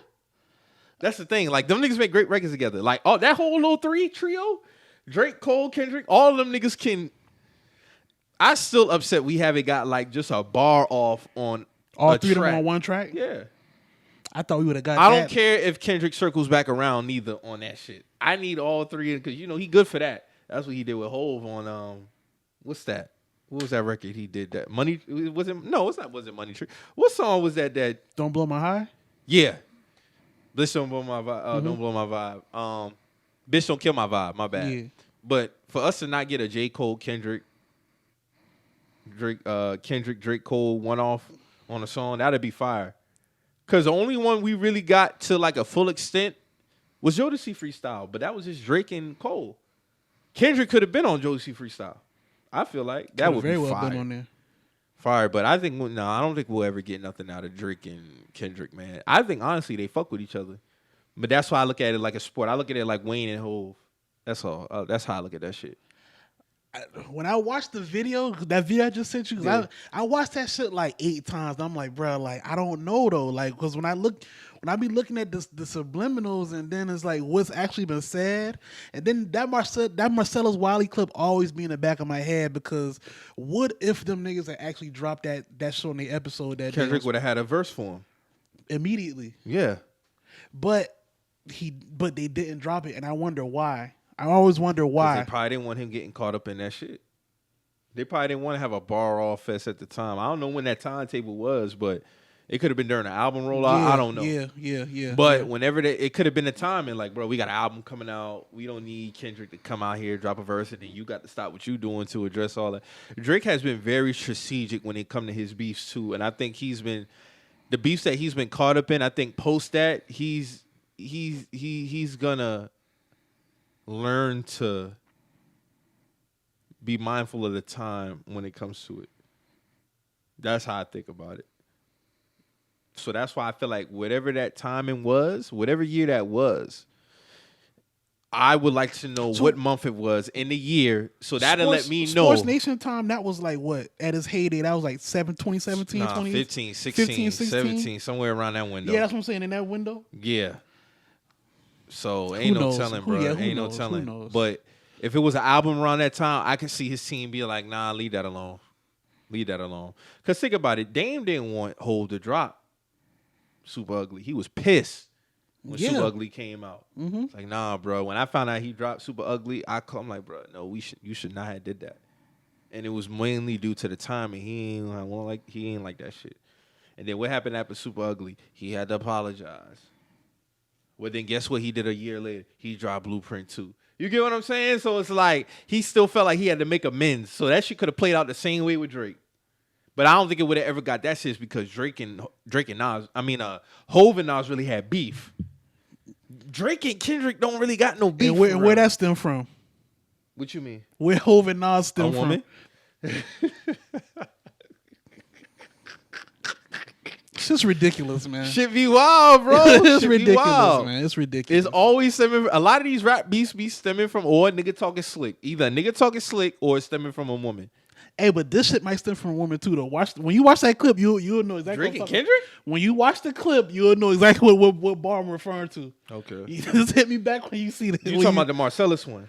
That's the thing. Like, them niggas make great records together. Like, that whole little trio, Drake, Cole, Kendrick, all of them niggas can. I still upset we haven't got like just a bar off on all three of them on one track. Yeah. I thought we would have got. I don't care if Kendrick circles back around neither on that shit. I need all three because he good for that. That's what he did with Hove on what's that? What was that record he did? That Money was it? No, it's not. Was it Money Tree? What song was that? That Don't Blow My High. Yeah, Bitch Don't Blow My Vibe. Don't Blow My Vibe. Bitch Don't Kill My Vibe. My bad. Yeah. But for us to not get a J. Cole, Kendrick, Drake Cole one off on a song, that'd be fire. Because the only one we really got to like a full extent was Jodeci Freestyle, but that was just Drake and Cole. Kendrick could have been on Jodeci Freestyle. I feel like that would be well fire. Been on there. Fire, but I think I don't think we'll ever get nothing out of Drake and Kendrick, man. I think honestly they fuck with each other, but that's why I look at it like a sport. I look at it like Wayne and Hove. That's all. That's how I look at that shit. When I watched the video, that video I just sent you, I watched that shit like 8 times. And I'm like, bro, like I don't know though, like because when I be looking at the subliminals, and then it's like what's actually been said, and then that Marcellus Wiley clip always be in the back of my head because what if them niggas had actually dropped that shit on the episode that Kendrick would have had a verse for him immediately, yeah, but they didn't drop it, and I wonder why. I always wonder why. They probably didn't want him getting caught up in that shit. They probably didn't want to have a bar off fest at the time. I don't know when that timetable was, but it could have been during the album rollout. I don't know. Yeah. But whenever it could have been a time and like, bro, we got an album coming out. We don't need Kendrick to come out here, drop a verse, and then you got to stop what you doing to address all that. Drake has been very strategic when it come to his beefs too, and I think the beefs that he's been caught up in. I think post that he's gonna learn to be mindful of the time when it comes to it. That's how I think about it. So that's why I feel like whatever that timing was, whatever year that was, I would like to know what month it was in the year, so that'll let me know. Sports Nation time, that was like what? At its heyday, that was like 2017, nah, 15, 16, 17, somewhere around that window. Yeah, that's what I'm saying, in that window? Yeah. So ain't no telling, bro. Ain't no telling. Who knows? But if it was an album around that time, I could see his team be like, nah, leave that alone. Leave that alone. Because think about it. Dame didn't want Hov to drop Super Ugly. He was pissed when Super Ugly came out. Mm-hmm. It's like, nah, bro. When I found out he dropped Super Ugly, I'm like, bro, no, you should not have did that. And it was mainly due to the timing. He ain't like that shit. And then what happened after Super Ugly? He had to apologize. Well, then guess what he did a year later? He dropped Blueprint 2. You get what I'm saying? So it's like he still felt like he had to make amends. So that shit could have played out the same way with Drake. But I don't think it would have ever got that serious because Hov and Nas really had beef. Drake and Kendrick don't really got no beef. And where that stem from? What you mean? Where Hov and Nas stem from? It's just ridiculous, man. Shit be wild, bro. It's ridiculous, man. It's ridiculous. It's always stemming. A lot of these rap beefs be stemming from or a nigga talking slick. Either a nigga talking slick or it's stemming from a woman. Hey, but this shit might stem from a woman too, though. When you watch that clip, you'll know exactly. Drake and Kendrick? When you watch the clip, you'll know exactly what bar I'm referring to. Okay. You just hit me back when you see that. You talking about the Marcellus one?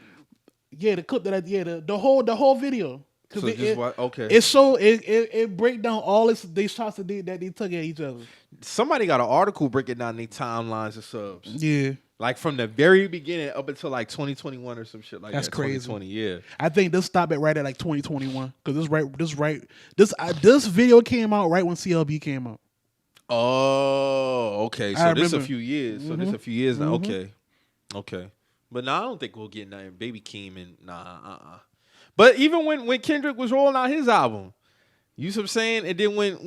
Yeah, the clip that the whole video. So okay. It break down all these shots that they took at each other. Somebody got an article breaking down their timelines of subs. Yeah. Like from the very beginning up until like 2021 or some shit like That's that. crazy. 2020, yeah. I think this stopped at right at like 2021 because this video came out right when CLB came out. Oh, okay. So this a few years. So this a few years now. Okay. But no, I don't think we'll get nothing. Baby Keem and But even when Kendrick was rolling out his album, you see what I'm saying? And then when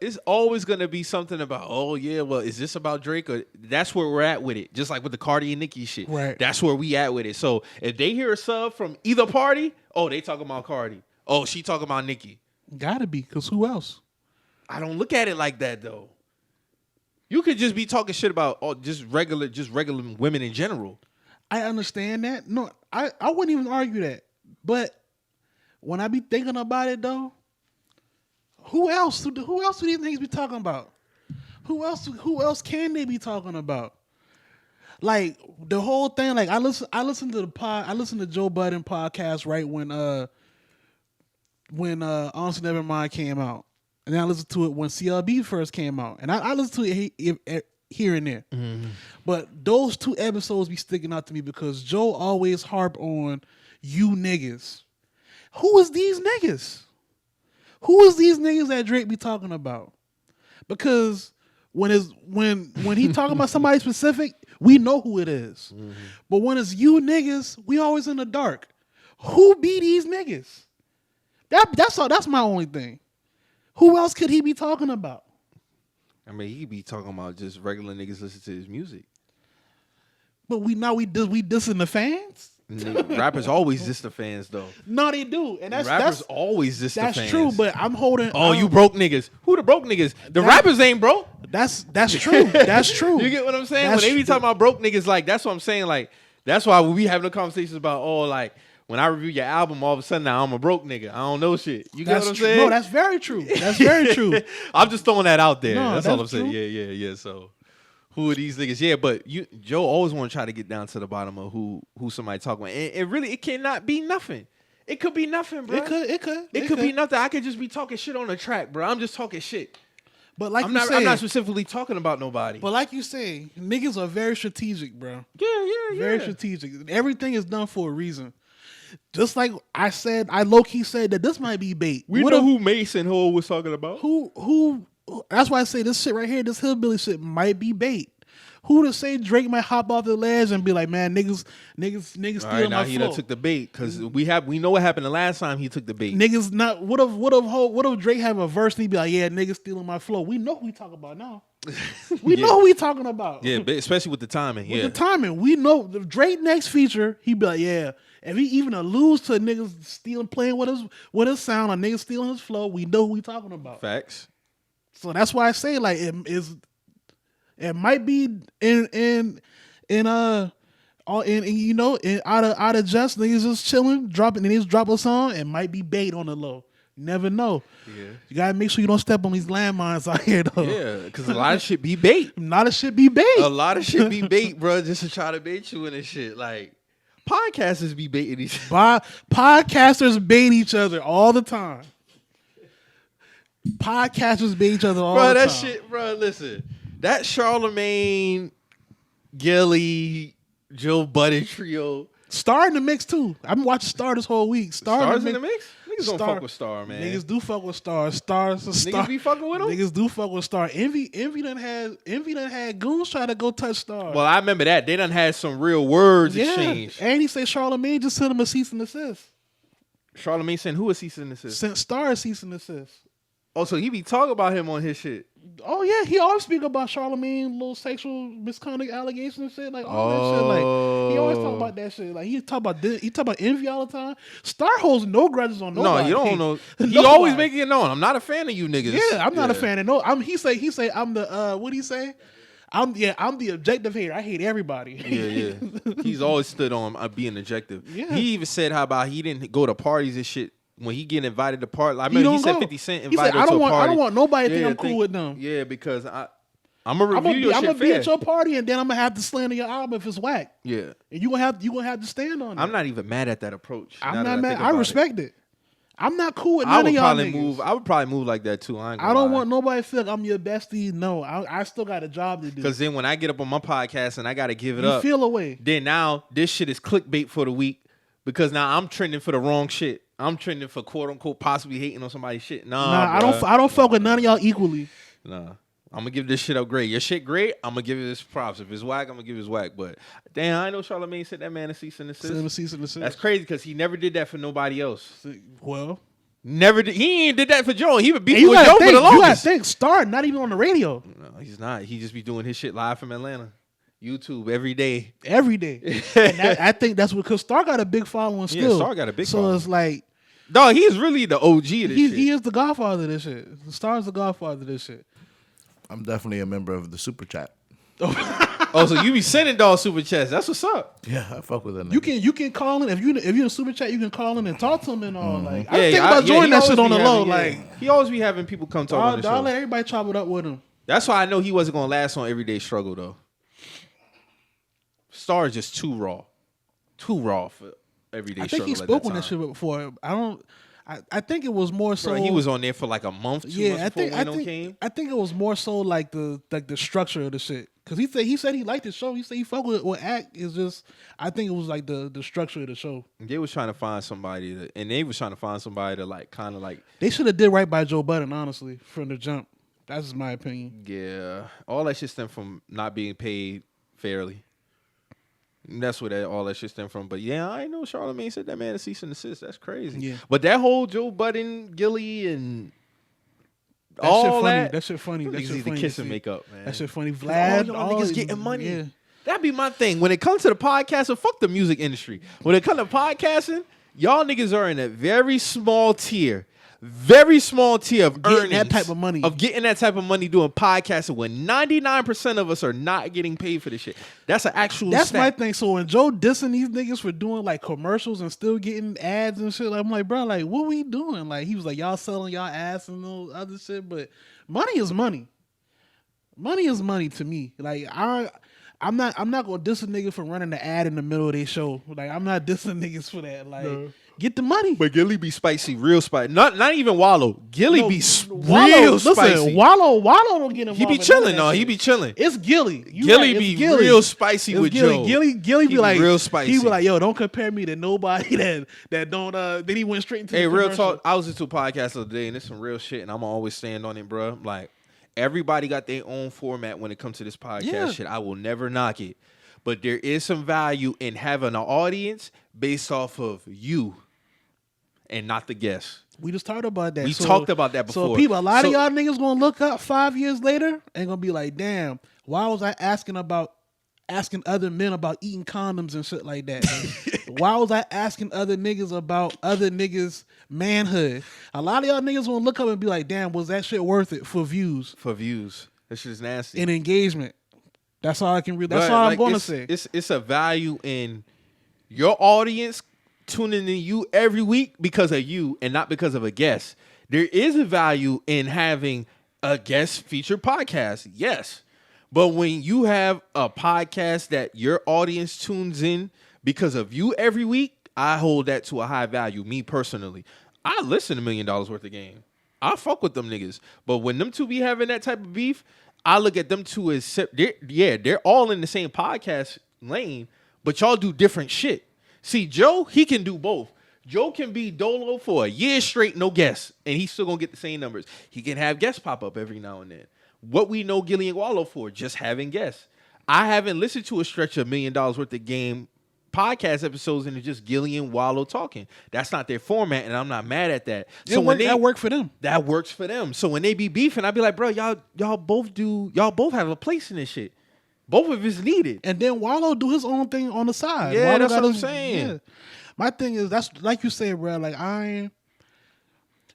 it's always gonna be something about, oh yeah, well, is this about Drake? Or that's where we're at with it. Just like with the Cardi and Nicki shit. Right. That's where we at with it. So if they hear a sub from either party, oh, they talking about Cardi. Oh, she talking about Nicki. Gotta be, because who else? I don't look at it like that though. You could just be talking shit about just regular women in general. I understand that. No, I wouldn't even argue that. But when I be thinking about it though, who else do these niggas be talking about? Who else can they be talking about? Like the whole thing, like I listen to Joe Budden podcast right when Honestly Nevermind came out. And then I listened to it when CLB first came out. And I listened to it here and there. Mm-hmm. But those two episodes be sticking out to me because Joe always harp on you niggas. Who is these niggas? Who is these niggas that Drake be talking about? Because when he talking about somebody specific, we know who it is. Mm-hmm. But when it's you niggas, we always in the dark. Who be these niggas? That's my only thing. Who else could he be talking about? I mean, he be talking about just regular niggas listen to his music. But we dissing the fans? Rappers always diss the fans though. No, they do. And rappers always diss the fans. That's true, but I'm holding. Oh, you broke niggas. Who the broke niggas? The rappers ain't broke. That's true. That's true. You get what I'm saying? When they be talking about broke niggas, like that's what I'm saying. Like that's why we having the conversations about like when I review your album, all of a sudden now I'm a broke nigga. I don't know shit. You get what I'm saying? No, that's very true. That's very true. I'm just throwing that out there. No, that's all I'm saying. Yeah. So who are these niggas? Yeah, but Joe always want to try to get down to the bottom of who somebody talking about. And really, it cannot be nothing. It could be nothing, bro. It could be nothing. I could just be talking shit on the track, bro. I'm just talking shit. But like I'm not specifically talking about nobody. But like you say, niggas are very strategic, bro. Yeah. Very strategic. Everything is done for a reason. Just like I said, I low-key said that this might be bait. We know who Mason Hole was talking about. Who? That's why I say this shit right here, this hillbilly shit might be bait. Who to say Drake might hop off the ledge and be like, man, niggas stealing all right, now my he flow. Done took the bait because we know what happened the last time he took the bait. Niggas not. What if Drake have a verse and he be like, yeah, niggas stealing my flow. We know who we talking about now. We know who we talking about. Yeah, especially with the timing. With the timing, we know the Drake next feature. He be like, yeah. If he even alludes to niggas playing with his sound or niggas stealing his flow, we know who we talking about. Facts. So that's why I say like it might be out of just niggas just chilling, niggas drop a song. It might be bait on the low. You never know. Yeah. You gotta make sure you don't step on these landmines out here though. Yeah, because a lot of shit be bait. A lot of shit be bait, bro, just to try to bait you in this shit. Like podcasters be baiting each other. Podcasters bait each other all the time. Podcasters bait each other all the time. Bro, that shit, bro, listen. That Charlamagne, Gilly, Joe Budden trio. Star in the mix too. I've been watching Star this whole week. Star's in the mix? Niggas don't fuck with Star, man. Niggas do fuck with Star. Niggas be fucking with him? Niggas do fuck with Star. Envy done had goons try to go touch Star. Well, I remember that. They done had some real words exchanged. And he say Charlamagne just sent him a cease and desist. Charlamagne sent who a cease and desist? Sent Star a cease and desist. Oh, so he be talking about him on his shit. Oh yeah, he always speak about Charlamagne, little sexual misconduct allegations and shit, like all that shit. Like he always talk about that shit. Like he talk about envy all the time. Star holds no grudges on nobody. No, you don't know. He always making it known. I'm not a fan of you niggas. Yeah, I'm not a fan of no. He say I'm the what do he say? I'm the objective hater. I hate everybody. Yeah. He's always stood on being objective. Yeah. He even said how about he didn't go to parties and shit. When he get invited to party, I remember he said 50 Cent invited to a party. I don't want nobody to think I'm cool with them. Yeah, because I'm gonna review your shit I'm gonna fair. be at your party and then I'm gonna have to slander your album if it's whack. Yeah, and you gonna have to stand on it. I'm not even mad at that approach. I'm not mad. I respect it. I'm not cool with none of y'all niggas. I would probably move like that too. I don't want nobody to feel like I'm your bestie. No, I still got a job to do. Because then when I get up on my podcast and I got to give it up, you feel away. Then now this shit is clickbait for the week because now I'm trending for the wrong shit. I'm trending for quote unquote possibly hating on somebody's shit. Nah, I don't fuck with none of y'all equally. Nah. I'm gonna give this shit up great. Your shit great, I'm gonna give you this props. If it's whack, I'm gonna give it whack. But damn, I know Charlamagne sent that man a cease and desist. That's crazy because he never did that for nobody else. Well, never did. He ain't did that for Joe. He would beef with Joe for the longest. You gotta think, Star not even on the radio. No, he's not. He just be doing his shit live from Atlanta, YouTube every day. And I think that's because Star got a big following still. Yeah, Star got a big following. So it's like, dog, he's really the OG of this shit. He is the godfather of this shit. Star's the godfather of this shit. I'm definitely a member of the super chat. Oh, so you be sending dog super chats? That's what's up. Yeah, I fuck with that. You can call in if you're in super chat. You can call in and talk to him and all. Like I think about joining that shit on the low. Like he always be having people come talk on the show. I'll let everybody chop it up with him. That's why I know he wasn't gonna last on Everyday Struggle though. Star is just too raw for Everyday Struggle. I think he spoke on that shit before. I think it was more so. Bro, he was on there for like a month, 2 months before Wayno came. I think it was more so like the structure of the shit. Because he said he liked the show. He said he fucked with act. It's just I think it was like the structure of the show. They was trying to find somebody to like kind of like. They should have did right by Joe Budden, honestly, from the jump. That's just my opinion. Yeah, all that shit stemmed from not being paid fairly. That's where all that shit stemmed from. But yeah, I know Charlamagne said that man a cease and desist. That's crazy. Yeah. But that whole Joe Budden, Gilly, and that shit funny. That shit funny. The kiss and make up, man. That shit funny. Vlad, all niggas getting money. Yeah. That'd be my thing. When it comes to the podcasting, fuck the music industry. When it comes to podcasting, y'all niggas are in a very small tier of earnings, that type of money. Of getting that type of money doing podcasting when 99% of us are not getting paid for this shit. That's an actual That's stat. my thing. So when Joe dissing these niggas for doing like commercials and still getting ads and shit, I'm like, bro, like what we doing? Like he was like, y'all selling y'all ass and all other shit, but money is money. Money is money to me. Like I'm not gonna diss a nigga for running the ad in the middle of their show. Like I'm not dissing niggas for that. Like get the money. But Gilly be spicy, real spicy. Not even Wallow. Gilly be real spicy. Listen, Wallow don't get involved. He be chilling, though. He be chilling. It's Gilly. Gilly be real spicy with Joe. Gilly be like real spicy. He be like, yo, don't compare me to nobody that don't. Then he went straight into. Hey, the real commercial. talk. I was into a podcast the other day, and it's some real shit, and I'm always stand on it, bro. Like everybody got their own format when it comes to this podcast shit. I will never knock it, but there is some value in having an audience based off of you. And not the guest. We just talked about that. We talked about that before. So people, a lot of y'all niggas gonna look up 5 years later and gonna be like, damn, why was I asking other men about eating condoms and shit like that? Why was I asking other niggas about other niggas' manhood? A lot of y'all niggas gonna look up and be like, damn, was that shit worth it for views? For views. That shit is nasty. And engagement. That's all I can read. That's all I'm gonna say. It's a value in your audience tuning in you every week because of you and not because of a guest. There is a value in having a guest featured podcast, yes. But when you have a podcast that your audience tunes in because of you every week, I hold that to a high value, me personally. I listen to $1 Million Worth of Game. I fuck with them niggas. But when them two be having that type of beef, I look at them two as, they're all in the same podcast lane, but y'all do different shit. See, Joe, he can do both. Joe can be dolo for a year straight, no guests, and he's still going to get the same numbers. He can have guests pop up every now and then. What we know Gilly and Wallow for, just having guests. I haven't listened to a stretch of $1 Million Worth of Game podcast episodes and it's just Gilly and Wallow talking. That's not their format, and I'm not mad at that. So that worked for them. That works for them. So when they be beefing, I be like, bro, y'all both have a place in this shit. Both of us needed. And then Wallow do his own thing on the side. Yeah, Wallow that's what I'm saying. Yeah. My thing is, that's like you said, bro, like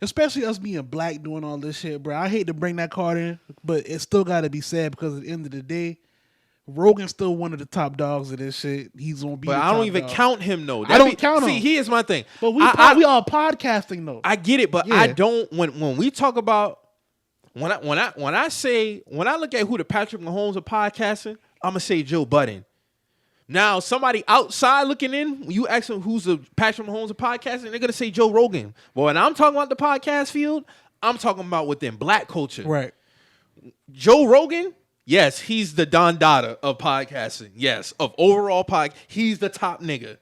especially us being black doing all this shit, bro. I hate to bring that card in, but it still got to be said because at the end of the day, Rogan's still one of the top dogs of this shit. He's going to be But I don't even count him, though. I don't count him. See, here's my thing. But we all podcasting, though. I get it, but I don't, when we talk about, when I look at who the Patrick Mahomes of podcasting, I'm gonna say Joe Budden, Now, somebody outside looking in, when you ask them who's the Patrick Mahomes of podcasting, they're gonna say Joe Rogan. But when I'm talking about the podcast field, I'm talking about within black culture. Right. Joe Rogan, yes, he's the Don Dada of podcasting. Yes, of overall he's the top nigga.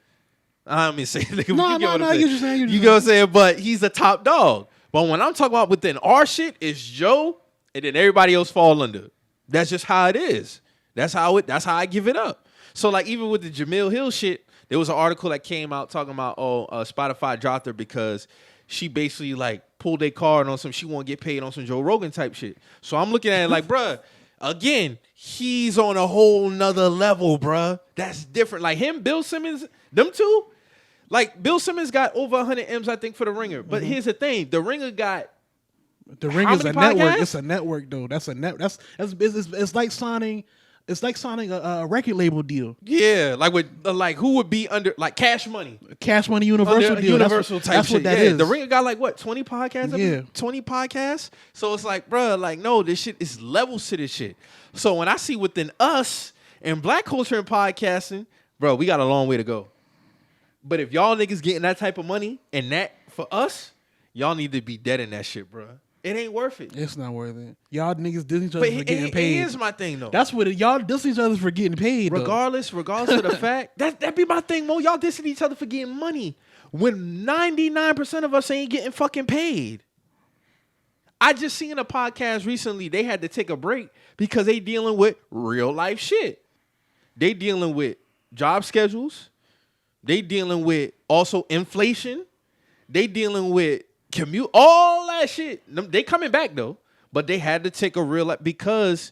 I don't mean say nigga. No, you get what I'm saying. you're just saying. You get what I'm saying? But he's the top dog. But when I'm talking about within our shit, it's Joe, and then everybody else fall under. That's just how it is. That's how I give it up. So like even with the Jamil Hill shit, there was an article that came out talking about Spotify dropped her because she basically like pulled a card on some she won't get paid on some Joe Rogan type shit. So I'm looking at it like, bruh, again, he's on a whole nother level, bruh. That's different. Like him, Bill Simmons, them two, like Bill Simmons got over 100 M's, I think, for the Ringer. But here's the thing: the Ringer got the Ringer's a podcasts? network. It's a network though. It's like signing. It's like signing a record label deal. Yeah, like with like who would be under like Cash Money, Universal deal. Universal that's type what shit. that Yeah, is. the Ringer got like what 20 podcasts? Yeah, 20 podcasts. So it's like, bruh, like no, this shit is levels to this shit. So when I see within us and black culture and podcasting, bro, we got a long way to go. But if y'all niggas getting that type of money and that for us, y'all need to be dead in that shit, bruh. It ain't worth it. It's not worth it. Y'all niggas diss each other for getting paid. Here's my thing though. That's what y'all diss each other for getting paid. Regardless of the fact that be my thing, Mo. Y'all dissing each other for getting money when 99% of us ain't getting fucking paid. I just seen a podcast recently. They had to take a break because they dealing with real life shit. They dealing with job schedules. They dealing with also inflation. They dealing with commute, all that shit. They coming back though, but they had to take a real because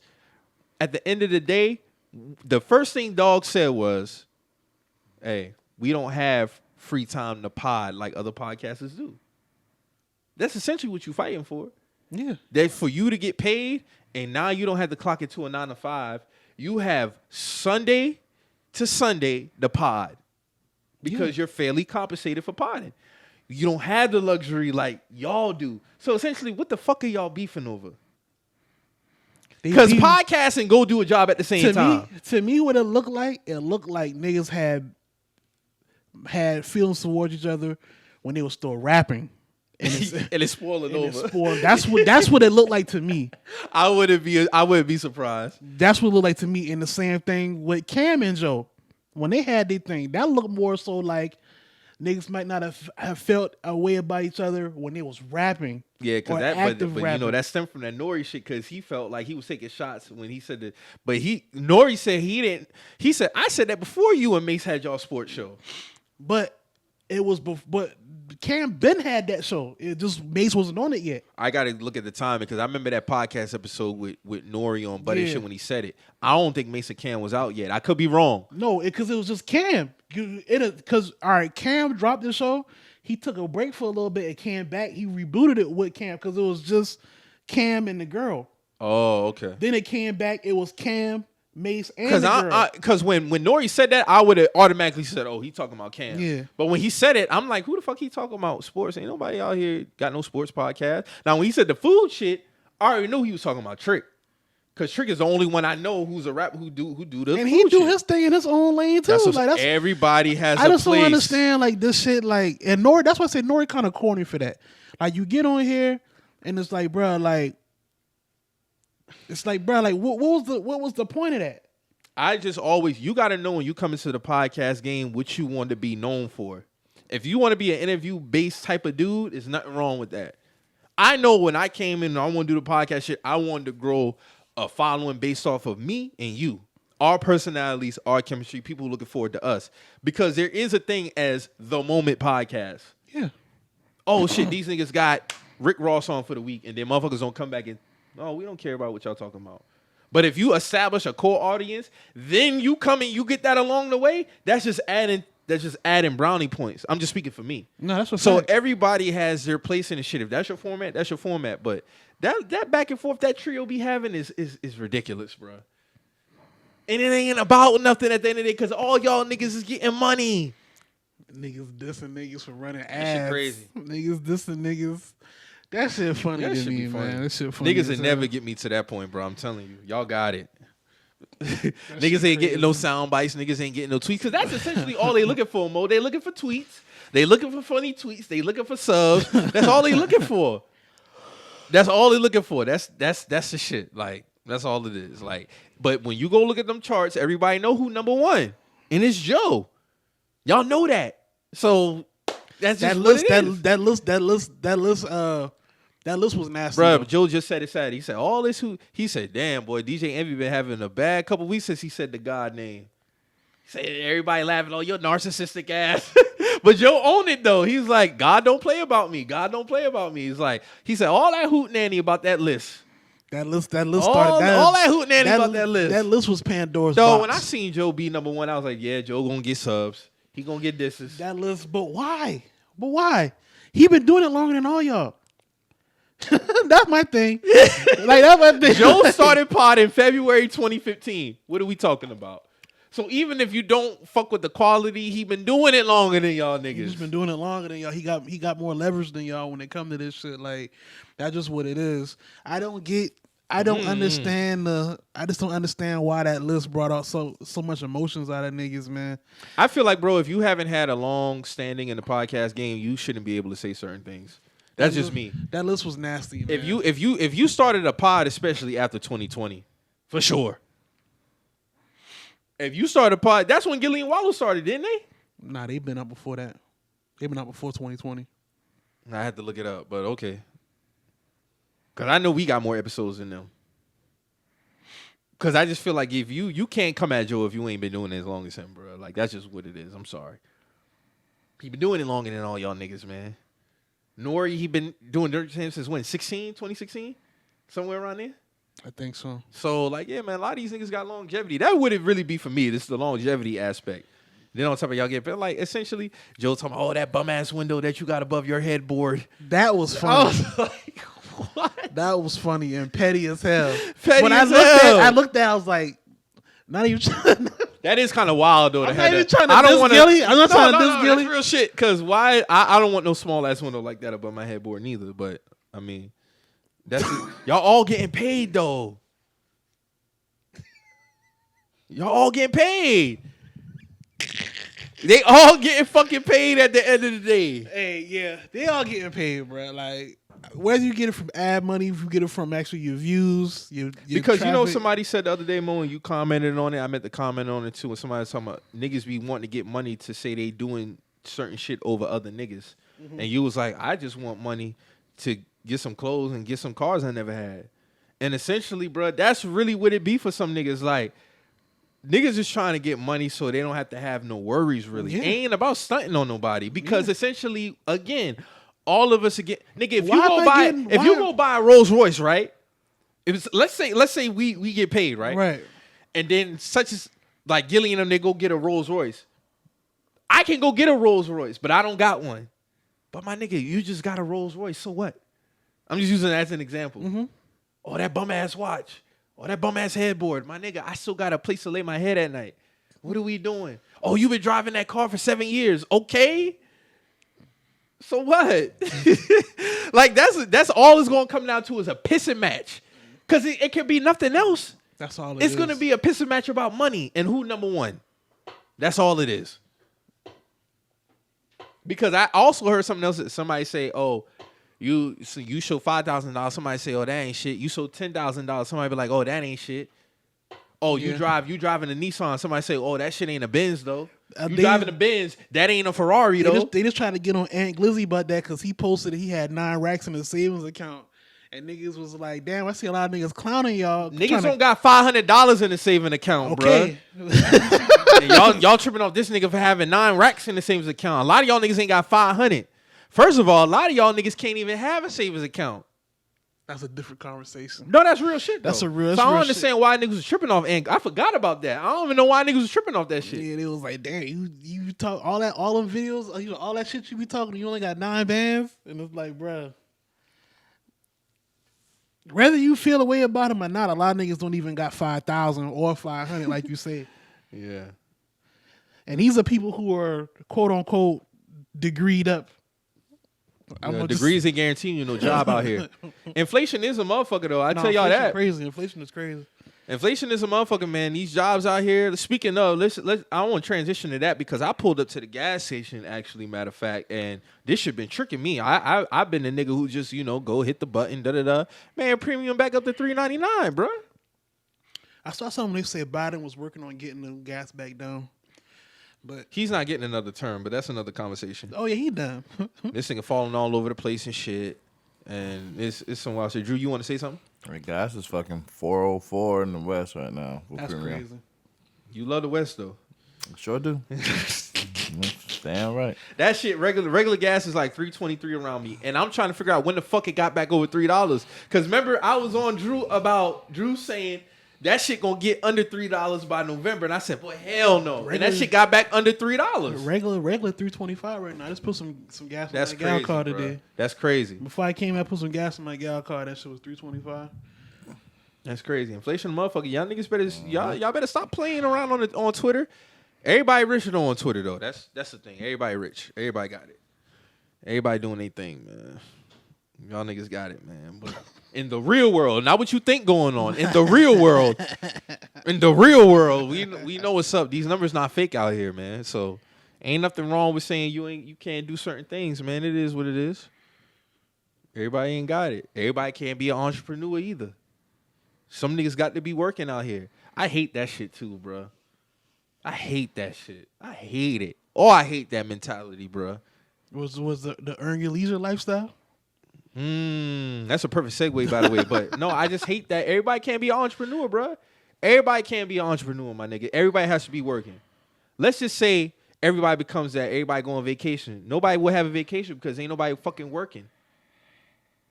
at the end of the day, the first thing Dog said was, "Hey, we don't have free time to pod like other podcasters do." That's essentially what you're fighting for. Yeah, that for you to get paid, and now you don't have to clock into a 9 to 5. You have Sunday to Sunday to pod because you're fairly compensated for podding. You don't have the luxury like y'all do. So essentially, what the fuck are y'all beefing over? Because podcasting go do a job at the same time. To me, what it looked like niggas had feelings towards each other when they were still rapping. And it's spoiling over. That's what it looked like to me. I wouldn't be surprised. That's what it looked like to me. And the same thing with Cam and Joe. When they had their thing, that looked more so like niggas might not have felt a way about each other when they was rapping. Yeah, because but rapping. You know that stemmed from that Nori shit because he felt like he was taking shots when he said that. But Nori said he didn't. He said I said that before you and Mace had y'all sports show. But it was but Cam Ben had that show. It just Mace wasn't on it yet. I got to look at the time because I remember that podcast episode with Nori on Buddy shit when he said it. I don't think Mace and Cam was out yet. I could be wrong. No, because it was just Cam. Because all right, Cam dropped the show. He took a break for a little bit and came back. He rebooted it with Cam because it was just Cam and the girl. Oh, okay. Then it came back. It was Cam, Mace, and the girl. Because when Nori said that, I would have automatically said, "Oh, he talking about Cam." Yeah. But when he said it, I'm like, "Who the fuck he talking about sports? Ain't nobody out here got no sports podcast." Now when he said the food shit, I already knew he was talking about Trick. Because Trick is the only one I know who's a rapper who do the and he do his thing in his own lane too. That's everybody has. I just place. don't understand like this shit. Like and Nori, that's why I say Nori kind of corny for that. Like you get on here and it's like, bro, like it's like, bro, like what was the point of that? I just always you got to know when you come into the podcast game what you want to be known for. If you want to be an interview based type of dude, there's nothing wrong with that. I know when I came in and I want to do the podcast shit, I wanted to grow a following based off of me and you, our personalities, our chemistry, people looking forward to us. Because there is a thing as the moment podcast. Yeah. Oh shit, these niggas got Rick Ross on for the week, and then motherfuckers don't come back and we don't care about what y'all talking about. But if you establish a core audience, then you come and you get that along the way. That's just adding brownie points. I'm just speaking for me. No, that's what. So everybody has their place in the shit. If that's your format, that's your format. But that back and forth that trio be having is ridiculous, bro. And it ain't about nothing at the end of the day because all y'all niggas is getting money. Niggas dissing niggas for running ads. That shit crazy. Niggas dissing niggas. That shit funny to me, man. That shit funny. Niggas will never get me to that point, bro. I'm telling you. Y'all got it. Niggas ain't getting no sound bites. Niggas ain't getting no tweets. Because that's essentially all they looking for, Mo. They looking for tweets. They looking for funny tweets. They looking for subs. That's all they looking for. That's all they looking for. That's the shit. Like, that's all it is. Like, but when you go look at them charts, everybody know who number one. And it's Joe. Y'all know that. So that's just what it is. That list was nasty. Bro, Joe just said it sad. He said, all this he said, damn, boy, DJ Envy been having a bad couple weeks since he said the God name. He said, everybody laughing, oh, your narcissistic ass. But Joe owned it, though. He was like, God don't play about me. God don't play about me. He said, all that hootenanny about that list. That list started. All that hootenanny about that list. That list was Pandora's box. box. When I seen Joe be number one, I was like, yeah, Joe gonna get subs. He gonna get disses. That list, but why? He been doing it longer than all y'all. That's my thing. Like, that's my thing. Joe started pod in February 2015. What are we talking about? So even if you don't fuck with the quality, he been doing it longer than y'all niggas. He's been doing it longer than y'all. He got more leverage than y'all when it come to this shit. Like, that's just what it is. I don't understand I just don't understand why that list brought out so much emotions out of niggas, man. I feel like, bro, if you haven't had a long standing in the podcast game, you shouldn't be able to say certain things. That's just me. That list was nasty, man. If you started a pod, especially after 2020, for sure. If you started a pod, that's when Gilly and Wallow started, didn't they? Nah, they've been up before that. They've been up before 2020. I had to look it up, but okay. Because I know we got more episodes than them. Because I just feel like if you can't come at Joe if you ain't been doing it as long as him, bro. Like, that's just what it is. I'm sorry. He been doing it longer than all y'all niggas, man. Nori, he been doing Dirt Jam since when? 2016? Somewhere around there? I think so. So, like, yeah, man, a lot of these niggas got longevity. That would it really be for me. This is the longevity aspect. Then on top of y'all get, but like, essentially, Joe talking about, oh, that bum-ass window that you got above your headboard. That was funny. I was like, what? That was funny and petty as hell. I looked at, I was like, not even trying to... That is kind of wild, though. I'm not even trying to diss Gilly. I'm not trying to diss Gilly. That's real shit, because why? I don't want no small-ass window like that above my headboard neither, but, I mean, that's y'all all getting paid, though. Y'all all getting paid. They all getting fucking paid at the end of the day. Hey, yeah, they all getting paid, bro. Like, whether you get it from ad money, if you get it from actually your views, your because traffic. You know somebody said the other day, Mo, and you commented on it. I meant to comment on it too. And somebody was talking about niggas be wanting to get money to say they doing certain shit over other niggas, and you was like, I just want money to get some clothes and get some cars I never had. And essentially, bro, that's really what it be for some niggas. Like, niggas just trying to get money so they don't have to have no worries, really. Yeah. Ain't about stunting on nobody. Because essentially, again, all of us again, nigga, if you go buy a Rolls Royce, right? Let's say we get paid, right? Right. And then such as like Gilly and them, they go get a Rolls Royce. I can go get a Rolls Royce, but I don't got one. But my nigga, you just got a Rolls Royce, so what? I'm just using that as an example. Mm-hmm. Oh, that bum ass watch. Oh, that bum-ass headboard. My nigga, I still got a place to lay my head at night. What are we doing? Oh, you been driving that car for 7 years. Okay. So what? Like, that's all it's going to come down to is a pissing match. Because it can be nothing else. That's all It's going to be a pissing match about money and who number one. That's all it is. Because I also heard something else that somebody say, oh, you show $5,000. Somebody say, "Oh, that ain't shit." You show $10,000. Somebody be like, "Oh, that ain't shit." Oh, you driving a Nissan. Somebody say, "Oh, that shit ain't a Benz though." You driving a Benz. That ain't a Ferrari though. They just trying to get on Aunt Glizzy about that because he posted he had 9 racks in his savings account, and niggas was like, "Damn, I see a lot of niggas clowning y'all." Niggas don't got $500 in the saving account, okay, bro. y'all tripping off this nigga for having 9 racks in the savings account. A lot of y'all niggas ain't got 500. First of all, a lot of y'all niggas can't even have a savings account. That's a different conversation. No, that's real shit, though. That's a real So I don't real understand shit. why niggas was tripping off, and I forgot about that. I don't even know why niggas was tripping off that shit. Yeah, it was like, damn, you talk all them videos, all that shit you be talking, you only got 9 bands, and it's like, bruh. Whether you feel a way about them or not, a lot of niggas don't even got 5,000 or 500, like you said. Yeah. And these are people who are quote unquote degreed up. Degrees ain't guaranteeing you no job out here. Inflation is a motherfucker though. I tell y'all that. Crazy. Inflation is crazy. Inflation is a motherfucker, man. These jobs out here. Speaking of, let's I want to transition to that because I pulled up to the gas station. Actually, matter of fact, and this shit been tricking me. I've been a nigga who just go hit the button, da da da. Man, premium back up to $3.99, bro. I saw something they said Biden was working on getting the gas back down, but He's not getting another term, but that's another conversation. oh yeah, he done. This nigga falling all over the place and shit, and it's some wild shit. Drew, you want to say something? I mean, gas is fucking 404 in the West right now. with That's premium. crazy. You love the West though. Sure do. Damn right. That shit, regular gas is like $3.23 around me, and I'm trying to figure out when the fuck it got back over $3. Cause remember, I was on Drew saying that shit gonna get under $3 by November, and I said, boy, hell no. And that shit got back under $3. Regular $3.25 right now. I just put some gas in That's my crazy, gal car bro. today. That's crazy. Before I came, I put some gas in my gal car. That shit was $3.25. That's crazy. Inflation, motherfucker. Y'all niggas better y'all better stop playing around on Twitter. Everybody rich on Twitter though. That's the thing. Everybody rich. Everybody got it. Everybody doing their thing, man. Y'all niggas got it, man. But in the real world, not what you think going on. In the real world, we know what's up. These numbers not fake out here, man. So ain't nothing wrong with saying you can't do certain things, man. It is what it is. Everybody ain't got it. Everybody can't be an entrepreneur either. Some niggas got to be working out here. I hate that shit too, bro. I hate that shit. I hate it. Oh, I hate that mentality, bro. Was the earn your leisure lifestyle? That's a perfect segue, by the way. But no, I just hate that everybody can't be an entrepreneur, bro. Everybody can't be an entrepreneur, my nigga. Everybody has to be working. Let's just say everybody becomes that. Everybody go on vacation. Nobody will have a vacation because ain't nobody fucking working.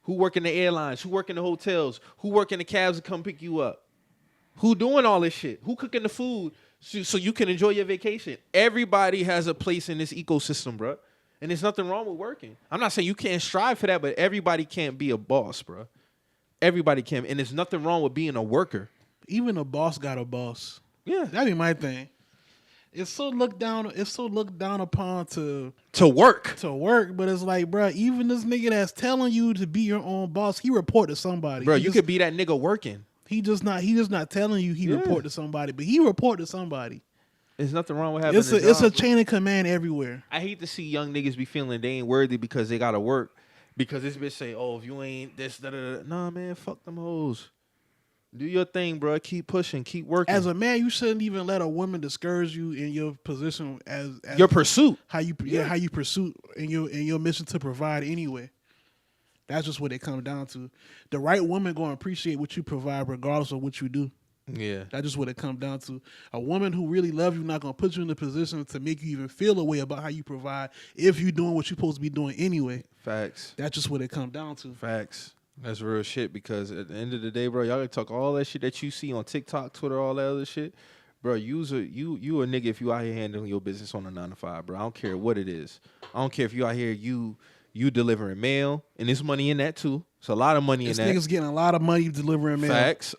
Who work in the airlines? Who work in the hotels? Who work in the cabs to come pick you up? Who doing all this shit? Who cooking the food so you can enjoy your vacation? Everybody has a place in this ecosystem, bro. And there's nothing wrong with working. I'm not saying you can't strive for that, but everybody can't be a boss, bro. Everybody can. And there's nothing wrong with being a worker. Even a boss got a boss. Yeah. That'd be my thing. It's so looked down upon to work. But it's like, bro, even this nigga that's telling you to be your own boss, he report to somebody. Bro, you could be that nigga working. He just not telling you he report to somebody, but he report to somebody. There's nothing wrong with having it's a chain of command everywhere. I hate to see young niggas be feeling they ain't worthy because they gotta work. Because this bitch say, oh, if you ain't this, da da da. Nah, man, fuck them hoes. Do your thing, bro. Keep pushing. Keep working. As a man, you shouldn't even let a woman discourage you in your position as your pursuit. How you pursue in your mission to provide anyway. That's just what it comes down to. The right woman gonna appreciate what you provide regardless of what you do. Yeah. That's just what it comes down to. A woman who really loves you not gonna put you in a position to make you even feel a way about how you provide if you're doing what you're supposed to be doing anyway. Facts. That's just what it comes down to. Facts. That's real shit because at the end of the day, bro, y'all gotta talk all that shit that you see on TikTok, Twitter, all that other shit. Bro, you a nigga if you out here handling your business on a 9 to 5, bro. I don't care what it is. I don't care if you out here you delivering mail, and there's money in that too. It's a lot of money in that. This nigga's getting a lot of money delivering mail. Facts.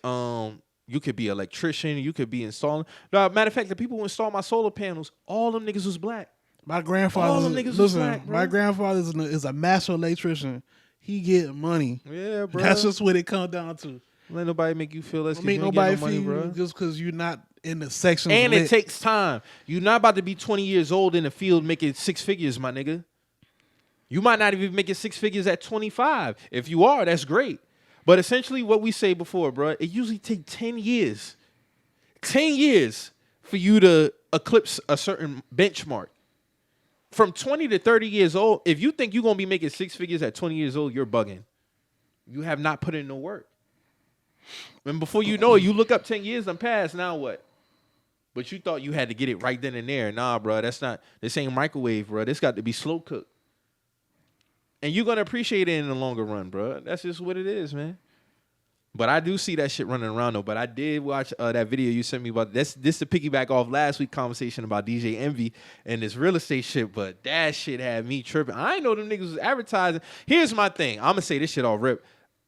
You could be an electrician. You could be installing. No, matter of fact, the people who install my solar panels, all them niggas was black. My grandfather. All them niggas was black, bro. My grandfather is a master electrician. He get money. Yeah, bro. That's just what it comes down to. Let nobody make you feel less. Don't make nobody feel money, just because you're not in the section. And it takes time. You're not about to be 20 years old in the field making 6 figures, my nigga. You might not even make it 6 figures at 25. If you are, that's great. But essentially what we say before, bro, it usually takes 10 years. 10 years for you to eclipse a certain benchmark. From 20 to 30 years old, if you think you're going to be making 6 figures at 20 years old, you're bugging. You have not put in no work. And before you know it, you look up 10 years and past, now what? But you thought you had to get it right then and there. Nah, bro, this ain't microwave, bro. This got to be slow cooked. And you're going to appreciate it in the longer run, bro. That's just what it is, man. But I do see that shit running around, though. But I did watch that video you sent me about this to piggyback off last week's conversation about DJ Envy and this real estate shit. But that shit had me tripping. I ain't know them niggas was advertising. Here's my thing. I'm going to say this shit all rip.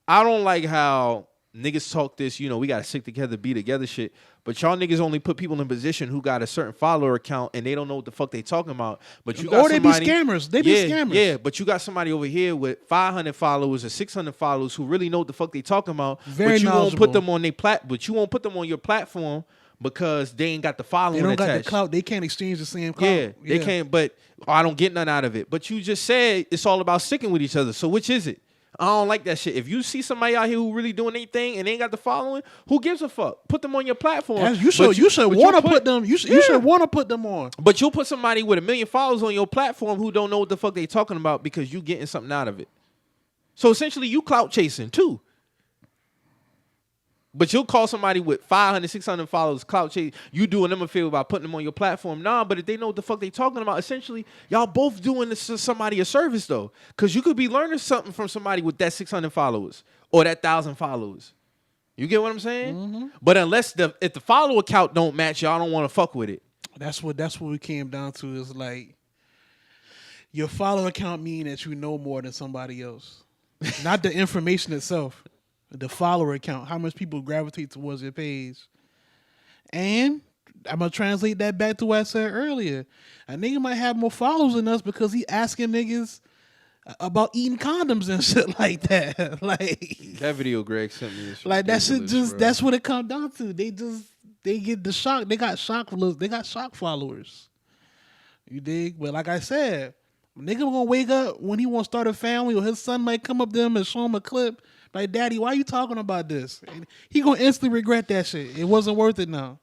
I don't like how niggas talk this, we got to stick together, be together shit. But y'all niggas only put people in position who got a certain follower account and they don't know what the fuck they talking about. But you got or they be scammers. They be scammers. Yeah, but you got somebody over here with 500 followers or 600 followers who really know what the fuck they talking about. Very but you knowledgeable. won't put them on but you won't put them on your platform because they ain't got the following They don't attached. got the clout. They can't exchange the same clout. Yeah, they can't. But I don't get none out of it. But you just said it's all about sticking with each other. So which is it? I don't like that shit. If you see somebody out here who really doing anything and they ain't got the following, who gives a fuck? Put them on your platform. You should want to put them. You should want to put them on. But you'll put somebody with 1 million followers on your platform who don't know what the fuck they talking about because you getting something out of it. So essentially, you clout chasing too. But you'll call somebody with 500, 600 followers clout chase. You doing them a favor by putting them on your platform. Nah, but if they know what the fuck they talking about, essentially, y'all both doing this to somebody a service, though. Because you could be learning something from somebody with that 600 followers or that 1,000 followers. You get what I'm saying? Mm-hmm. But if the follower count don't match, y'all don't want to fuck with it. That's what we came down to is like your follower count mean that you know more than somebody else. Not the information itself. The follower account, how much people gravitate towards your page. And I'm going to translate that back to what I said earlier. A nigga might have more followers than us because he asking niggas about eating condoms and shit like that. Like that video Greg sent me. Like that shit that's what it comes down to. They get the shock. They got shock followers. You dig? But like I said, nigga gonna wake up when he want to start a family or his son might come up to him and show him a clip. Like, Daddy, why you talking about this? And he gonna instantly regret that shit. It wasn't worth it now.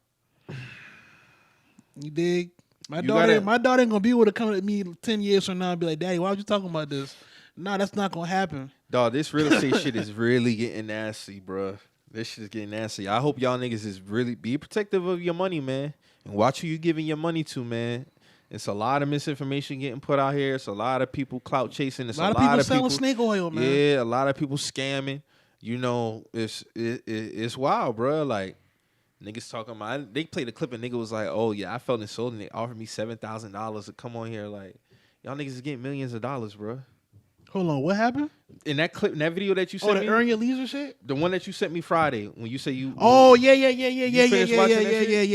You dig? My daughter ain't gonna be able to come at me 10 years from now and be like, Daddy, why was you talking about this? Nah, that's not gonna happen. Dog, this real estate shit is really getting nasty, bro. This shit is getting nasty. I hope y'all niggas is really be protective of your money, man. And watch who you giving your money to, man. It's a lot of misinformation getting put out here. It's a lot of people clout chasing. It's a lot of people selling snake oil, man. Yeah, a lot of people scamming. It's wild, bro. Like, niggas talking about, they played a clip and nigga was like, oh, yeah, I felt insulted and they offered me $7,000 to come on here. Like, y'all niggas is getting millions of dollars, bro. Hold on, what happened? In that clip, in that video that you sent me. Oh, the Earn Your Leisure shit? The one that you sent me Friday when you say you. Oh, yeah. So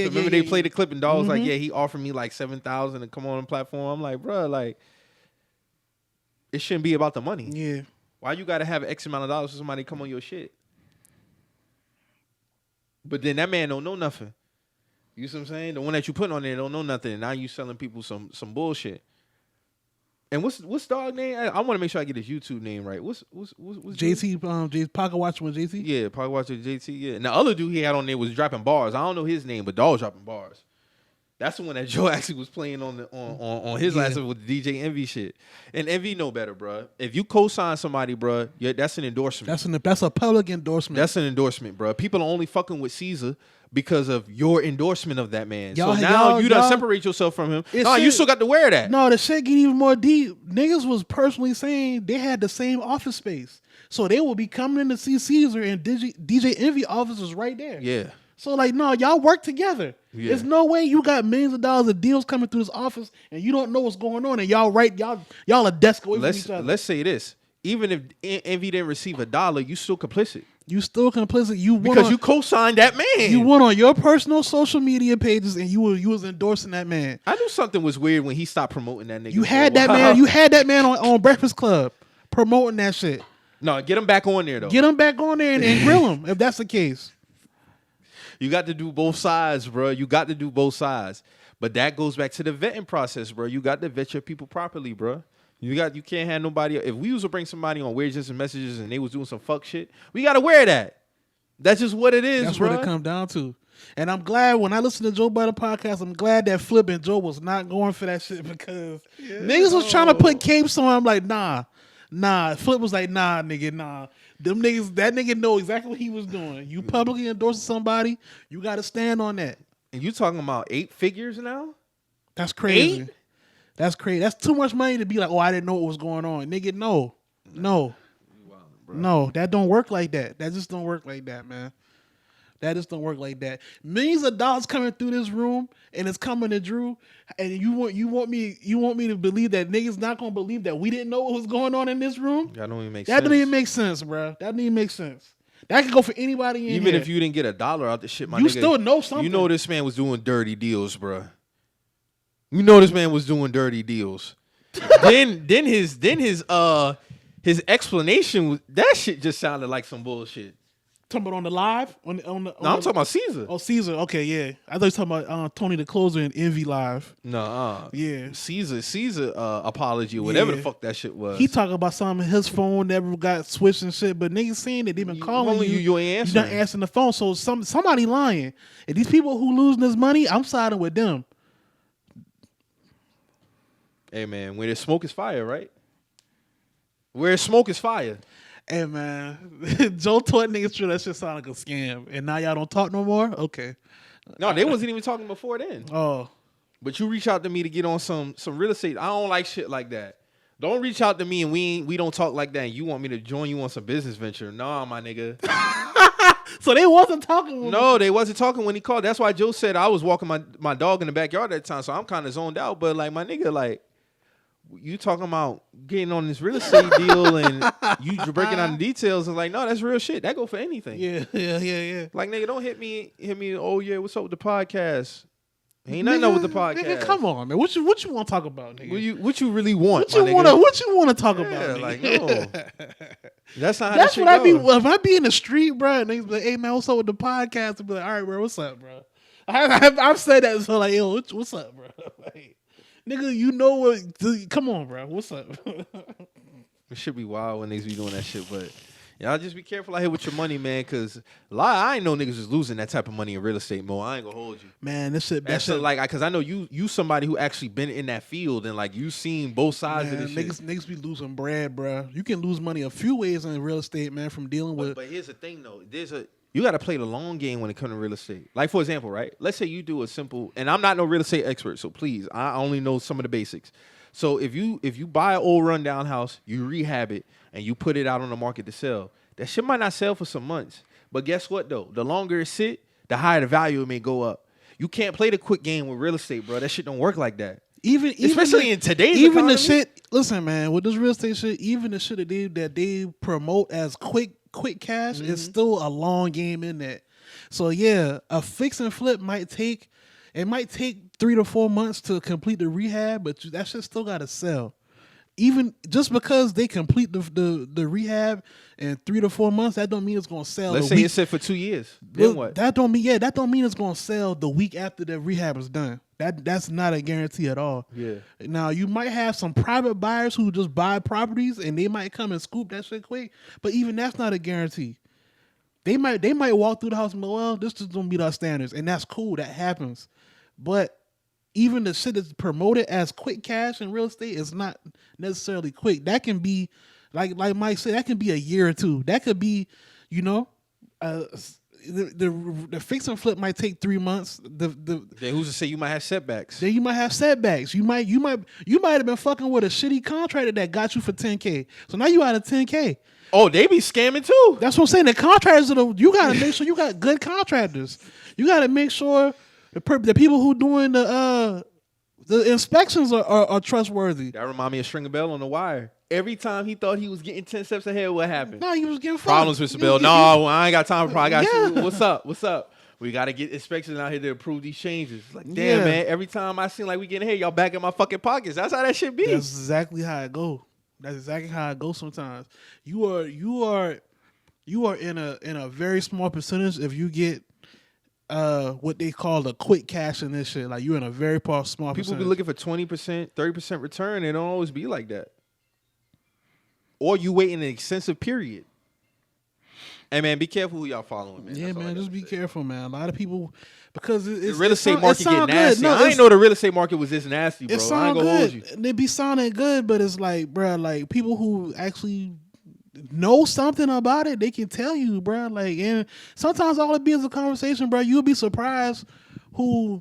remember they played the clip and dog was like, yeah, he offered me like $7,000 to come on the platform. I'm like, bro, like, it shouldn't be about the money. Yeah. Why you got to have X amount of dollars for somebody to come on your shit? But then that man don't know nothing. You see what I'm saying? The one that you put on there don't know nothing. And now you selling people some bullshit. And what's dog name? I want to make sure I get his YouTube name right. What's JT? Pocket Watcher with JT. Yeah, Pocket Watcher JT. Yeah. And the other dude he had on there was dropping bars. I don't know his name, but dog dropping bars. That's the one that Joe actually was playing on his last episode with the DJ Envy shit. And Envy know better, bro. If you co-sign somebody, bro, that's an endorsement. That's a public endorsement. That's an endorsement, bro. People are only fucking with Caesar because of your endorsement of that man. So now you done separate yourself from him. No, you still got to wear that. No, the shit get even more deep. Niggas was personally saying they had the same office space. So they will be coming in to see Caesar and DJ Envy offices right there. Yeah. So like, no, y'all work together. Yeah. There's no way you got millions of dollars of deals coming through this office and you don't know what's going on and y'all a desk away from each other. Let's say this. Even if Envy didn't receive $1, you still complicit. You still complicit. Because you co-signed that man. You went on your personal social media pages and you was endorsing that man. I knew something was weird when he stopped promoting that nigga. You had that man. You had that man on Breakfast Club promoting that shit. No, get him back on there though. Get him back on there and grill him if that's the case. You got to do both sides, bro. You got to do both sides. But that goes back to the vetting process, bro. You got to vet your people properly, bro. You can't have nobody. If we was to bring somebody on Weird Just Messages and they was doing some fuck shit, we got to wear that. That's just what it is, That's bro. what it come down to. And I'm glad when I listen to Joe Budden podcast, I'm glad that Flip and Joe was not going for that shit because niggas was trying to put capes on. I'm like, nah. Flip was like, nah, nigga, nah. Them niggas, that nigga know exactly what he was doing. You publicly endorsing somebody, you got to stand on that. And you talking about 8 figures now? That's crazy. 8? That's crazy. That's too much money to be like, oh, I didn't know what was going on. Nigga, no. No, that don't work like that. That just don't work like that, man. That just don't work like that. Millions of dollars coming through this room, and it's coming to Drew, and you want me to believe that niggas not gonna believe that we didn't know what was going on in this room? That don't even make sense. That don't even make sense, bro. That don't even make sense. That could go for anybody in Even here. if you didn't get $1 out the shit, my You nigga, still know something. You know this man was doing dirty deals, bruh. You know this man was doing dirty deals. then his explanation was, that shit just sounded like some bullshit. Talking about on the live? On the, No, I'm talking about Caesar. Oh, Caesar. Okay, yeah. I thought you were talking about Tony the Closer and Envy Live. No, Yeah. Caesar apology or whatever Yeah. the fuck that shit was. He talking about something his phone never got switched and shit, but niggas saying that they been calling you. You ain't answering. You not answering the phone, so somebody lying. And these people who losing this money, I'm siding with them. Hey man, where there's smoke is fire, right? Where there's smoke is fire. Hey man, Joe told niggas true that shit sound like a scam, and now y'all don't talk no more. Okay. No, they wasn't even talking before then. Oh, But you reach out to me to get on some real estate. I don't like shit like that. Don't reach out to me and we don't talk like that. And you want me to join you on some business venture? Nah, my nigga. so they wasn't talking. With No, they wasn't talking when he called. That's why Joe said I was walking my dog in the backyard at the time. So I'm kind of zoned out. But like my nigga, like you talking about getting on this real estate deal and you breaking down the details and like, no, that's real shit. That go for anything. Yeah. Like nigga, don't hit me. Oh yeah, what's up with the podcast? Ain't nothing up with the podcast. Nigga, come on, man. What you want to talk about, nigga? What you really want? What you want to talk about? Yeah, Nigga? like no. That's not how That's that what I shit be. goes. If I be in the street, bro, and they be like, "Hey man, what's up with the podcast?" And be like, "All right, bro, what's up, bro?" I've said that so like, "Yo, what's up, bro?" Like, nigga, you know what? Come on, bro, what's up? It should be wild when niggas be doing that shit, but y'all just be careful out here with your money, man, because I ain't know niggas was losing that type of money in real estate, Mo. I ain't gonna hold you. Man, this shit. That's like, because I know you somebody who actually been in that field and like you seen both sides of this shit. Niggas be losing bread, bro. You can lose money a few ways in real estate, man, from dealing with. But here's the thing, though. You got to play the long game when it comes to real estate. Like, for example, right? Let's say you do a simple, and I'm not no real estate expert, so please, I only know some of the basics. So if you buy an old rundown house, you rehab it, and you put it out on the market to sell, that shit might not sell for some months. But guess what, though? The longer it sit, the higher the value it may go up. You can't play the quick game with real estate, bro. That shit don't work like that. Especially in today's economy. The shit. Listen, man, with this real estate shit, even the shit that they promote as quick cash is still a long game in that. So yeah, a fix and flip might take 3 to 4 months to complete the rehab, but that shit still gotta sell. Even just because they complete the rehab in 3 to 4 months, that don't mean it's gonna sell. Let's say it's set for 2 years. Then what? That don't mean it's gonna sell the week after the rehab is done. That's not a guarantee at all. Yeah. Now you might have some private buyers who just buy properties and they might come and scoop that shit quick, but even that's not a guarantee. They might walk through the house and go, well, this just don't meet our standards, and that's cool. That happens, but even the shit that's promoted as quick cash in real estate is not necessarily quick. That can be, like Mike said, that can be a year or two. That could be, the fix and flip might take 3 months. Then who's to say you might have setbacks? Then you might have setbacks. You might have been fucking with a shitty contractor that got you for $10K. So now you out of $10K. Oh, they be scamming too. That's what I'm saying. The contractors you gotta make sure you got good contractors. You gotta make sure the people who doing the inspections are trustworthy. That remind me of Stringer Bell on The Wire. Every time he thought he was getting 10 steps ahead, what happened? No, he was getting problems, fucked. Mr. Bell. No, I ain't got time for problems. Yeah. What's up? We got to get inspections out here to approve these changes. Like, damn, man. Every time I seem like we getting ahead, y'all back in my fucking pockets. That's how that shit be. That's exactly how it go. That's exactly how it goes sometimes. You are in a very small percentage if you get what they call a quick cash in this shit. Like you're in a very small percentage. People be looking for 20%, 30% return. It don't always be like that. Or you wait in an extensive period. Hey man, be careful who y'all following, man. Yeah, man, just be careful, man. A lot of people, because the real estate market get nasty. No, I didn't know the real estate market was this nasty, bro. I ain't gonna hold you. They be sounding good, but it's like, bro, like people who actually know something about it, they can tell you, bro. Like, and sometimes all it be is a conversation, bro. You'll be surprised who.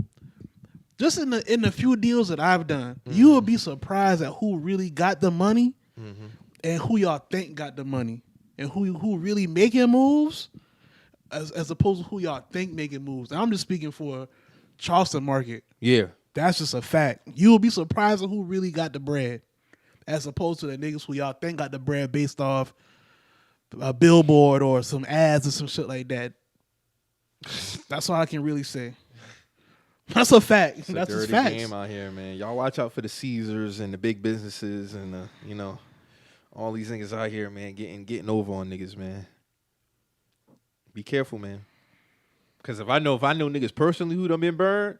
Just in the few deals that I've done, you will be surprised at who really got the money and who y'all think got the money. And who really making moves as opposed to who y'all think making moves. I'm just speaking for Charleston market. Yeah. That's just a fact. You'll be surprised at who really got the bread as opposed to the niggas who y'all think got the bread based off a billboard or some ads or some shit like that. That's all I can really say. That's a fact. It's a That's just dirty facts. game out here, man. Y'all watch out for the Caesars and the big businesses and all these niggas out here, man, getting over on niggas, man. Be careful, man. Because if I know niggas personally who done been burned,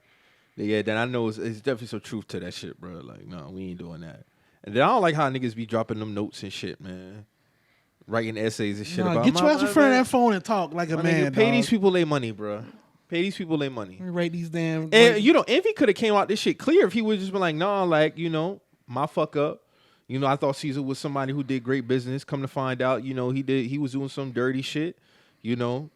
then I know it's definitely some truth to that shit, bro. Like, no, we ain't doing that. And then I don't like how niggas be dropping them notes and shit, man. Writing essays and shit about. Get your ass in front of that phone and talk like a man. Pay these people their money, bro. Pay these people their money. Write these damn. And Envy could have came out this shit clear if he would just been like, nah, like, my fuck up. I thought Caesar was somebody who did great business. Come to find out, he was doing some dirty shit.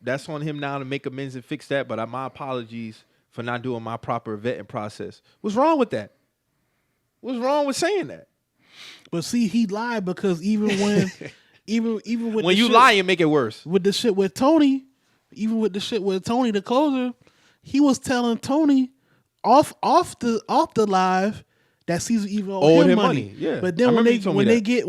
That's on him now to make amends and fix that. But my apologies for not doing my proper vetting process. What's wrong with that? What's wrong with saying that? But see, he lied because even when, even with when you lie, you make it worse. With the shit with Tony, even with the shit with Tony the closer, he was telling Tony off the live that Caesar even owed him money. Yeah. But then when they get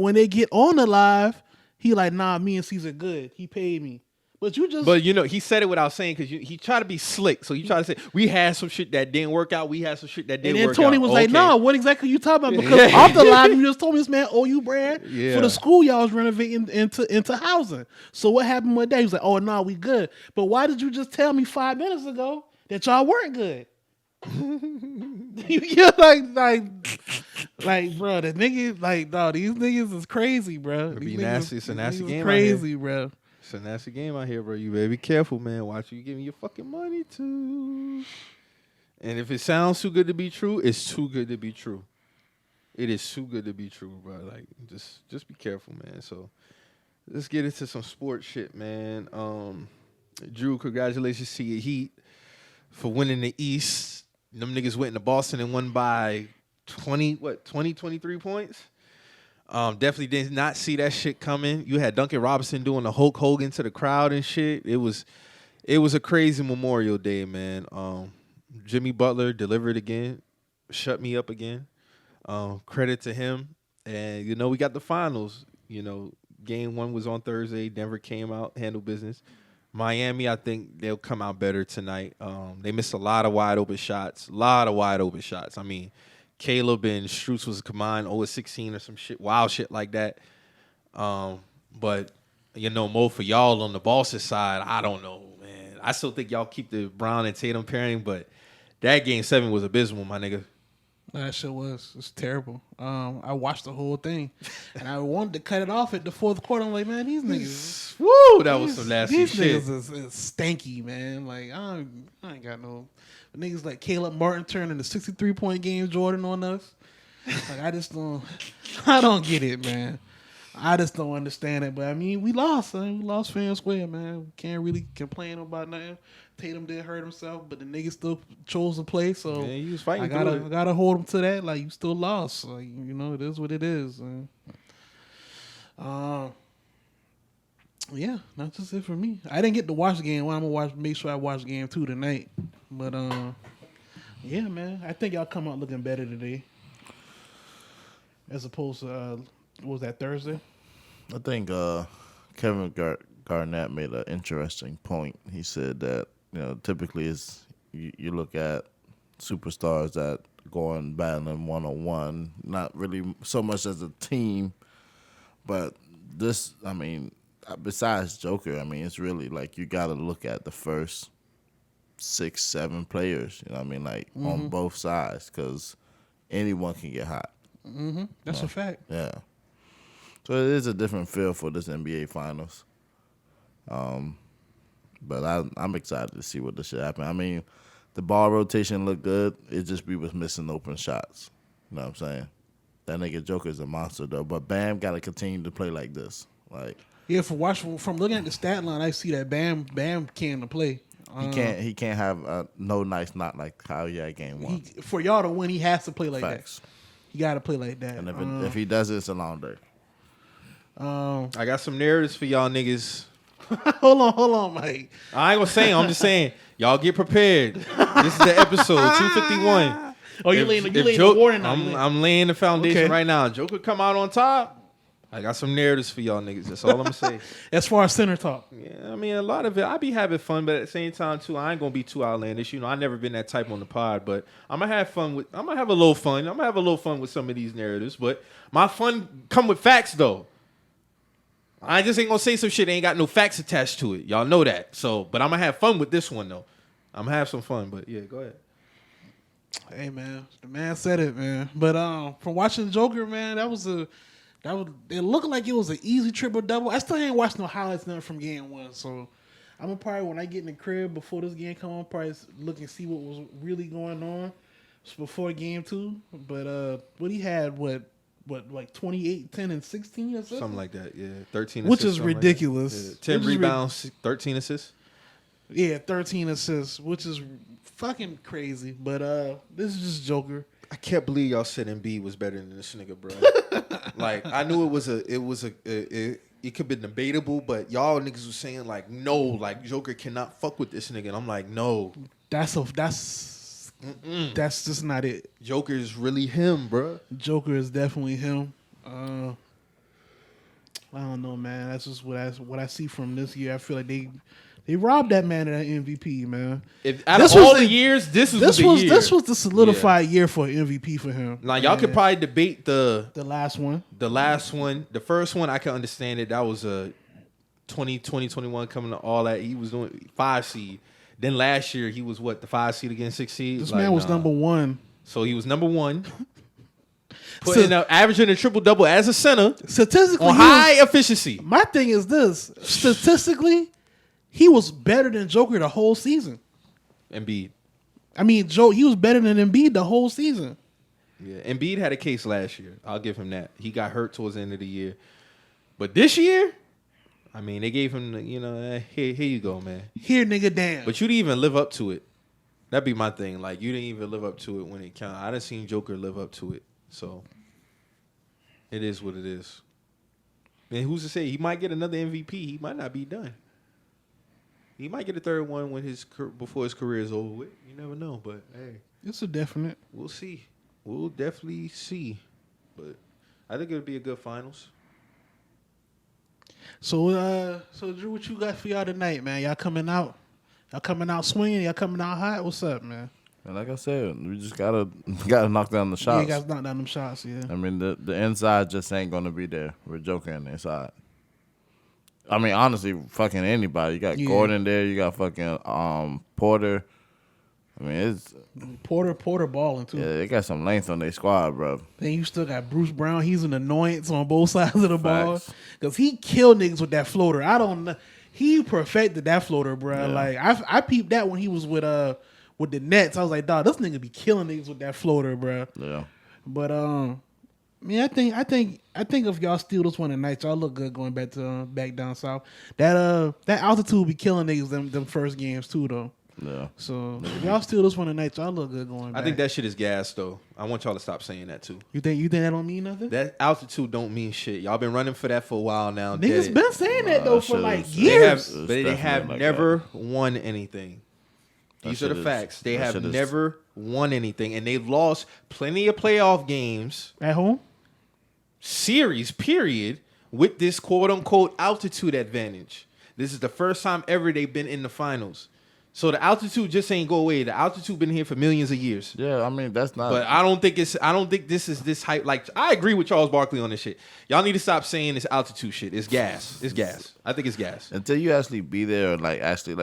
on the live, he like, nah, me and Caesar good. He paid me. But he said it without saying because he tried to be slick. So you try to say we had some shit that didn't work out. We had some shit that didn't work out. And then Tony was like, "No, what exactly you talking about?" Because off the live, you just told me this man owe you bread for the school y'all was renovating into housing. So what happened with that? He was like, "Oh no, we good." But why did you just tell me 5 minutes ago that y'all weren't good? Yeah, like, bro, the niggas, like, dog, these niggas is crazy, bro. It'd be nasty. It's a nasty game. Crazy, bro. It's a nasty game out here, bro. You better be careful, man. Watch who you giving your fucking money to. And if it sounds too good to be true, it's too good to be true. It is too good to be true, bro. Like, just be careful, man. So let's get into some sports shit, man. Drew, congratulations to your Heat for winning the East. Them niggas went into Boston and won by 23 points. Definitely did not see that shit coming. You had Duncan Robinson doing the Hulk Hogan to the crowd and shit. It was a crazy Memorial Day, man. Jimmy Butler delivered again, shut me up again. Credit to him. And, we got the finals. Game 1 was on Thursday. Denver came out, handled business. Miami, I think they'll come out better tonight. They missed a lot of wide open shots. I mean, Caleb and Strus was combined 0-16 or some shit, wild shit like that. But, Mo, for y'all on the Boston side, I don't know, man. I still think y'all keep the Brown and Tatum pairing, but that Game 7 was abysmal, my nigga. That shit was. It's terrible. I watched the whole thing, and I wanted to cut it off at the fourth quarter. I'm like, man, these niggas, woo, that was some nasty shit. These niggas is stanky, man. Like, I ain't got no. But niggas like Caleb Martin turning the 63-point game Jordan on us. Like, I don't get it, man. I just don't understand it. But I mean, we lost. We lost fair and square, man. We can't really complain about nothing. Tatum did hurt himself, but the niggas still chose to play. So yeah, he was fighting. I gotta hold him to that. Like, you still lost. Like, it is what it is. Yeah, that's just it for me. I didn't get to watch the game. Well, I'm gonna make sure I watch game 2 tonight. But yeah, man, I think y'all come out looking better today, as opposed to what was that, Thursday? I think Kevin Garnett made an interesting point. He said that typically you look at superstars that go and battling 1-on-1, not really so much as a team, but this, I mean, besides Joker, I mean, it's really like you got to look at the first 6-7 players, like on both sides, because anyone can get hot. Mm-hmm. That's a fact. Yeah. So it is a different feel for this NBA Finals. But I'm excited to see what this shit happen. I mean, the ball rotation looked good. It just we was missing open shots. You know what I'm saying? That nigga Joker's a monster though. But Bam got to continue to play like this. Like, yeah, from looking at the stat line, I see that Bam can play. He can't have no nice knock like how he had game 1. For y'all to win, he has to play like Facts. that. He got to play like that. And if he does it, it's a long day. I got some narratives for y'all niggas. Hold on, Mike. I ain't gonna say. I'm just saying. Y'all get prepared. This is the episode 251. Oh, you laying the warning on I'm laying the foundation right now. Joker come out on top. I got some narratives for y'all niggas. That's all I'm gonna say. As far as center talk. Yeah, I mean, a lot of it, I be having fun, but at the same time, too, I ain't gonna be too outlandish. You know, I never been that type on the pod, but I'm gonna have fun with. I'm gonna have a little fun. I'm gonna have a little fun with some of these narratives, but my fun come with facts though. I just ain't gonna say some shit that ain't got no facts attached to it. Y'all know that. So, but I'm gonna have fun with this one though. I'm gonna have some fun. But yeah, go ahead. Hey man, the man said it, man. But from watching Joker, man, it looked like it was an easy triple double. I still ain't watched no highlights nothing from game one, so I'm gonna probably when I get in the crib before this game come on, probably look and see what was really going on before game two. But what he had, what like 28, 10, and 16 or Something like that, yeah. 13 which assists. is ridiculous. Like yeah. 10 rebounds, 13 assists. Yeah, 13 assists, which is fucking crazy. But this is just Joker. I can't believe y'all said Embiid was better than this nigga, bro. Like I knew it could have been debatable, but y'all niggas was saying like no, like Joker cannot fuck with this nigga, and I'm like no, that's just not it. Joker is really him, bro. Joker is definitely him. I don't know, man. That's just what I see from this year. I feel like they robbed that man of that MVP, man. Out of all the years, this was the year. This was the solidified year for MVP for him. Now y'all could probably debate the last one. The last one, the first one, I can understand it. That was a 2021 coming to all that. He was doing 5 seed. Then last year he was what, the 5 seed against 6 seed. This man was number 1. So he was number 1. Averaging a triple double as a center. Statistically, on high efficiency. My thing is this: statistically, he was better than Joker the whole season. Embiid. I mean, he was better than Embiid the whole season. Yeah, Embiid had a case last year. I'll give him that. He got hurt towards the end of the year. But this year, I mean, they gave him, here you go, man. Here, nigga, damn. But you didn't even live up to it. That'd be my thing. Like, you didn't even live up to it when it counted. I done seen Joker live up to it. So, it is what it is. And who's to say? He might get another MVP. He might not be done. He might get a third one before his career is over with. You never know. But, hey. It's a definite. We'll see. We'll definitely see. But I think it'll be a good finals. So Drew, what you got for y'all tonight, man? Y'all coming out? Y'all coming out swinging? Y'all coming out hot? What's up, man? And like I said, we just gotta knock down the shots. Yeah, you gotta knock down them shots. Yeah. I mean, the inside just ain't gonna be there. We're joking on the inside. I mean, honestly, fucking anybody. You got Gordon there. You got fucking Porter. I mean, it's Porter balling too. Yeah, they got some length on their squad, bro. Then you still got Bruce Brown. He's an annoyance on both sides of the ball because he killed niggas with that floater. I don't know. He perfected that floater, bro. Yeah. Like I peeped that when he was with the Nets. I was like, dog, this nigga be killing niggas with that floater, bro. Yeah. But man, I think if y'all steal this one tonight, y'all look good going back down south. That altitude be killing niggas them first games too, though. Yeah. So if y'all steal this one tonight, y'all look good going back. I think that shit is gas, though. I want y'all to stop saying that too. You think that don't mean nothing? That altitude don't mean shit. Y'all been running for that for a while now. Niggas been saying that though for like years. They have never won anything. These are the facts. They have never won anything, and they've lost plenty of playoff games at home. Series, period, with this quote unquote altitude advantage. This is the first time ever they've been in the finals. So the altitude just ain't go away. The altitude been here for millions of years. Yeah, I mean that's not. But I don't think this is this hype. Like I agree with Charles Barkley on this shit. Y'all need to stop saying this altitude shit. It's gas. It's gas. I think it's gas. Until you actually be there,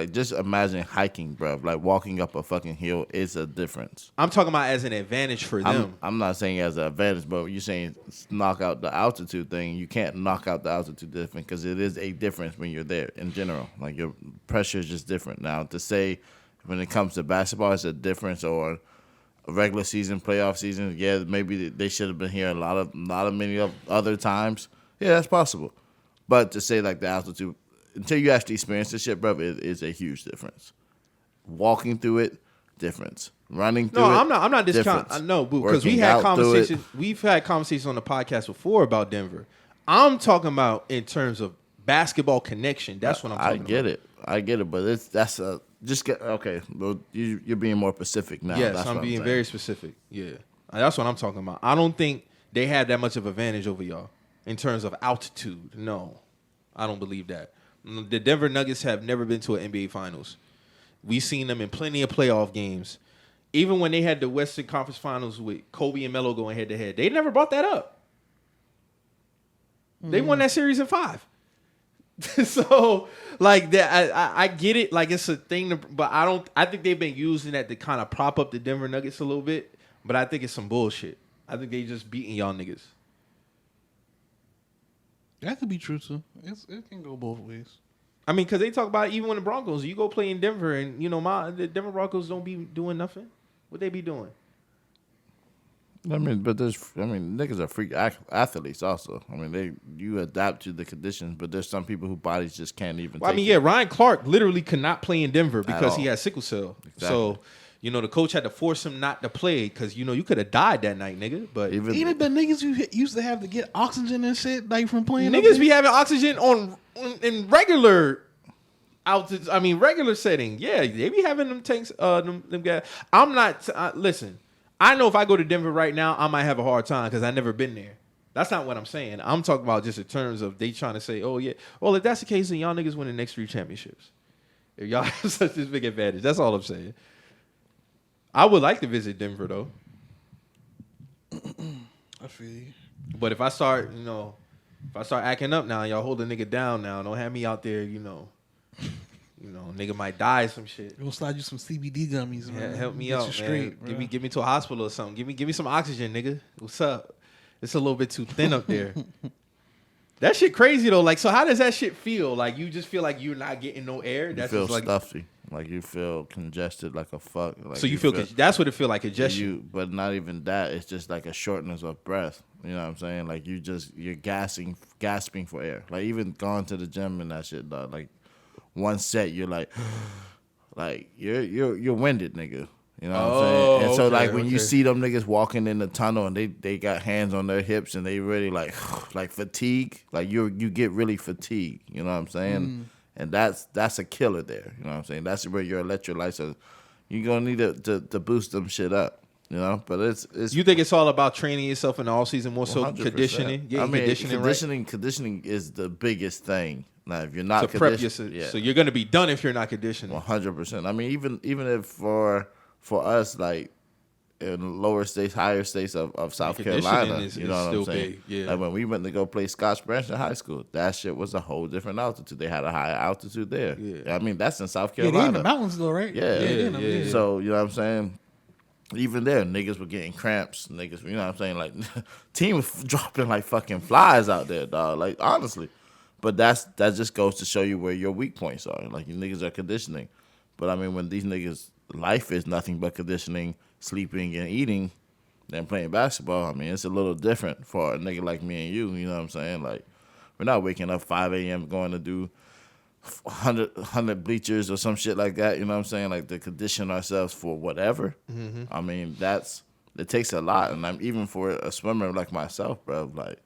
just imagine hiking, bro. Like walking up a fucking hill is a difference. I'm talking about as an advantage for them. I'm not saying as an advantage, but you're saying knock out the altitude thing. You can't knock out the altitude difference because it is a difference when you're there in general. Like your pressure is just different. Now to say when it comes to basketball, it's a difference or a regular season, playoff season. Yeah, maybe they should have been here many other times. Yeah, that's possible. But to say like the altitude, until you actually experience this shit, bro, it is a huge difference. Walking through it, difference. Running through it, I'm not discounting. I know, because we had conversations. We've had conversations on the podcast before about Denver. I'm talking about in terms of basketball connection. That's what I'm talking about. I get it, but okay. Well, you're being more specific now. Yes, that's I'm being very specific. Yeah, that's what I'm talking about. I don't think they have that much of advantage over y'all. in terms of altitude. No, I don't believe that. The Denver Nuggets have never been to an NBA Finals. We've seen them in plenty of playoff games. Even when they had the Western Conference Finals with Kobe and Melo going head-to-head, they never brought that up. They won that series in 5. So, like that, I get it. Like it's a thing, but I think they've been using that to kind of prop up the Denver Nuggets a little bit. But I think it's some bullshit. I think they just beating y'all niggas. That could be true too. It can go both ways. I mean, because they talk about even when the Broncos, you go play in Denver, and you know the Denver Broncos don't be doing nothing. What they be doing? I mean, but niggas are freak athletes also. I mean, you adapt to the conditions, but there's some people whose bodies just can't even. Well, I mean, Ryan Clark literally could not play in Denver because he had sickle cell. Exactly. So, the coach had to force him not to play because you could have died that night, nigga. But Even the niggas you used to have to get oxygen and shit like from playing. Niggas be having oxygen in regular altitude. I mean, regular setting. Yeah, they be having them tanks. Them guys. I'm not. Listen. I know if I go to Denver right now, I might have a hard time because I've never been there. That's not what I'm saying. I'm talking about just in terms of they trying to say, oh, yeah. Well, if that's the case, then y'all niggas win the next 3 championships. If y'all have such this big advantage. That's all I'm saying. I would like to visit Denver, though. I feel you. But if I start, acting up now, y'all hold a nigga down now. Don't have me out there, nigga might die or some shit. We'll slide you some CBD gummies, man. Help me Get out, you straight, man. bro. Give me to a hospital or something. Give me some oxygen, nigga. What's up? It's a little bit too thin up there. That shit crazy though. Like, so how does that shit feel? Like, you just feel like you're not getting no air. You That's feel just like stuffy, like you feel congested, like a fuck. Like so you feel that's what it feel like, congestion. But not even that. It's just like a shortness of breath. You know what I'm saying? Like you're gasping for air. Like even going to the gym and that shit, dog. Like one set, you're like you're winded, nigga. You know what I'm saying? And so like when you see them niggas walking in the tunnel and they got hands on their hips and they really like fatigue, like you get really fatigued. You know what I'm saying? And that's a killer there. You know what I'm saying? That's where your electrolytes are. You're gonna need to boost them shit up. You know, but it's. You think it's all about training yourself in the off season, more so 100%. conditioning? Yeah, I mean, conditioning, right? Conditioning is the biggest thing. Now, if you're not to prep yourself, so you're gonna be done if you're not conditioning. 100%. I mean, even if for us, like in lower states, higher states of South Carolina, you know what I'm saying? Big. Yeah. Like when we went to go play Scotch Branch in high school, that shit was a whole different altitude. They had a higher altitude there. Yeah. I mean, that's in South Carolina. Yeah, they in the mountains though, right? Yeah. So you know what I'm saying? Even there, niggas were getting cramps. Niggas, you know what I'm saying? Like, team was dropping like fucking flies out there, dog. Like, honestly. But that just goes to show you where your weak points are. Like, you niggas are conditioning. But, I mean, when these niggas' life is nothing but conditioning, sleeping, and eating, than playing basketball, I mean, it's a little different for a nigga like me and you know what I'm saying? Like, we're not waking up 5 a.m. going to do 100 bleachers or some shit like that, you know what I'm saying? Like to condition ourselves for whatever. Mm-hmm. I mean, it takes a lot. And even for a swimmer like myself, bro, like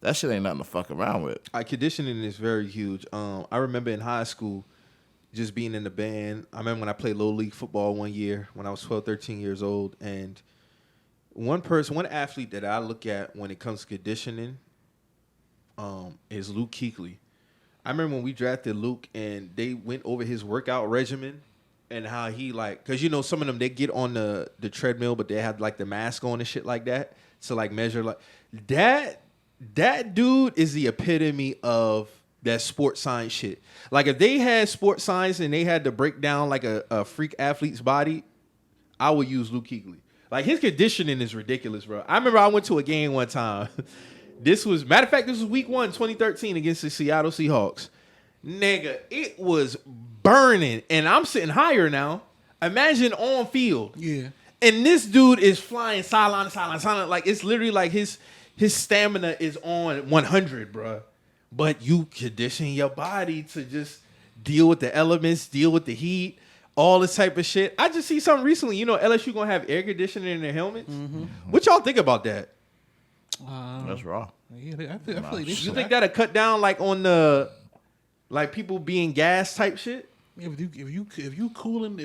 that shit ain't nothing to fuck around with. Conditioning is very huge. I remember in high school just being in the band. I remember when I played Little League football one year when I was 12, 13 years old. And one athlete that I look at when it comes to conditioning is Luke Kuechly. I remember when we drafted Luke and they went over his workout regimen and how he because some of them they get on the treadmill but they have like the mask on and shit like that to like measure like that dude is the epitome of that sports science shit. Like if they had sports science and they had to break down like a freak athlete's body, I would use Luke Kuechly. Like his conditioning is ridiculous, bro. I remember I went to a game one time. This was week 1, 2013 against the Seattle Seahawks. Nigga, it was burning. And I'm sitting higher now. Imagine on field. Yeah. And this dude is flying sideline to sideline. Like it's literally like his stamina is on 100, bro. But you condition your body to just deal with the elements, deal with the heat, all this type of shit. I just see something recently. LSU gonna have air conditioning in their helmets. Mm-hmm. What y'all think about that? That's raw. Yeah, I feel like this. You think that'll cut down like on the people being gas type shit? If you cooling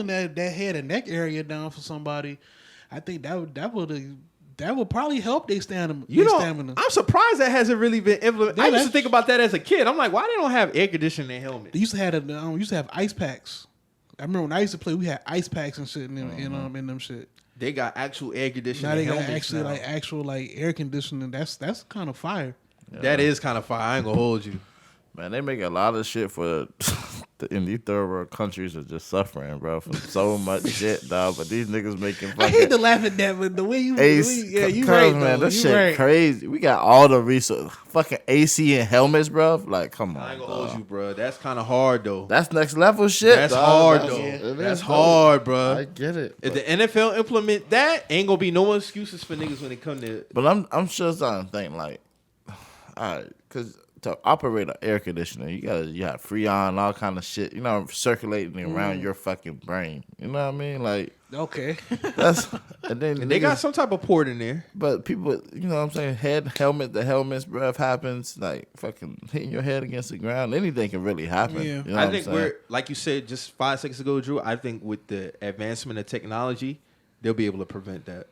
that head and neck area down for somebody, I think that would That would probably help their stamina. I'm surprised that hasn't really been implemented. I used to that's- think about that as a kid. I'm like, why they don't have air conditioning in helmets? They used to have ice packs. I remember when I used to play, we had ice packs and shit in them shit. They got actual air conditioning. Now they got helmets actual air conditioning. That's kind of fire. Yeah. That is kind of fire. I ain't gonna hold you. Man, they make a lot of shit for in these third world countries are just suffering, bro, from so much shit, dog. But these niggas making fucking. I hate to laugh at that, but the way you, you cuz, right, man, though. that You shit right. crazy. We got all the resources, fucking AC and helmets, bro. Like, come on, I ain't gonna dog. hold you, bro. That's kind of hard though. That's next level shit. That's dog. hard That's- though. it That's is, hard, I bro. get it. If the NFL implement that, ain't gonna be no more excuses for niggas when it come to. But I'm sure starting to think like, all right, because to operate an air conditioner, you have Freon, all kind of shit, circulating around your fucking brain. You know what I mean? Like, Okay. that's and then And they got niggas- some type of port in there. But people, you know what I'm saying? The helmets, bro, if happens, like fucking hitting your head against the ground, anything can really happen. Yeah. You know I what think I'm saying? we're, like you said just 5 seconds ago, Drew. I think with the advancement of technology, they'll be able to prevent that.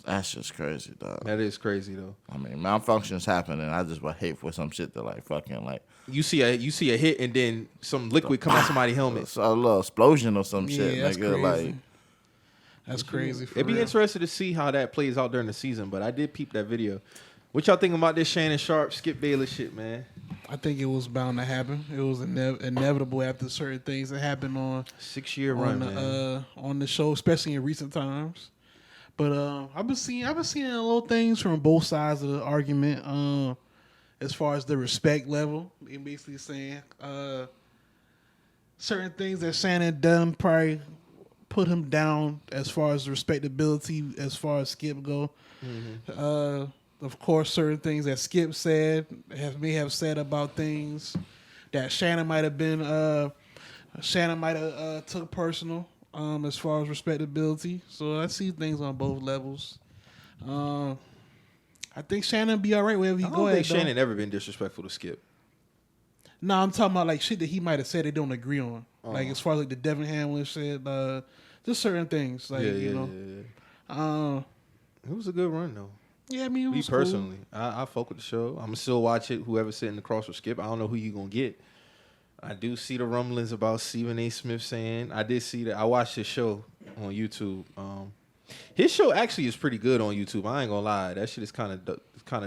That's just crazy, dog. That is crazy though. I mean, malfunctions happen, and I just would hate for some shit to like fucking like You see a hit and then some liquid come out somebody's helmet. a little explosion or some Yeah, shit, that's nigga. crazy. Like, That's crazy. For It'd be real. interesting to see how that plays out during the season. But I did peep that video. What y'all think about this Shannon Sharp, Skip Bayless shit, man? I think it was bound to happen. It was inevitable after certain things that happened on 6-year run, man. on the show, especially in recent times. But I've been seeing little things from both sides of the argument. As far as the respect level, they basically saying certain things that Shannon done probably put him down as far as respectability, as far as Skip go. Of course, certain things that Skip may have said about things that Shannon might have took personal. As far as respectability, so I see things on both levels. I think Shannon be all right wherever he I go. don't think at, though. Shannon ever been disrespectful to Skip. No, I'm talking about like shit that he might have said they don't agree on. Like as far as like the Devin Hamlin shit, just certain things. Like It was a good run though. Yeah, I mean, it Me was personally, I fuck with the show. I'm still watch it. Whoever sitting across with Skip, I don't know who you gonna get. I do see the rumblings about Stephen A. Smith saying. I did see that. I watched his show on YouTube. His show actually is pretty good on YouTube. I ain't gonna lie. That shit is kind of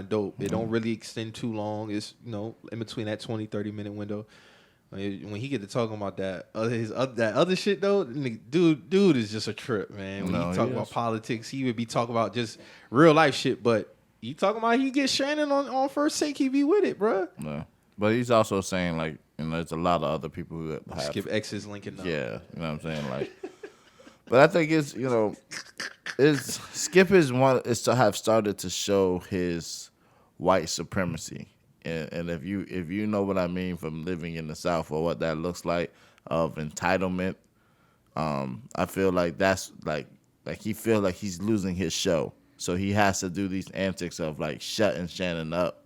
dope. It don't really extend too long. It's in between that 20-30 minute window. When he get to talking about that other shit though, dude is just a trip, man. When he talk about politics, he would be talking about just real life shit. But he talking about he get Shannon on first take, he be with it, bro. no. But he's also saying like, there's a lot of other people who have Skip X's linking up. Yeah, you know what I'm saying? Like, but I think it's Skip is to have started to show his white supremacy, and if you know what I mean from living in the South or what that looks like of entitlement, I feel like that's like he feel like he's losing his show, so he has to do these antics of like shutting Shannon up.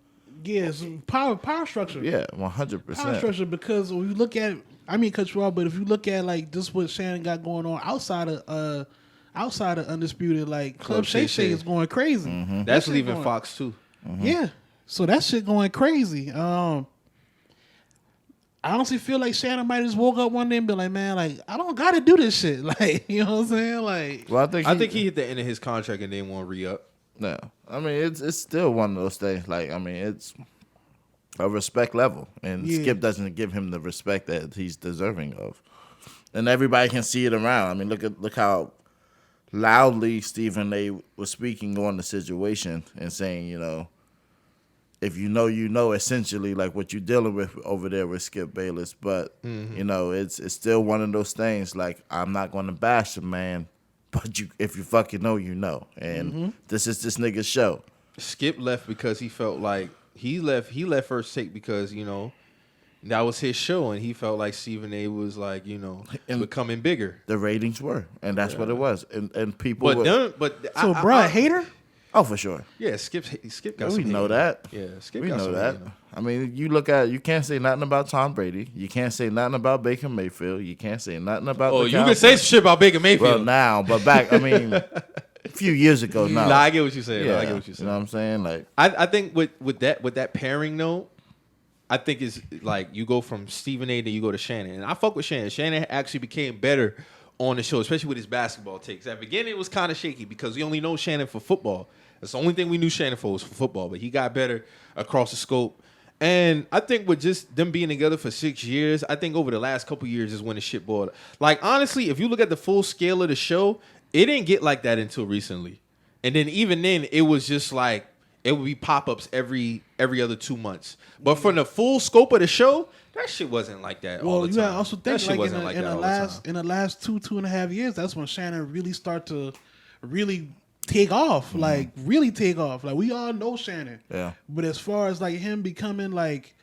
Yeah, it's power structure. Yeah, 100%. Power structure, because when you look at, I mean, cut you off, but if you look at like just what Shannon got going on outside of Undisputed, like Club Shay Shay is going crazy. Mm-hmm. That's That shit leaving going- Fox too. Yeah, so that shit going crazy. I honestly feel like Shannon might have just woke up one day and be like, man, like I don't got to do this shit. Like, you know what I'm saying? Like, Well, I think he hit the end of his contract and didn't want to re-up. No, I mean it's still one of those things. Like, I mean, it's a respect level, and Yeah. Skip doesn't give him the respect that he's deserving of, and everybody can see it around. I mean, look how loudly Stephen A. was speaking on the situation and saying, if you know, essentially like what you're dealing with over there with Skip Bayless, but it's still one of those things. Like, I'm not going to bash the man. But if you fucking know, you know. And this is this nigga's show. Skip left because he felt like he left First Take because, that was his show and he felt like Stephen A. was like, becoming bigger. The ratings were. And that's what it was. And people But so, bruh, hater? Oh, for sure. Yeah, Skip got We some know hate. that. Yeah, Skip We got know some that. hate. I mean, you can't say nothing about Tom Brady. You can't say nothing about Baker Mayfield. You can't say nothing about Oh, the you can Cowboys. say some shit about Baker Mayfield. Well, now, but back, I mean, few years ago, no. Nah, I get what you're saying. Yeah, I get what you're saying. You know what I'm saying? Like, I think with that pairing though, I think it's like you go from Stephen A. then you go to Shannon, and I fuck with Shannon. Shannon actually became better on the show, especially with his basketball takes. At the beginning, it was kind of shaky because we only know Shannon for football. That's the only thing we knew Shannon for was for football, but he got better across the scope. And I think with just them being together for 6 years, I think over the last couple years is when the shit boiled. Like, honestly, if you look at the full scale of the show, it didn't get like that until recently. And then even then, it was just like, it would be pop-ups every other 2 months. But for the full scope of the show, that shit wasn't like that all the time. You gotta also That think shit like wasn't like that all the time. in the last 2.5 years, that's when Shannon really start to really take off, like really take off. Like we all know Shannon, Yeah. But as far as like him becoming like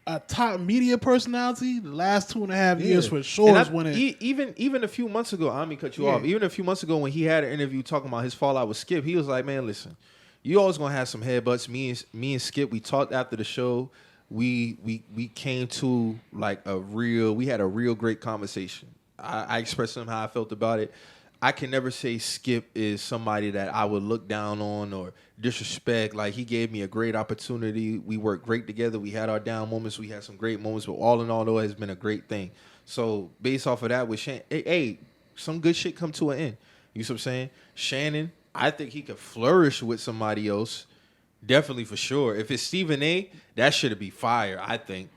a top media personality, the last 2.5 years for sure And is when it. even a few months ago, I mean, cut you off. Even a few months ago, when he had an interview talking about his fallout with Skip, he was like, "Man, listen, you always gonna have some headbutts. Me and Skip, we talked after the show. We came to like we had a real great conversation. I expressed to him how I felt about it. I can never say Skip is somebody that I would look down on or disrespect. Like, he gave me a great opportunity. We worked great together. We had our down moments. We had some great moments. But all in all, though, it has been a great thing. So, based off of that with Shannon, hey, some good shit come to an end. You see what I'm saying? Shannon, I think he could flourish with somebody else. Definitely, for sure. If it's Stephen A., that should be fire, I think.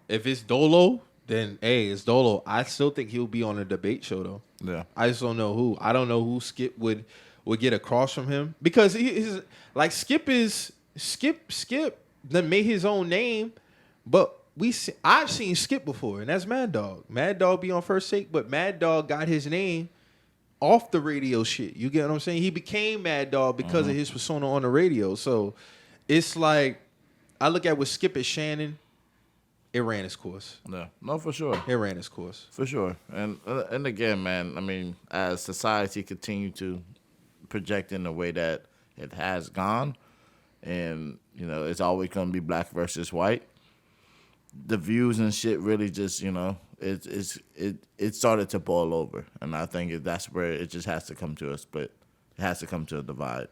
If it's Dolo, then, hey, it's Dolo. I still think he'll be on a debate show, though. yeah. I just don't know who. I don't know who Skip would get across from him, because he's like Skip then made his own name, but I've seen Skip before, and that's Mad Dog. Mad Dog be on First Take, but Mad Dog got his name off the radio shit. You get what I'm saying? He became Mad Dog because of his persona on the radio. So it's like, I look at with Skip as Shannon. It ran its course. Yeah, no, for sure. It ran its course. For sure. And again, man, I mean, as society continue to project in the way that it has gone, and, you know, it's always going to be black versus white, the views and shit really just, you know, it started to boil over. And I think that's where it just has to come to a split. It has to come to a divide.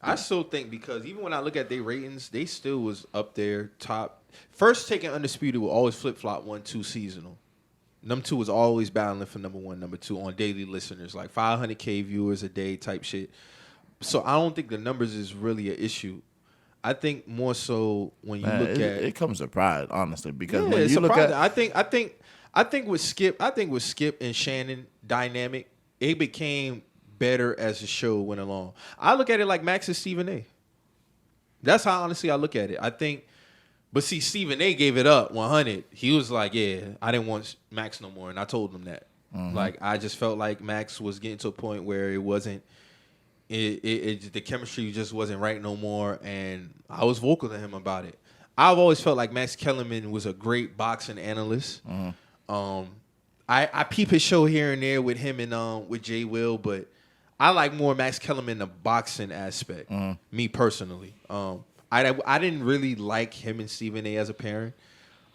I still think, because even when I look at their ratings, they still was up there top. First Take and Undisputed will always flip-flop 1-2 seasonal. Number 2 was always battling for number 1, number 2 on daily listeners, like 500K viewers a day type shit. So I don't think the numbers is really an issue. I think more so when you look at it comes to pride, honestly, because yeah, when it's you look at I think with Skip and Shannon dynamic, it became better as the show went along. I look at it like Max and Stephen A. That's how honestly I look at it. I think, but see, Stephen A. gave it up 100. He was like, yeah, I didn't want Max no more, and I told him that. Like, I just felt like Max was getting to a point where it wasn't, the chemistry just wasn't right no more, and I was vocal to him about it. I've always felt like Max Kellerman was a great boxing analyst. I peep his show here and there with him and with Jay Will, but I like more Max Kellerman the boxing aspect. Me personally, I didn't really like him and Stephen A. as a pairing.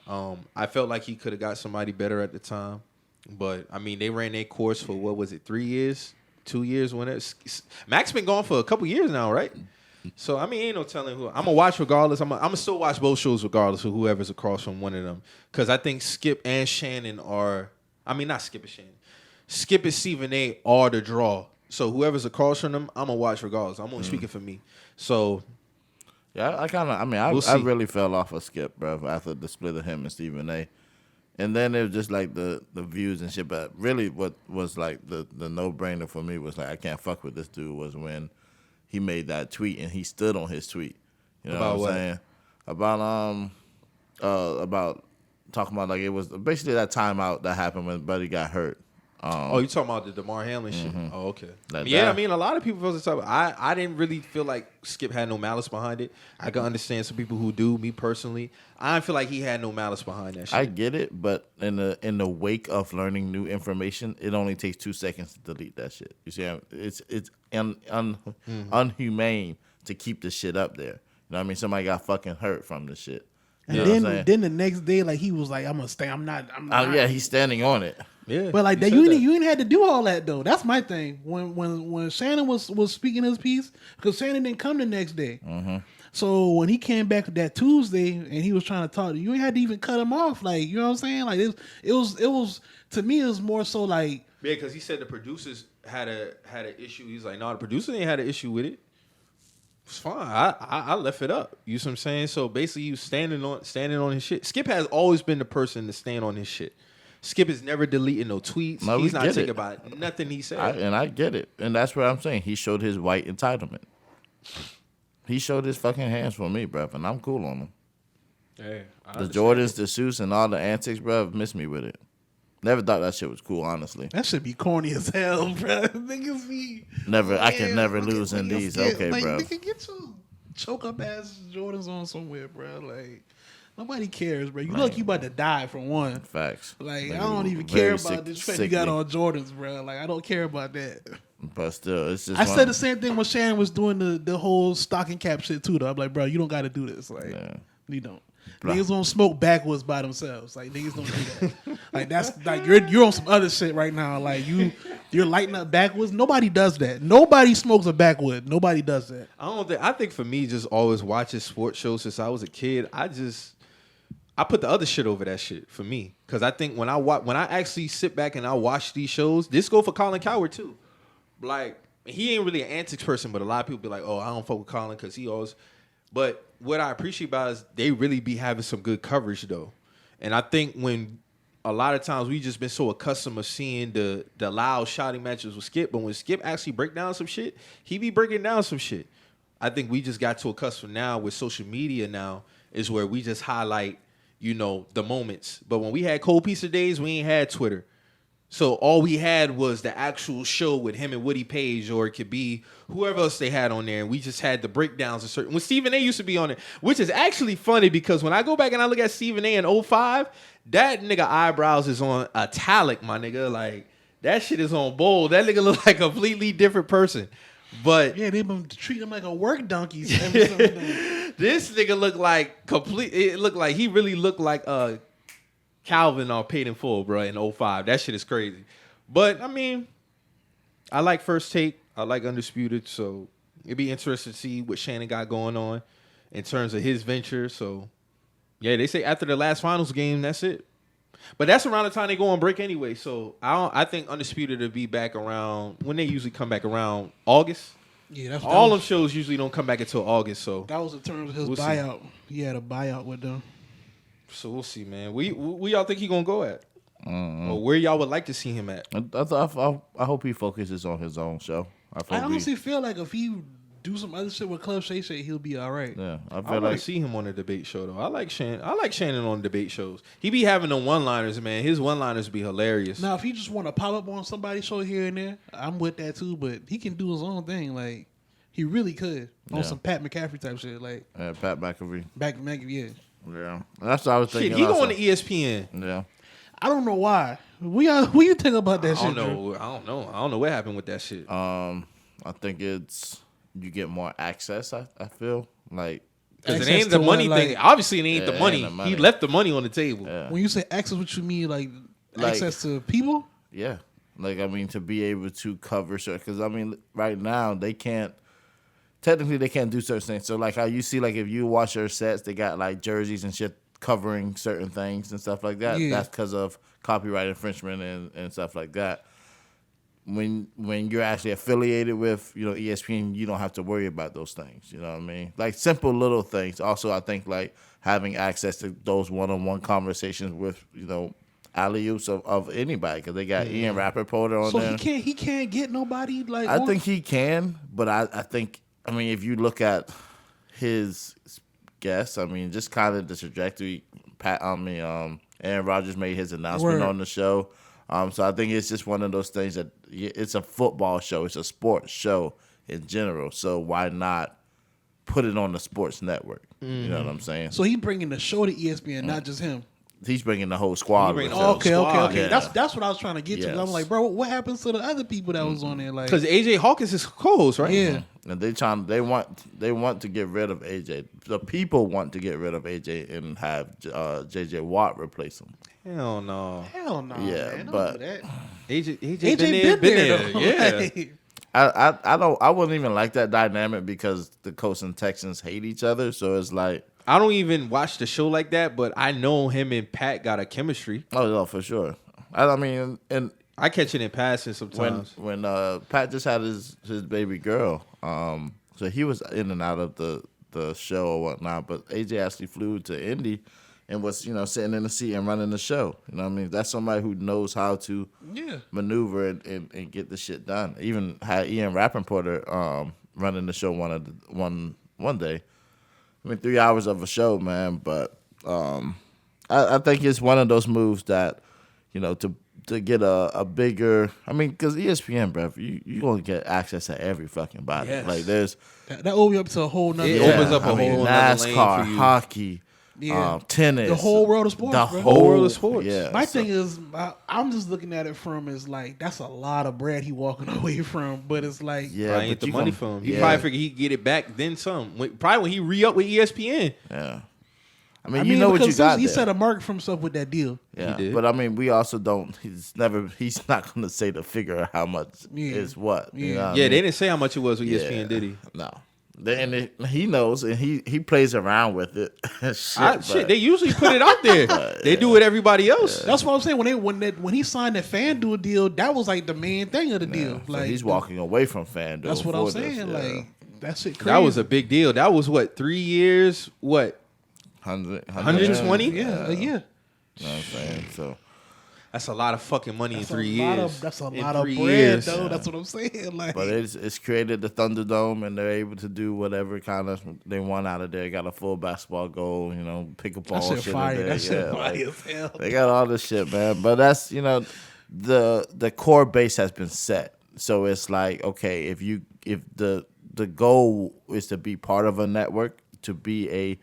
I felt like he could have got somebody better at the time, but I mean, they ran their course for what was it, 3 years, 2 years? Max been gone for a couple years now, right? So I mean, ain't no telling who. I'm gonna watch regardless. I'm gonna still watch both shows regardless of whoever's across from one of them, because I think Skip and Shannon are. I mean, not Skip and Shannon. Skip and Stephen A. are the draw. So whoever's across from them, I'm gonna watch regardless. I'm only speaking for me. So yeah, I really fell off of Skip, bro, after the split of him and Stephen A. And then it was just like the views and shit. But really, what was like the no brainer for me was like, I can't fuck with this dude, was when he made that tweet and he stood on his tweet. You know About what I'm saying? About talking about, like, it was basically that timeout that happened when Buddy got hurt. you talking about the DeMar Hamlin shit? Oh, okay. Like yeah, that. I mean, a lot of people feel the type. I didn't really feel like Skip had no malice behind it. I can understand some people who do. Me personally, I don't feel like he had no malice behind that shit. I get it, but in the wake of learning new information, it only takes 2 seconds to delete that shit. You see, it's unhumane to keep the shit up there. You know what I mean? Somebody got fucking hurt from this shit. You know what I'm saying? Then the next day, like, he was like, I'm gonna stay. I'm not. Yeah, he's standing on it. Yeah, But like he that, said you ain't had to do all that though. That's my thing. When Shannon was speaking his piece, because Shannon didn't come the next day. Mm-hmm. So when he came back that Tuesday and he was trying to talk to you, ain't had to even cut him off. Like, you know what I'm saying? Like it was to me, it was more so like, Yeah, because he said the producers had an issue. He's like, no, the producers ain't had an issue with it. It's fine. I left it up. You see what I'm saying? So basically, he was standing on his shit. Skip has always been the person to stand on his shit. Skip is never deleting no tweets. No, He's not get thinking it. about nothing he said. I get it. And that's what I'm saying. He showed his white entitlement. He showed his fucking hands for me, bruv, and I'm cool on him. Hey, The Jordans, the suits, and all the antics, bruv, miss me with it. Never thought that shit was cool, honestly. that should be corny as hell, bro. Niggas be Never, I can never look at lose in niggas these. get- Okay, like, bro. Nigga, get your choke up ass Jordans on somewhere, bro. Like nobody cares, bro. You look, you about to die for one. Facts. Like Nigga, I don't even very care about sick- this fact you got sickly. on Jordans, bro. Like I don't care about that. But still, it's just. I said the same thing when Shannon was doing the whole stocking cap shit too. Though I'm like, bro, you don't got to do this. Like, Yeah. you don't. Blah. Niggas don't smoke backwards by themselves. Like niggas don't do that. Like that's like you're on some other shit right now. Like you're lighting up backwards. Nobody does that. Nobody smokes a backwood. Nobody does that. I think for me, just always watching sports shows since I was a kid. I put the other shit over that shit for me, because I think when I actually sit back and I watch these shows, this go for Colin Cowherd too. Like he ain't really an antics person, but a lot of people be like, "Oh, I don't fuck with Colin because he always." But what I appreciate about it is they really be having some good coverage though, and I think when a lot of times we just been so accustomed of seeing the loud shouting matches with Skip, but when Skip actually break down some shit, he be breaking down some shit. I think we just got too accustomed now with social media now is where we just highlight, the moments. But when we had Cold Pizza days, we ain't had Twitter. So all we had was the actual show with him and Woody Page, or it could be whoever else they had on there. And we just had the breakdowns of certain. When Stephen A used to be on it, which is actually funny because when I go back and I look at Stephen A in 05, that nigga eyebrows is on italic, my nigga. Like that shit is on bold. That nigga look like a completely different person. But Yeah, they been treating him like a work donkey. Every single day. this nigga looked like it looked like he really looked like Calvin on Paid in Full, bro, in 05. That shit is crazy. But I mean, I like First Take. I like Undisputed. So it'd be interesting to see what Shannon got going on in terms of his venture. So yeah, they say after the last finals game, that's it. But that's around the time they go on break anyway. So I think Undisputed will be back around when they usually come back around August. Yeah, that's All of shows usually don't come back until August. So that was in terms of his We'll see. buyout. He had a buyout with them. So we'll see, man. We y'all think he gonna go at? Or where y'all would like to see him at? I hope he focuses on his own show. I honestly feel like if he do some other shit with Club Shay Shay, he'll be all right. Yeah, I I feel want to like see him on a debate show though. I like Shannon on debate shows. He be having the one-liners, man. His one-liners be hilarious. Now, if he just want to pop up on somebody's show here and there, I'm with that too. But he can do his own thing. Like he really could on Yeah. some Pat McCaffrey type shit. Like Pat McAfee. back yeah. Yeah, that's what I was thinking. Shit, he also. going to ESPN. Yeah, I don't know why. What you think about that I shit? don't Drew? know. I don't know what happened with that shit. I think it's you get more access. I feel like Because it access ain't to the what, money like- thing. Obviously, it ain't Yeah, the it money. ain't the money. He left the money on the table. yeah, When you say access, what you mean? Like Like- access to people? yeah. Like I mean, to be able to cover certain, because I mean, right now they can't. Technically, they can't do certain things. So, like how you see, like if you watch their sets, they got like jerseys and shit covering certain things and stuff like that. Yeah. That's because of copyright infringement and stuff like that. When you're actually affiliated with ESPN, you don't have to worry about those things. You know what I mean? Like simple little things. Also, I think like having access to those one-on-one conversations with alley-oops of anybody, because they got Ian Rappaport on So there. he can't get nobody like. I on- think he can, but I think, I mean, if you look at his guests, I mean, just kind of the trajectory. Aaron Rodgers made his announcement Word. on the show. So I think it's just one of those things that it's a football show. It's a sports show in general. So why not put it on the sports network? You know what I'm saying? So he bringing the show to ESPN, not just him. he's bringing the whole squad. bringing with the him. whole squad, Okay. yeah. That's what I was trying to get to. Yes. I'm like, bro, what happens to the other people that was on there? Like, Because AJ Hawkins is co-host, right? yeah, And they want to get rid of AJ. The people want to get rid of AJ and have JJ Watt replace him. Hell no. hell no. Yeah, man, don't but- do that. AJ AJ been there, though. Yeah. I I wouldn't even like that dynamic because the Colts and Texans hate each other. So it's like, I don't even watch the show like that, but I know him and Pat got a chemistry. oh no, for sure. I mean, and I catch it in passing sometimes. when Pat just had his baby girl, so he was in and out of the show or whatnot. But AJ actually flew to Indy and was sitting in the seat and running the show. You know what I mean? That's somebody who knows how to maneuver and get the shit done. Even had Ian Rappaporter running the show one day. I mean, 3 hours of a show, man. But I think it's one of those moves that, to get a bigger. I mean, because ESPN, bro, you gonna get access to every fucking body. Yes. Like there's That opens you up to a whole nother. It level. opens up a whole nother lane NASCAR, for you. hockey, Yeah. tennis, The whole world of sports, the bro. whole world of sports. Yeah, My so- thing is, I'm just looking at it from is like that's a lot of bread he walking away from, but it's like yeah, Probably ain't but the you money gonna- for him. He yeah, probably figured he'd get it back then some. Probably when he re-up with ESPN. yeah. I mean, you know what you because got he there. set a mark for himself with that deal. Yeah, He did. but I mean, we also don't. He's not going to say the figure how much Yeah. is what. You Yeah. know what I Yeah, mean? they didn't say how much it was with Yeah. ESPN, did he? No. And he knows, and he plays around with it. Shit, they usually put it out there. They do with everybody else. That's what I'm saying. When he signed that FanDuel deal, that was like the main thing of the deal. So Like he's walking away from FanDuel. That's what I'm for this, saying. yeah. Like that shit crazy. That was a big deal. That was what, 3 years? What? 120? yeah, yeah. You know what I'm saying? So That's a lot of fucking money That's in 3 a lot years. of that's a In lot of 3 bread, years. though. That's what I'm saying. Like, but it's created the Thunderdome, and they're able to do whatever kind of they want out of there. Got a full basketball goal, pickleball that shit shit fire. in there. That shit Yeah, fire like, as hell. they got all this shit, man. But that's the core base has been set. So it's like, okay, if the goal is to be part of a network, to be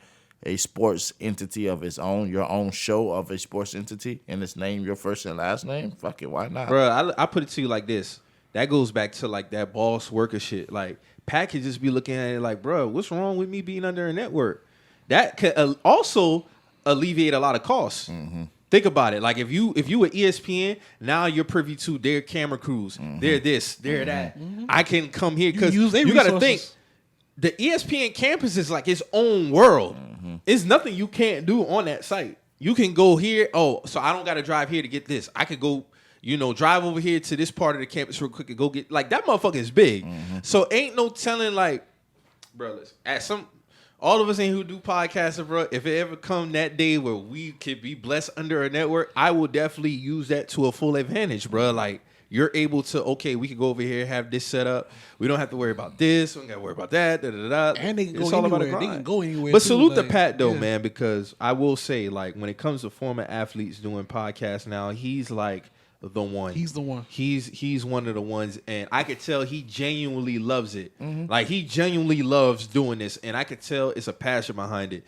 a sports entity of its own, your own show of a sports entity, and it's named your first and last name, fuck it, why not? Bro, I put it to you like this. That goes back to like that boss worker shit. Like Pat could just be looking at it like, bro, what's wrong with me being under a network? That could also alleviate a lot of costs. Mm-hmm. Think about it. Like if you at ESPN, now you're privy to their camera crews. Mm-hmm. They're this, they're that. I can come here because use their you got to think. resources. The ESPN campus is like its own world. Mm-hmm. It's nothing you can't do on that site. You can go here. Oh, so I don't got to drive here to get this. I could go, drive over here to this part of the campus real quick and go get, like, that motherfucker is big. Mm-hmm. So ain't no telling, like, bro, listen, all of us in who do podcasts, bro, if it ever come that day where we could be blessed under a network, I will definitely use that to a full advantage, bro. Like, you're able to, okay, we can go over here, have this set up. We don't have to worry about this. We don't got to worry about that. Da, da, da, da. And they can It's go all about the anywhere. They grind. can go anywhere, But too, salute to like, Pat, though, yeah. man, because I will say, like, when it comes to former athletes doing podcasts now, he's like the one. He's the one. He's one of the ones, and I could tell he genuinely loves it. Mm-hmm. Like, he genuinely loves doing this, and I could tell it's a passion behind it.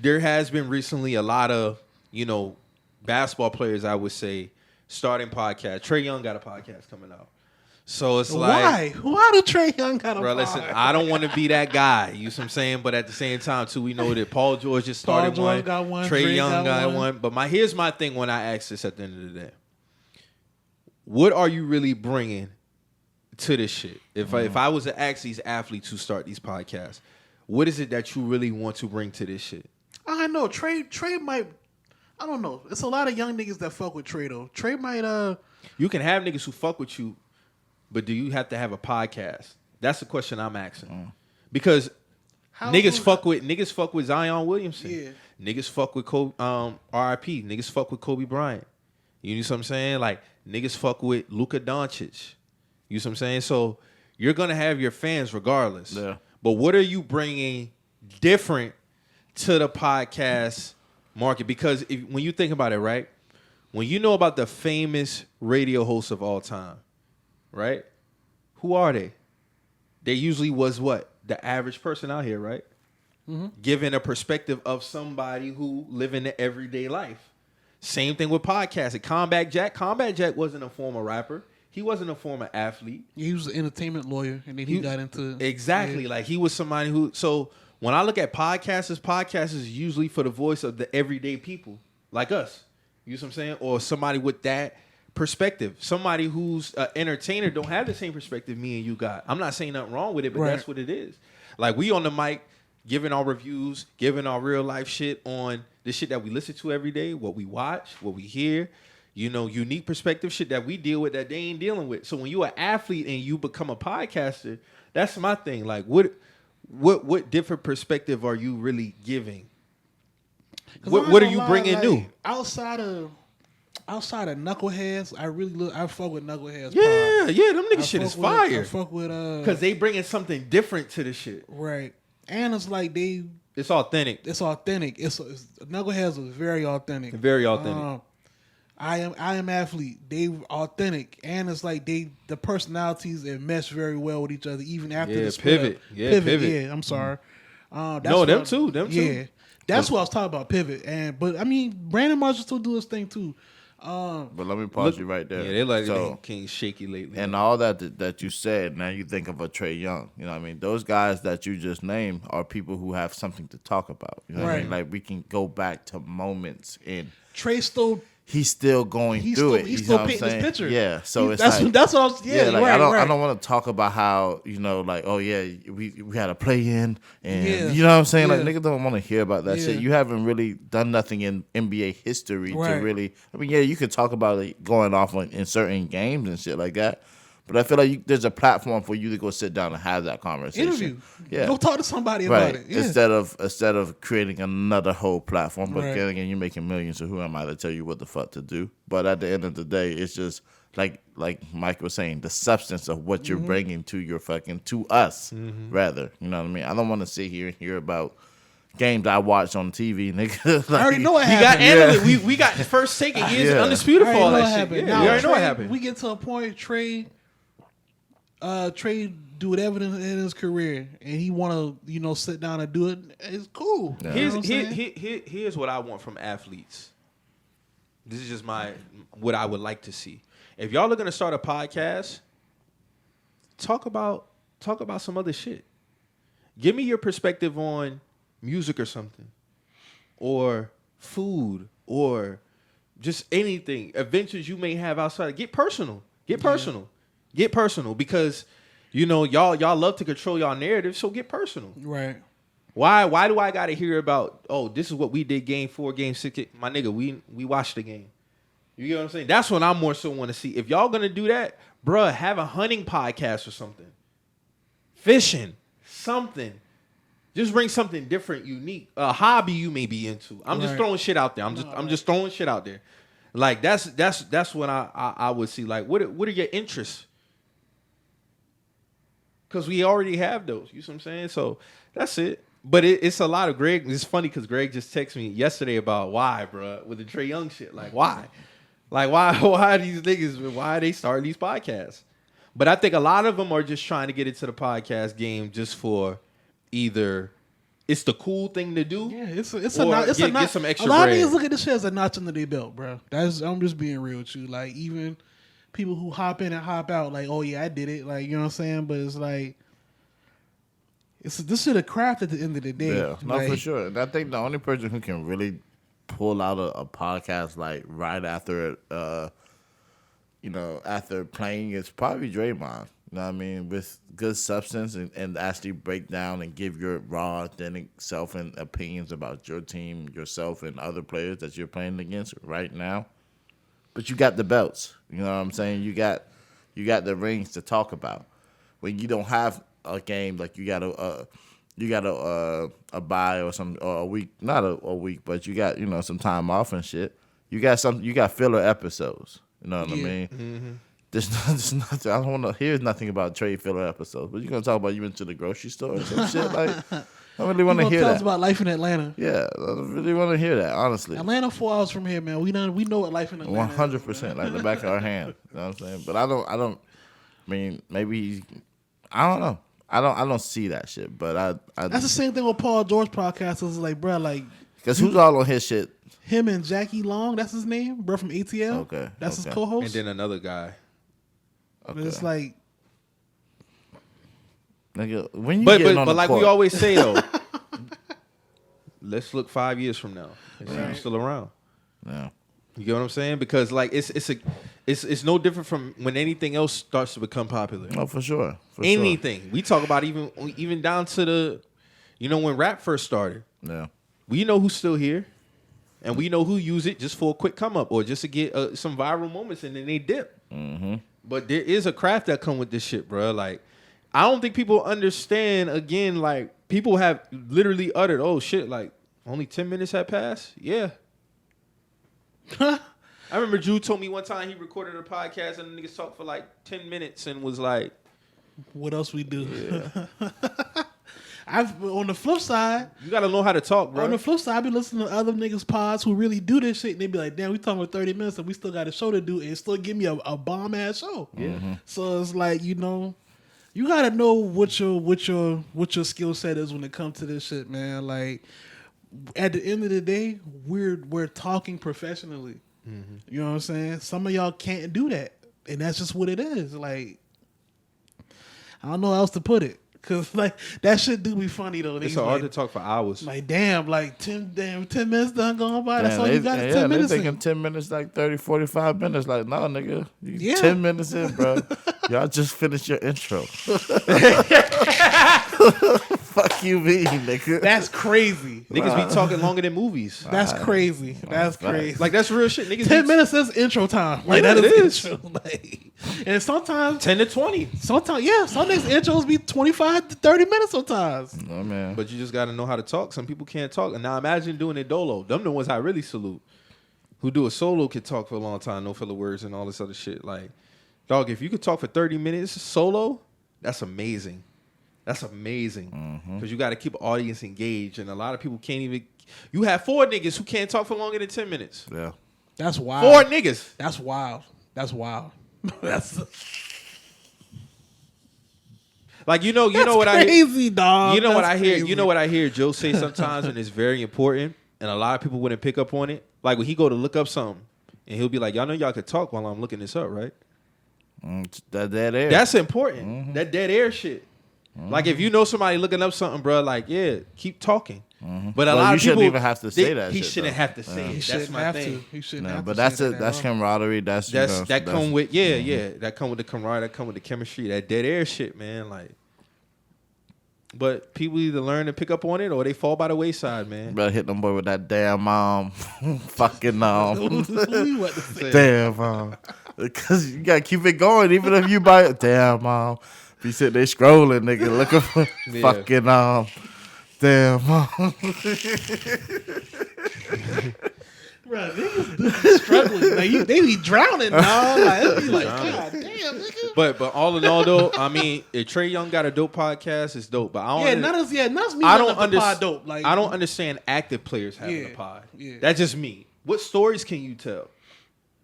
There has been recently a lot of, basketball players, I would say, starting podcasts. Trey Young got a podcast coming out. So it's like, Why do Trey Young got a bro, listen, I don't want to be that guy. You know what I'm saying? But at the same time, too, we know that Paul George just started Paul one. George got one, Trey Dre Young got got one. one. But here's my thing when I ask this at the end of the day. What are you really bringing to this shit? If I was to ask these athletes who start these podcasts, what is it that you really want to bring to this shit? I know Trey might. I don't know. It's a lot of young niggas that fuck with Trey though. Trey might. You can have niggas who fuck with you, but do you have to have a podcast? That's the question I'm asking. Because niggas fuck with Zion Williamson. Yeah. Niggas fuck with R.I.P. Niggas fuck with Kobe Bryant. You know what I'm saying? Like niggas fuck with Luka Doncic. You know what I'm saying? So you're gonna have your fans regardless. Yeah. But what are you bringing different to the podcast market? Because when you think about it, right? When you know about the famous radio hosts of all time, right? Who are they? They usually was what? The average person out here, right? Giving a perspective of somebody who live in the everyday life. Same thing with podcasting. Combat Jack wasn't a former rapper. He wasn't a former athlete. He was an entertainment lawyer, and then he got into exactly like he was somebody who. So when I look at podcasters is usually for the voice of the everyday people like us. You know what I'm saying? Or somebody with that perspective. Somebody who's an entertainer don't have the same perspective me and you got. I'm not saying nothing wrong with it, but that's what it is. Like we on the mic giving our reviews, giving our real life shit on the shit that we listen to every day, what we watch, what we hear. You know, unique perspective shit that we deal with that they ain't dealing with. So when you're an athlete and you become a podcaster, that's my thing. Like, what different perspective are you really giving? What are you bringing new? Outside of Knuckleheads, I fuck with Knuckleheads. Yeah, them niggas shit is fire. I fuck with because they bringing something different to the shit. Right, and it's like it's authentic. It's Knuckleheads is very authentic. Very authentic. I am athlete. They authentic, and it's like the personalities that mesh very well with each other, even after the split pivot. Up. Pivot. Yeah, I'm sorry. Them too. Yeah, that's what I was talking about. Pivot, but I mean, Brandon Marshall still do his thing too. But let me pause you right there. Yeah, they like King shaky lately. And all that you said, now you think of a Trey Young. You know what I mean? Those guys that you just named are people who have something to talk about. You know what I mean? Like we can go back to moments in Trey still. He's still going through it. He's still painting his picture. Yeah, so that's what I was. Yeah, like right, I don't want to talk about how like we had a play in and you know what I'm saying. Like niggas don't want to hear about that shit. You haven't really done nothing in NBA history to really. I mean, you could talk about it going off in certain games and shit like that. But I feel like there's a platform for you to go sit down and have that conversation. Interview. Yeah. Go talk to somebody about it. Yeah. Instead of creating another whole platform. But again, you're making millions, so who am I to tell you what the fuck to do? But at the end of the day, it's just like Mike was saying, the substance of what you're bringing to your to us, rather. You know what I mean? I don't want to sit here and hear about games I watched on TV, nigga. I already know what happened. Got analysts. We got first take it years undisputed for all that shit. Yeah, we already know what happened. We get to a point, Trey do whatever in his career, and he want to, sit down and do it. It's cool. Yeah. Here's what I want from athletes. This is just what I would like to see. If y'all are gonna start a podcast, talk about some other shit. Give me your perspective on music or something, or food, or just anything. Adventures you may have outside. Get personal. Get personal because, y'all love to control y'all narrative, so get personal. Right. Why do I gotta hear about, this is what we did game 4, game 6? My nigga, we watched the game. You get what I'm saying? That's what I more so want to see. If y'all gonna do that, bruh, have a hunting podcast or something. Fishing, something. Just bring something different, unique. A hobby you may be into. I'm just throwing shit out there. I'm just throwing shit out there. Like that's what I would see. Like what are your interests? Because we already have those. You see what I'm saying? So that's it. But it's a lot of Greg. It's funny because Greg just texted me yesterday about why, bro, with the Trey Young shit. Like why? Like why these niggas? Why are they starting these podcasts? But I think a lot of them are just trying to get into the podcast game just for either it's the cool thing to do. Yeah, it's a get some extra. A lot bread. of niggas look at this shit as a notch under their belt, bro. I'm just being real with you. Like even people who hop in and hop out, like, oh yeah, I did it. Like, you know what I'm saying? But it's like this shit a craft at the end of the day. Yeah, no, like, for sure. And I think the only person who can really pull out a podcast like right after after playing is probably Draymond. You know what I mean? With good substance and actually break down and give your raw, authentic self and opinions about your team, yourself, and other players that you're playing against right now. But you got the belts. You know what I'm saying? You got the rings to talk about. When you don't have a game, like you got a bye or a week, not a week, but you got some time off and shit. You got filler episodes. You know what I mean? Mm-hmm. There's nothing. I don't want to hear nothing about trade filler episodes. But you're gonna talk about you went to the grocery store or some shit like. I really want to hear that. Tell us about life in Atlanta. Yeah, I really want to hear that. Honestly, Atlanta 4 hours from here, man. We know what life in Atlanta. 100%, like the back of our hand. You know what I'm saying? But I don't. I mean, maybe I don't know. I don't see that shit. But I that's the same thing with Paul George podcast. It's like, bro, like Because who's all on his shit? Him and Jackie Long, that's his name, bro, from ATL. Okay, That's his okay. co-host. And then another guy. But it's like, Nigga, when you But getting on but the like court, we always say though, let's look 5 years from now and see who's still around. yeah. You get what I'm saying? Because like it's no different from when anything else starts to become popular. No, for sure. For Anything. We talk about even down to the, when rap first started. Sure. Yeah. We know who's still here, and we know who use it just for a quick come up or just to get some viral moments, and then they dip. Mm-hmm. But there is a craft that come with this shit, bro. Like, I don't think people understand. Again, like people have literally uttered, "Oh shit!" Like only 10 minutes had passed. Yeah. I remember Drew told me one time he recorded a podcast and the niggas talked for like 10 minutes and was like, what else we do? Yeah. On the flip side, you gotta know how to talk, bro. on the flip side, I be listening to other niggas pods who really do this shit, and they be like, "Damn, we talking for 30 minutes, and we still got a show to do, and still give me a bomb ass show." Yeah. So it's like, you gotta know what your skill set is when it comes to this shit, man. Like at the end of the day, we're talking professionally. Mm-hmm. You know what I'm saying? Some of y'all can't do that, and that's just what it is. Like I don't know how else to put it. Cause like that shit do be funny though. It's Niggas hard like, to talk for hours. like damn, like 10 minutes done gone by. That's all they, you got. yeah, 10 they minutes. thinking in. 10 minutes like 30, 45 minutes. Like, no, nigga. You Yeah. 10 minutes in, bro. Y'all just finished your intro. Fuck you, me, nigga. That's crazy. Niggas be talking longer than movies. That's crazy. That's crazy. Like that's real shit. Niggas 10 be minutes is intro time. Like Yeah, that it is is. intro. Like, and sometimes, 10 to 20. some niggas intros be 25 to 30 minutes sometimes. Oh, man. But you just gotta know how to talk. Some people can't talk. And now imagine doing it dolo. Them the ones I really salute. Who do a solo can talk for a long time, no filler words and all this other shit. Like, dog, if you could talk for 30 minutes solo, that's amazing. That's amazing. Because you got to keep an audience engaged. And a lot of people can't even. You have 4 niggas who can't talk for longer than 10 minutes. Yeah. That's wild. 4 niggas. That's wild. That's wild. That's Like, you know what crazy, dog. You know what That's I hear? crazy. You know what I hear Joe say sometimes, and it's very important, and a lot of people wouldn't pick up on it. Like when he go to look up something, and he'll be like, "Y'all know y'all could talk while I'm looking this up, right?" That dead air. That's important. That dead air shit. Like if you know somebody looking up something, bro, like yeah, keep talking. But a Well, lot you of shouldn't people even have to say that He shit, shouldn't though. have to say He it. That's shouldn't my have thing. to. He shouldn't Nah, have but to that's say it. that That's at all. camaraderie. That's That come with Mm-hmm. that come with the camaraderie, that come with the chemistry, that dead air shit, man. Like, but people either learn to pick up on it or they fall by the wayside, man. Better hit them boy with that damn fucking Who you want to say? damn because you gotta keep it going even if you buy it. Damn be sitting there scrolling, nigga, looking for Yeah. fucking damn Bro, niggas do be struggling. Like, they be drowning, dog. Like, it be like, God damn, nigga. But all in all, though, I mean, if Trey Young got a dope podcast, it's dope. But I don't. Not us me. I don't understand. understand. Dope. Like, I don't understand active players having Yeah, a pod. yeah. That's just me. What stories can you tell?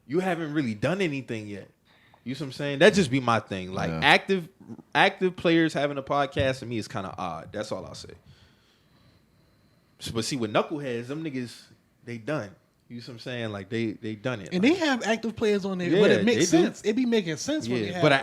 You haven't really done anything yet. You see what I'm saying? That just be my thing. Like Yeah. active players having a podcast to me is kind of odd. That's all I'll say. But see, with knuckleheads, them niggas, they done. You see what I'm saying? Like they done it. And Like, they have active players on there, Yeah, but it makes they do. sense. It be making sense when they yeah. have But an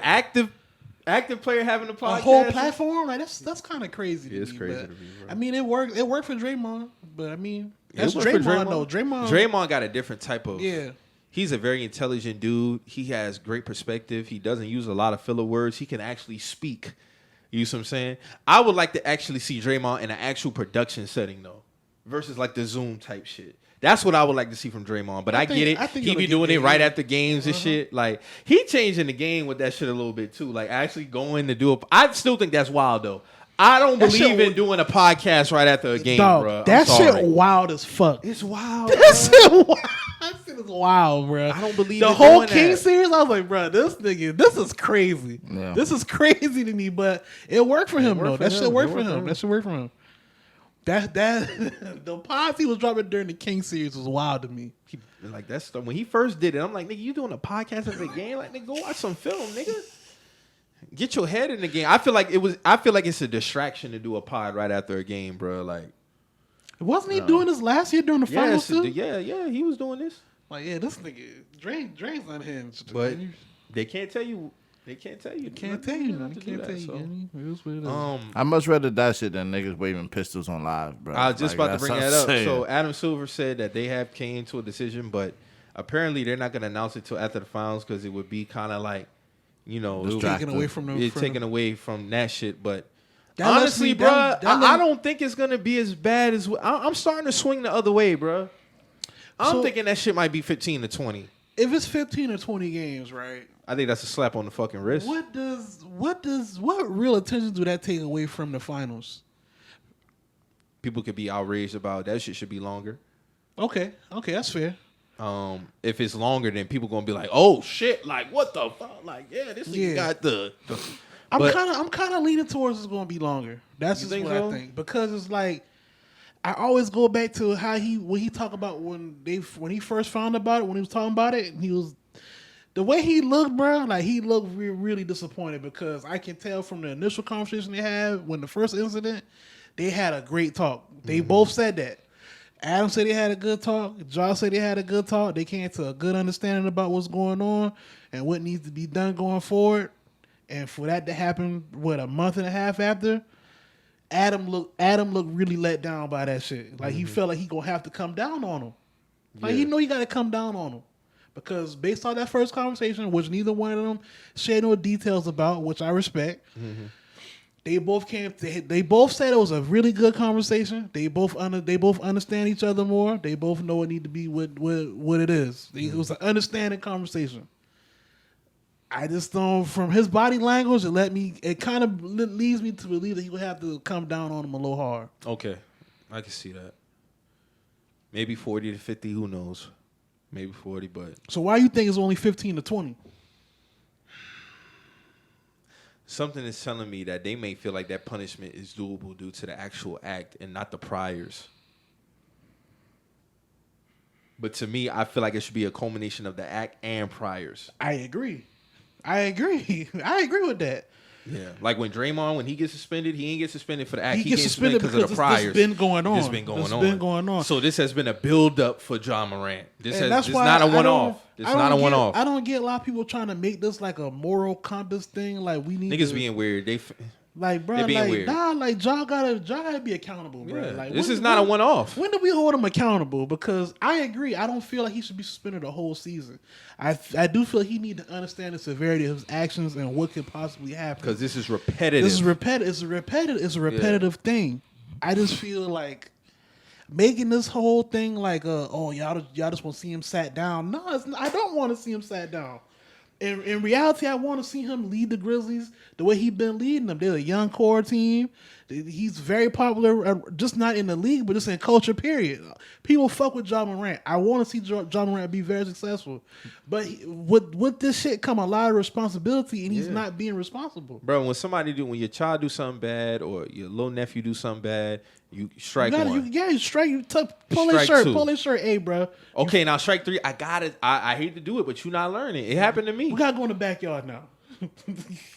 active player having a podcast, a whole platform. Like that's kind of crazy. Yeah, it's me, crazy but, to me, bro. I mean, it worked. It worked for Draymond, but I mean, It that's worked for Draymond though. Draymond. Draymond got a different type of. Yeah. He's a very intelligent dude. He has great perspective. He doesn't use a lot of filler words. He can actually speak. You see what I'm saying? I would like to actually see Draymond in an actual production setting though, versus like the Zoom type shit. That's what I would like to see from Draymond. But I get it. think He it'll be get doing it there, right yeah. after games and shit. Like he changing the game with that shit a little bit too. Like actually going to do it. I still think that's wild though. I don't That believe shit in doing a podcast right after a game, Dog, bro. that shit wild as fuck. It's wild. That shit wild. That shit is wild, bro. I don't believe the in whole doing King that. series. I was like, bro, this is crazy. Yeah. This is crazy to me, but it worked for him worked though. for That him. shit worked It for worked for him. him. That shit worked for him. That the pods he was dropping during the King series was wild to me. Like that's when he first did it. I'm like, nigga, you doing a podcast of the game? Like, nigga, go watch some film, nigga. Get your head in the game. I feel like it's a distraction to do a pod right after a game, bro. Like, Wasn't he doing this last year during the finals too? Yeah, he was doing this. Like, yeah, this nigga Drake's unhinged. But they can't tell you. They can't tell you. Can't tell you nothing. to Can't do tell that, you. so. It is what it is. I much rather that shit than niggas waving pistols on live, bro. I was just about to bring that that's up. what I'm So saying. Adam Silver said that they have came to a decision, but apparently they're not going to announce it till after the finals because it would be kind of like, Taken away from the taken away from that shit. But That lets honestly, me- bro, that I let- don't think it's going to be as bad as I'm starting to swing the other way, bro. I'm So- thinking that shit might be 15 to 20. If it's 15 or 20 games, right? I think that's a slap on the fucking wrist. What real attention do that take away from the finals? People could be outraged about that shit should be longer. Okay, that's fair. If it's longer, then people gonna be like, "Oh shit! Like what the fuck? Like this Yeah. nigga got the." I'm But- kind of leaning towards it's going to be longer. That's You just think what so? I think because it's like I always go back to how he talk about when he first found about it, when he was talking about it, and he was the way he looked, bro. Like he looked really disappointed because I can tell from the initial conversation they had when the first incident, they had a great talk. They both said that. Adam said they had a good talk. Josh said they had a good talk. They came to a good understanding about what's going on and what needs to be done going forward. And for that to happen, a month and a half after, Adam looked really let down by that shit. Like he felt like he gonna have to come down on him. Like he know he got to come down on him because based on that first conversation, which neither one of them shared no details about, which I respect. They both they both said it was a really good conversation. They both understand each other more. They both know it need to be what it is. It was an understanding conversation. I just don't, from his body language, it kind of leads me to believe that he would have to come down on him a little hard. Okay, I can see that. Maybe 40 to 50. Who knows? Maybe 40, but So why you think it's only 15 to 20? something is telling me that they may feel like that punishment is doable due to the actual act and not the priors. But to me, I feel like it should be a culmination of the act and priors. I agree. I agree with that. Yeah, like when Draymond, when he gets suspended, he ain't get suspended for the act. He gets suspended because of the because priors. this been going on. This been going This on. been going on. So this has been a build up for John Morant. This And is not a one off. It's not a one off. I don't get a lot of people trying to make this like a moral compass thing. Like we need Niggas to, being weird. like, bro, they being like, weird. nah, like, y'all gotta be accountable, bro. Yeah, Like, this is not a one-off. When do we hold him accountable? Because I agree, I don't feel like he should be suspended the whole season. I do feel like he need to understand the severity of his actions and what could possibly happen. Because this is repetitive. This is repetitive. It's a repetitive thing. I just feel like making this whole thing like, y'all just want to see him sat down. No, I don't want to see him sat down. In reality, I want to see him lead the Grizzlies the way he's been leading them. They're a young core team. He's very popular, just not in the league, but just in culture, period. People fuck with John Morant. I want to see John Morant be very successful. But with this shit come a lot of responsibility, and he's not being responsible. Bro, when your child do something bad or your little nephew do something bad, you strike one. You strike. Pull Strike his shirt. two. Pull his shirt. Hey, bro. Okay, now strike three. I got it. I hate to do it, but you're not learning. It happened to me. We gotta go in the backyard now.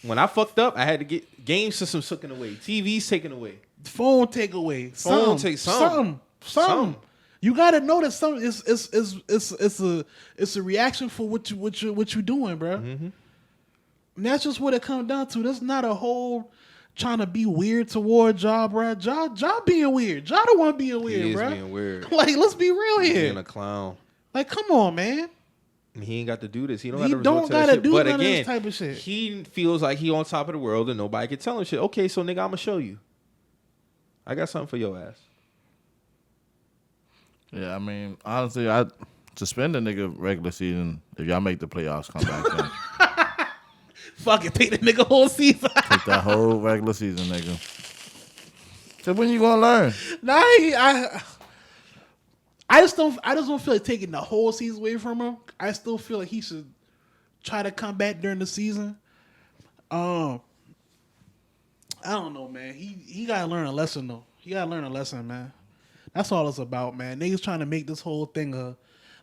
When I fucked up, I had to get game systems taken away, TVs taken away. Phone takeaway. Phone take something. Something. You gotta know that something it's a reaction for what you doing, bro. Mm-hmm. And that's just what it comes down to. That's not a whole trying to be weird toward Ja, bro. Ja being weird. Ja the one being weird, He is bro. being weird. Like, let's be real He's here. being a clown. Like, come on, man. He ain't got to do this. He don't He got to don't resort to that gotta shit. do But none of again, this type of shit. he feels like he on top of the world and nobody can tell him shit. Okay, so nigga, I'ma show you. I got something for your ass. Yeah, I mean, honestly, I suspend a nigga regular season. If y'all make the playoffs, come back then. Fuck it, take the nigga whole season. Take that whole regular season, nigga. So when you gonna learn? Nah, I just don't feel like taking the whole season away from him. I still feel like he should try to come back during the season. I don't know, man. He gotta learn a lesson though. He gotta learn a lesson, man. That's all it's about, man. Niggas trying to make this whole thing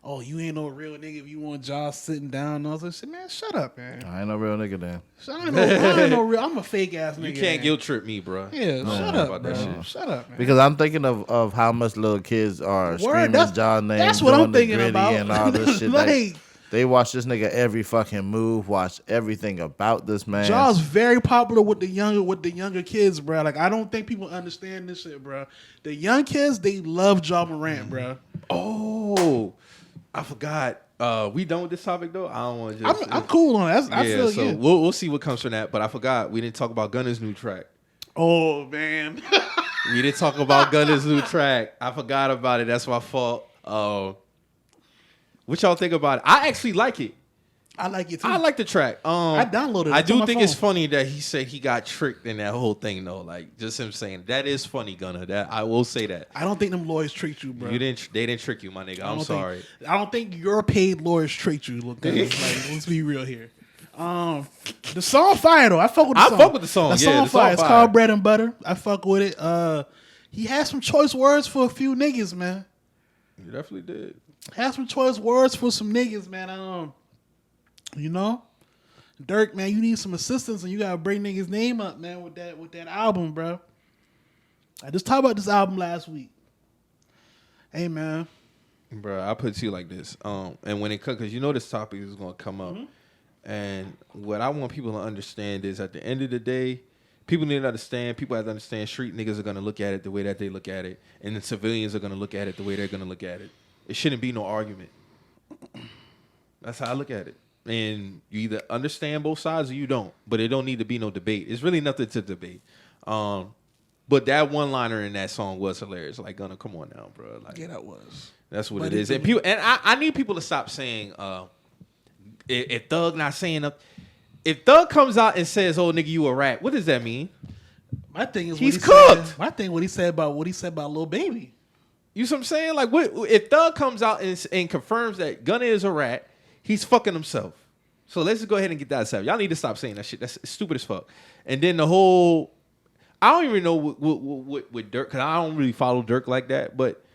oh, you ain't no real nigga if you want Josh sitting down. And I was like, man, shut up, man. I ain't no real nigga then. I ain't no real. I'm a fake ass nigga. You can't guilt trip me, bro. Yeah, shut up, bro. Shut up, man. Because I'm thinking of how much little kids are screaming John name. That's what I'm thinking Gritty about. and all this shit. Like, they watch this nigga every fucking move, watch everything about this man. Jaw's very popular with the younger kids, bro. Like, I don't think people understand this shit, bro. The young kids, they love Ja Morant, bro. Oh, I forgot. We done with this topic though. I don't want to just. I'm cool on that. I feel so we'll see what comes from that. But I forgot we didn't talk about Gunna's new track. Oh man, we didn't talk about Gunna's new track. I forgot about it. That's my fault. What y'all think about it? I actually like it. I like it too. I like the track. I downloaded it. I do think phone. it's funny that he said he got tricked in that whole thing though. Like just him saying that is funny, Gunna. That I will say that. I don't think them lawyers tricked you, bro. They didn't trick you, my nigga. I'm sorry. I don't think your paid lawyers tricked you. Look, like, let's be real here. The song fire though. I fuck with the song. I fuck with the song. The song fire. It's called Bread and Butter. I fuck with it. He had some choice words for a few niggas, man. He definitely did. Had some choice words for some niggas, man. You know, Dirk, man, you need some assistance, and you gotta bring niggas' name up, man, with that album, bro. I just talked about this album last week. Hey, man, Bro, I put it to you like this. And when it comes, because you know this topic is gonna come up, and what I want people to understand is, at the end of the day, people need to understand. People have to understand. Street niggas are gonna look at it the way that they look at it, and the civilians are gonna look at it the way they're gonna look at it. It shouldn't be no argument. That's how I look at it. And you either understand both sides or you don't. But it don't need to be no debate. It's really nothing to debate. But that one liner in that song was hilarious. Like, Gunna, come on now, bro. Like, yeah, that was. That's what it is. And people, and I need people to stop saying, if Thug not saying up, if Thug comes out and says, "Oh nigga, you a rat," what does that mean? My thing is, he's cooked. My thing, what he said about Lil Baby. You see what I'm saying? Like, what if Thug comes out and confirms that Gunna is a rat? He's fucking himself. So let's just go ahead and get that set. Y'all need to stop saying that shit. That's stupid as fuck. And then the whole, I don't even know what Dirk, because I don't really follow Dirk like that, but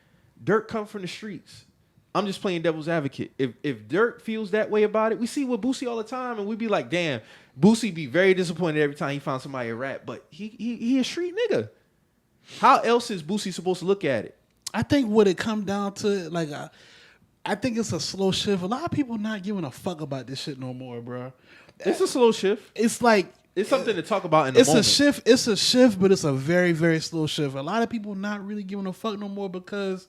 Dirk come from the streets. I'm just playing devil's advocate. If Dirk feels that way about it, we see with Boosie all the time, and we be like, damn, Boosie be very disappointed every time he found somebody a rat, but he a street nigga. How else is Boosie supposed to look at it? I think what it come down to, like, I think it's a slow shift. A lot of people not giving a fuck about this shit no more, bro. It's a slow shift. It's like it's something to talk about in the moment. It's a shift, but it's a very, very slow shift. A lot of people not really giving a fuck no more because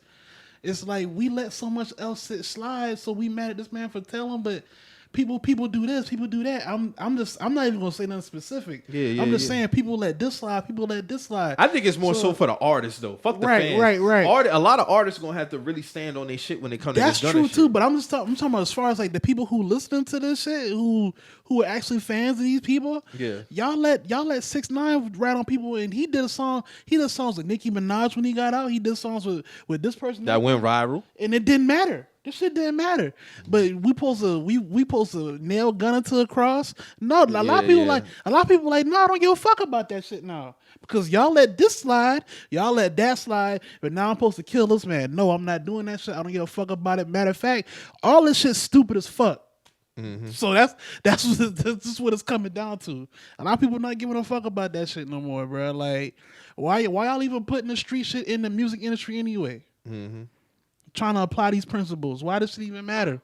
it's like we let so much else slide, so we mad at this man for telling, but people do this, people do that. I'm not even gonna say nothing specific. I'm just saying people let this slide, people let this slide. I think it's more so for the artists though. Fuck the fans. Right. A lot of artists gonna have to really stand on their shit when they come to this Gunna shit. That's true too, but I'm talking about as far as like the people who listening to this shit, who are actually fans of these people. Yeah. Y'all let 6ix9ine rat on people, and he did songs with Nicki Minaj when he got out. He did songs with this person that went viral, and it didn't matter. This shit didn't matter, but we supposed to nail Gunna to a cross. No, a lot of people like no, I don't give a fuck about that shit now because y'all let this slide, y'all let that slide, but now I'm supposed to kill this man. No, I'm not doing that shit. I don't give a fuck about it. Matter of fact, all this shit's stupid as fuck. Mm-hmm. So that's what it's coming down to. A lot of people not giving a fuck about that shit no more, bro. Like, why y'all even putting the street shit in the music industry anyway? Mm-hmm. Trying to apply these principles. Why does it even matter?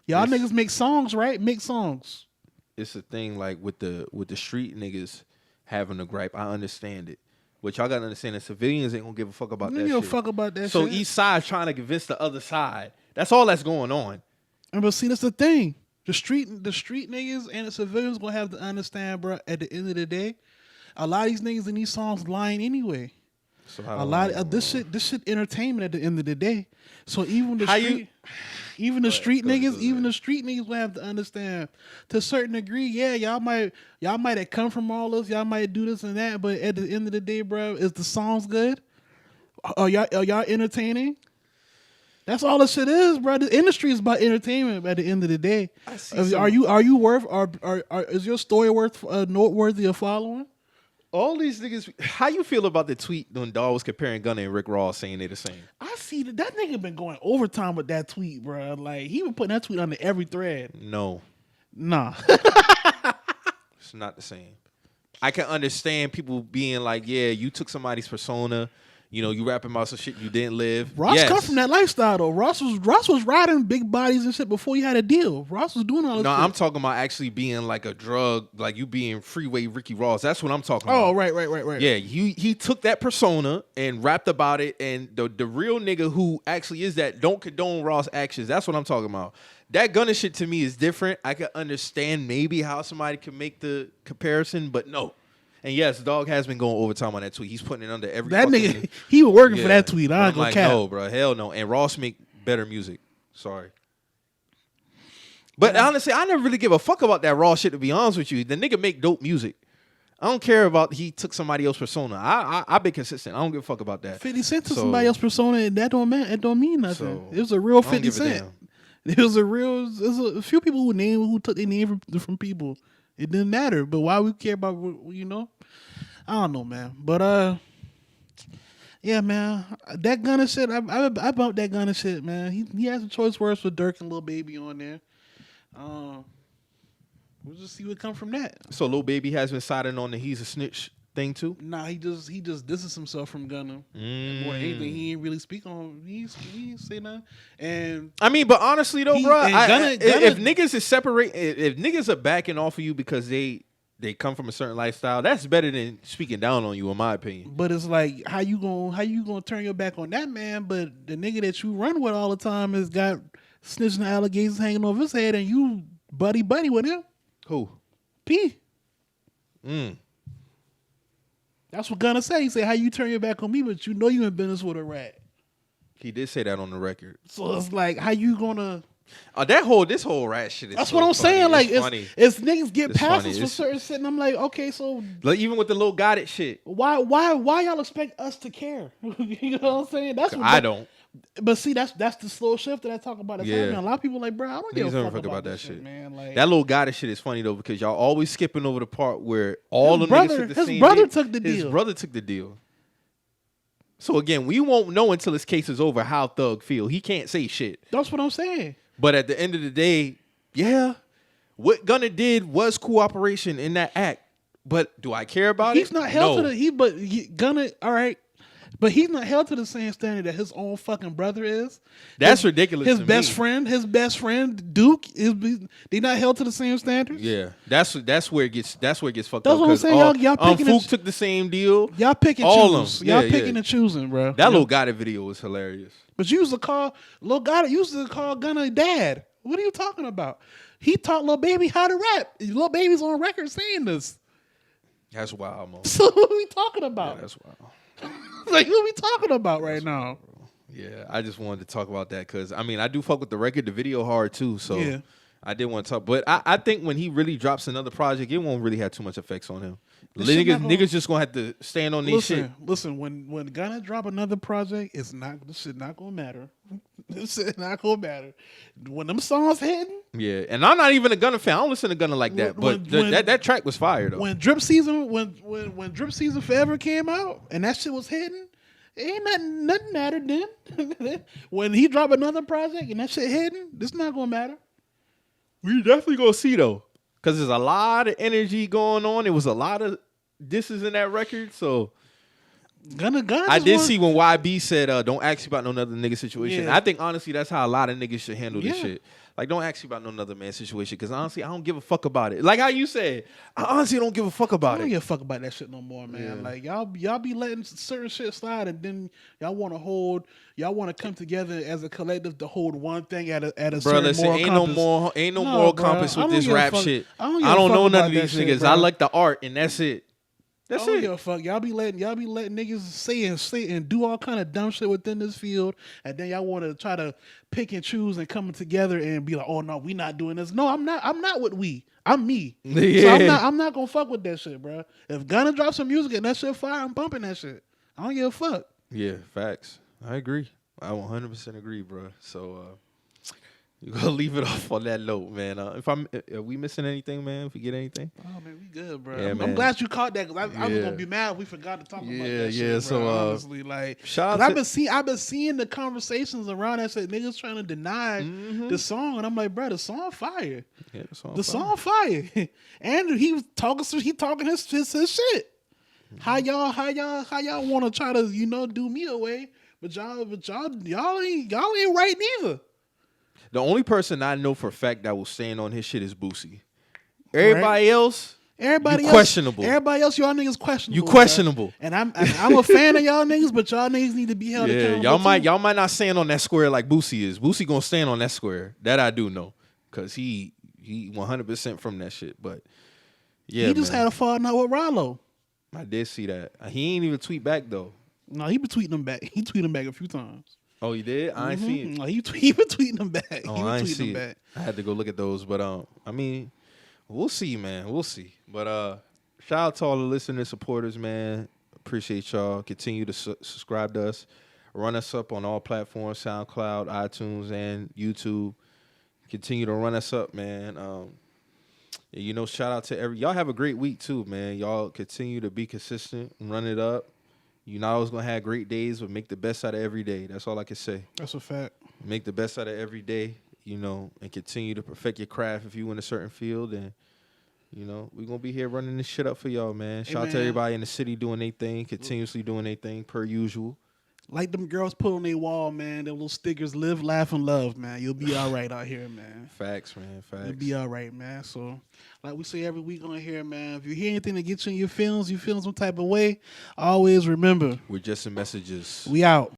Y'all niggas make songs, right? Make songs. It's a thing like with the street niggas having a gripe. I understand it. But y'all gotta understand that civilians ain't gonna give a fuck about that shit. Give a fuck about that shit. So each side trying to convince the other side. That's all that's going on. But see, that's the thing. The street niggas and the civilians gonna have to understand, bro, at the end of the day, a lot of these niggas in these songs lying anyway. So a lot of this shit entertainment at the end of the day. So even the street niggas will have to understand to a certain degree. Yeah, y'all might have come from all this. Y'all might do this and that. But at the end of the day, bro, is the songs good? Are y'all entertaining? That's all this shit is, bro. The industry is about entertainment. At the end of the day, are you worth? Is your story worth noteworthy of following? all these niggas. How you feel about the tweet when Dawg was comparing Gunna and Rick Ross, saying they the same? I see that nigga been going overtime with that tweet, bro. Like he been putting that tweet under every thread. No, Nah. it's not the same. I can understand people being like, yeah, you took somebody's persona. You know, you rapping about some shit you didn't live. Ross come from that lifestyle though. Ross was riding big bodies and shit before he had a deal. Ross was doing all this. No, shit. I'm talking about actually being like a drug, like you being freeway Ricky Ross. That's what I'm talking about. Oh, right. Yeah, he took that persona and rapped about it, and the real nigga who actually is that don't condone Ross actions. That's what I'm talking about. That Gunna shit to me is different. I can understand maybe how somebody can make the comparison, but no. And yes, Dawg has been going overtime on that tweet. He's putting it under every. That nigga, he was working for that tweet. I ain't I'm gonna like, cap. no, bro, hell no. And Ross make better music. Sorry. But honestly, I never really give a fuck about that Ross shit, to be honest with you. The nigga make dope music. I don't care about he took somebody else's persona. I've been consistent. I don't give a fuck about that. 50 Cent took somebody else's persona, and that don't mean nothing. So, it was a real I don't 50 give a Cent. It was a few people who took their name from people. It didn't matter. But why we care about, you know? I don't know, man. But yeah, man. That Gunna shit, I bumped that Gunna shit, man. He has some choice words for Dirk and Lil Baby on there. We'll just see what come from that. So Lil Baby has been siding on the he's a snitch thing too? Nah, he just distances himself from Gunna. And more than anything, he ain't really speak on. He ain't say nothing. And I mean, but honestly though, bro, Gunna, if niggas is separate, if niggas are backing off of you because they come from a certain lifestyle, that's better than speaking down on you, in my opinion. But it's like, how you gonna turn your back on that man? But the nigga that you run with all the time has got snitching allegations hanging over his head, and you buddy with him. Who? P. That's what Gunna say. He said, "How you turn your back on me, but you know you in business with a rat." He did say that on the record. So it's like, how you gonna? This whole rat shit is. That's so what I'm funny. saying. Like, funny. it's niggas get It's passes funny. for certain shit, and I'm like, okay, so Like even with the little got it shit. why y'all expect us to care? You know what I'm saying? That's what I don't. But see, that's the slow shift that I talk about. That's Yeah. happening. A lot of people like, bro, I don't give Niggas a don't fuck about that shit, man. Like That little got it shit is funny though because y'all always skipping over the part where all the His brother- niggas took the his same brother deal. took the His deal. brother took the deal. So again, we won't know until his case is over how Thug feel. He can't say shit. that's what I'm saying. But at the end of the day, yeah, what Gunna did was cooperation in that act. But do I care about He's it? not held No. to the Gunna. All right. But he's not held to the same standard that his own fucking brother is. That's ridiculous His to best me. friend, Duke, they not held to the same standards. Yeah, that's where it gets fucked That's up. what I'm 'cause saying. Y'all picking and Fook took the same deal. Y'all picking All choose. of 'em. Y'all Yeah, picking yeah. and choosing, bro. That little got it video was hilarious. But you used to call Gunna dad. What are you talking about? He taught Lil Baby how to rap. Lil Baby's on record saying this. That's wild, Mo. So what are we talking about? Yeah, that's wild. Like, what are we talking about right now? Yeah, I just wanted to talk about that because I mean I do fuck with the record, the video hard too. So Yeah. I did want to talk, but I think when he really drops another project, it won't really have too much effects on him. This shit not gonna- Niggas just gonna have to stand on these shit. Listen. When Gunna drop another project, this shit not gonna matter. This shit not gonna matter. When them songs hitting, Yeah, and I'm not even a Gunna fan. I don't listen to Gunna like that, but that track was fire though. when Drip Season Forever came out and that shit was hitting, ain't nothing mattered then. When he drop another project and that shit hitting, this not gonna matter. We definitely gonna see though, because there's a lot of energy going on. There was a lot of disses in that record, so Gunna. I did see when YB said, "Don't ask you about no other nigga situation." Yeah. I think honestly that's how a lot of niggas should handle this Yeah. shit. Like, don't ask you about no other man situation, because honestly, I don't give a fuck about it. Like how you said, I honestly don't give a fuck I about don't it. give a fuck about that shit no more, man. Like y'all be letting certain shit slide, and then y'all want to come together as a collective to hold one thing at a Bro, certain listen, moral compass. ain't no No, moral bro. compass I with don't this give a rap fuck. shit. I don't give I a don't fuck know none about of that these shit, niggas. bro. I like the art, and that's it. I That's don't it. give a fuck. Y'all be letting niggas say and do all kind of dumb shit within this field, and then y'all want to try to pick and choose and come together and be like, oh no, we not doing this. No, I'm not with we. I'm me. So Yeah. I'm not gonna fuck with that shit, bro. If Gunna drops some music and that shit fire, I'm bumping that shit. I don't give a fuck. Yeah, facts. I agree. I 100% agree, bro. So, We're gonna leave it off on that note, man. Are we missing anything, man? If we get anything? Oh man, we good, bro. Yeah, I'm man. glad you caught that because I was Yeah. gonna be mad if we forgot to talk about Yeah, that yeah, shit, bro. so, Honestly, like, shout 'cause out I've been seeing the conversations around that shit. Niggas trying to deny the song, and I'm like, bro, the song fire. Yeah, The song fire. And he was talking his shit. How y'all want to try to do me away? But y'all ain't right neither. The only person I know for a fact that was staying on his shit is Boosie. Everybody else, Everybody you else, questionable. Everybody else, y'all niggas questionable. You questionable. Bro. And I'm a fan of y'all niggas, but y'all niggas need to be held Yeah, accountable. y'all might not stand on that square like Boosie is. Boosie gonna stand on that square. That I do know, cause he 100% from that shit. But yeah, he just had a falling out with Rollo. I did see that. He ain't even tweet back though. No, he been tweeting him back. He tweeted him back a few times. Oh, he did? I ain't see it. No, he been tweeting him back. Oh, he been I ain't tweeting see him it. back. I had to go look at those, but I mean, we'll see, man. We'll see. But shout out to all the listeners, supporters, man. Appreciate y'all. Continue to subscribe to us. Run us up on all platforms: SoundCloud, iTunes, and YouTube. Continue to run us up, man. Shout out to y'all. Have a great week too, man. Y'all continue to be consistent, run it up. You're not always gonna have great days, but make the best out of every day. That's all I can say. That's a fact. Make the best out of every day, and continue to perfect your craft if you in a certain field. And we're gonna be here running this shit up for y'all, man. Shout out to everybody in the city doing their thing, continuously doing their thing per usual. Like them girls put on their wall, man. Them little stickers: live, laugh, and love, man. You'll be all right out here, man. Facts, man. Facts. You'll be all right, man. So, like we say every week on here, man, if you hear anything that gets you in your feelings, you feel some type of way, always remember, We're just some messages. we out.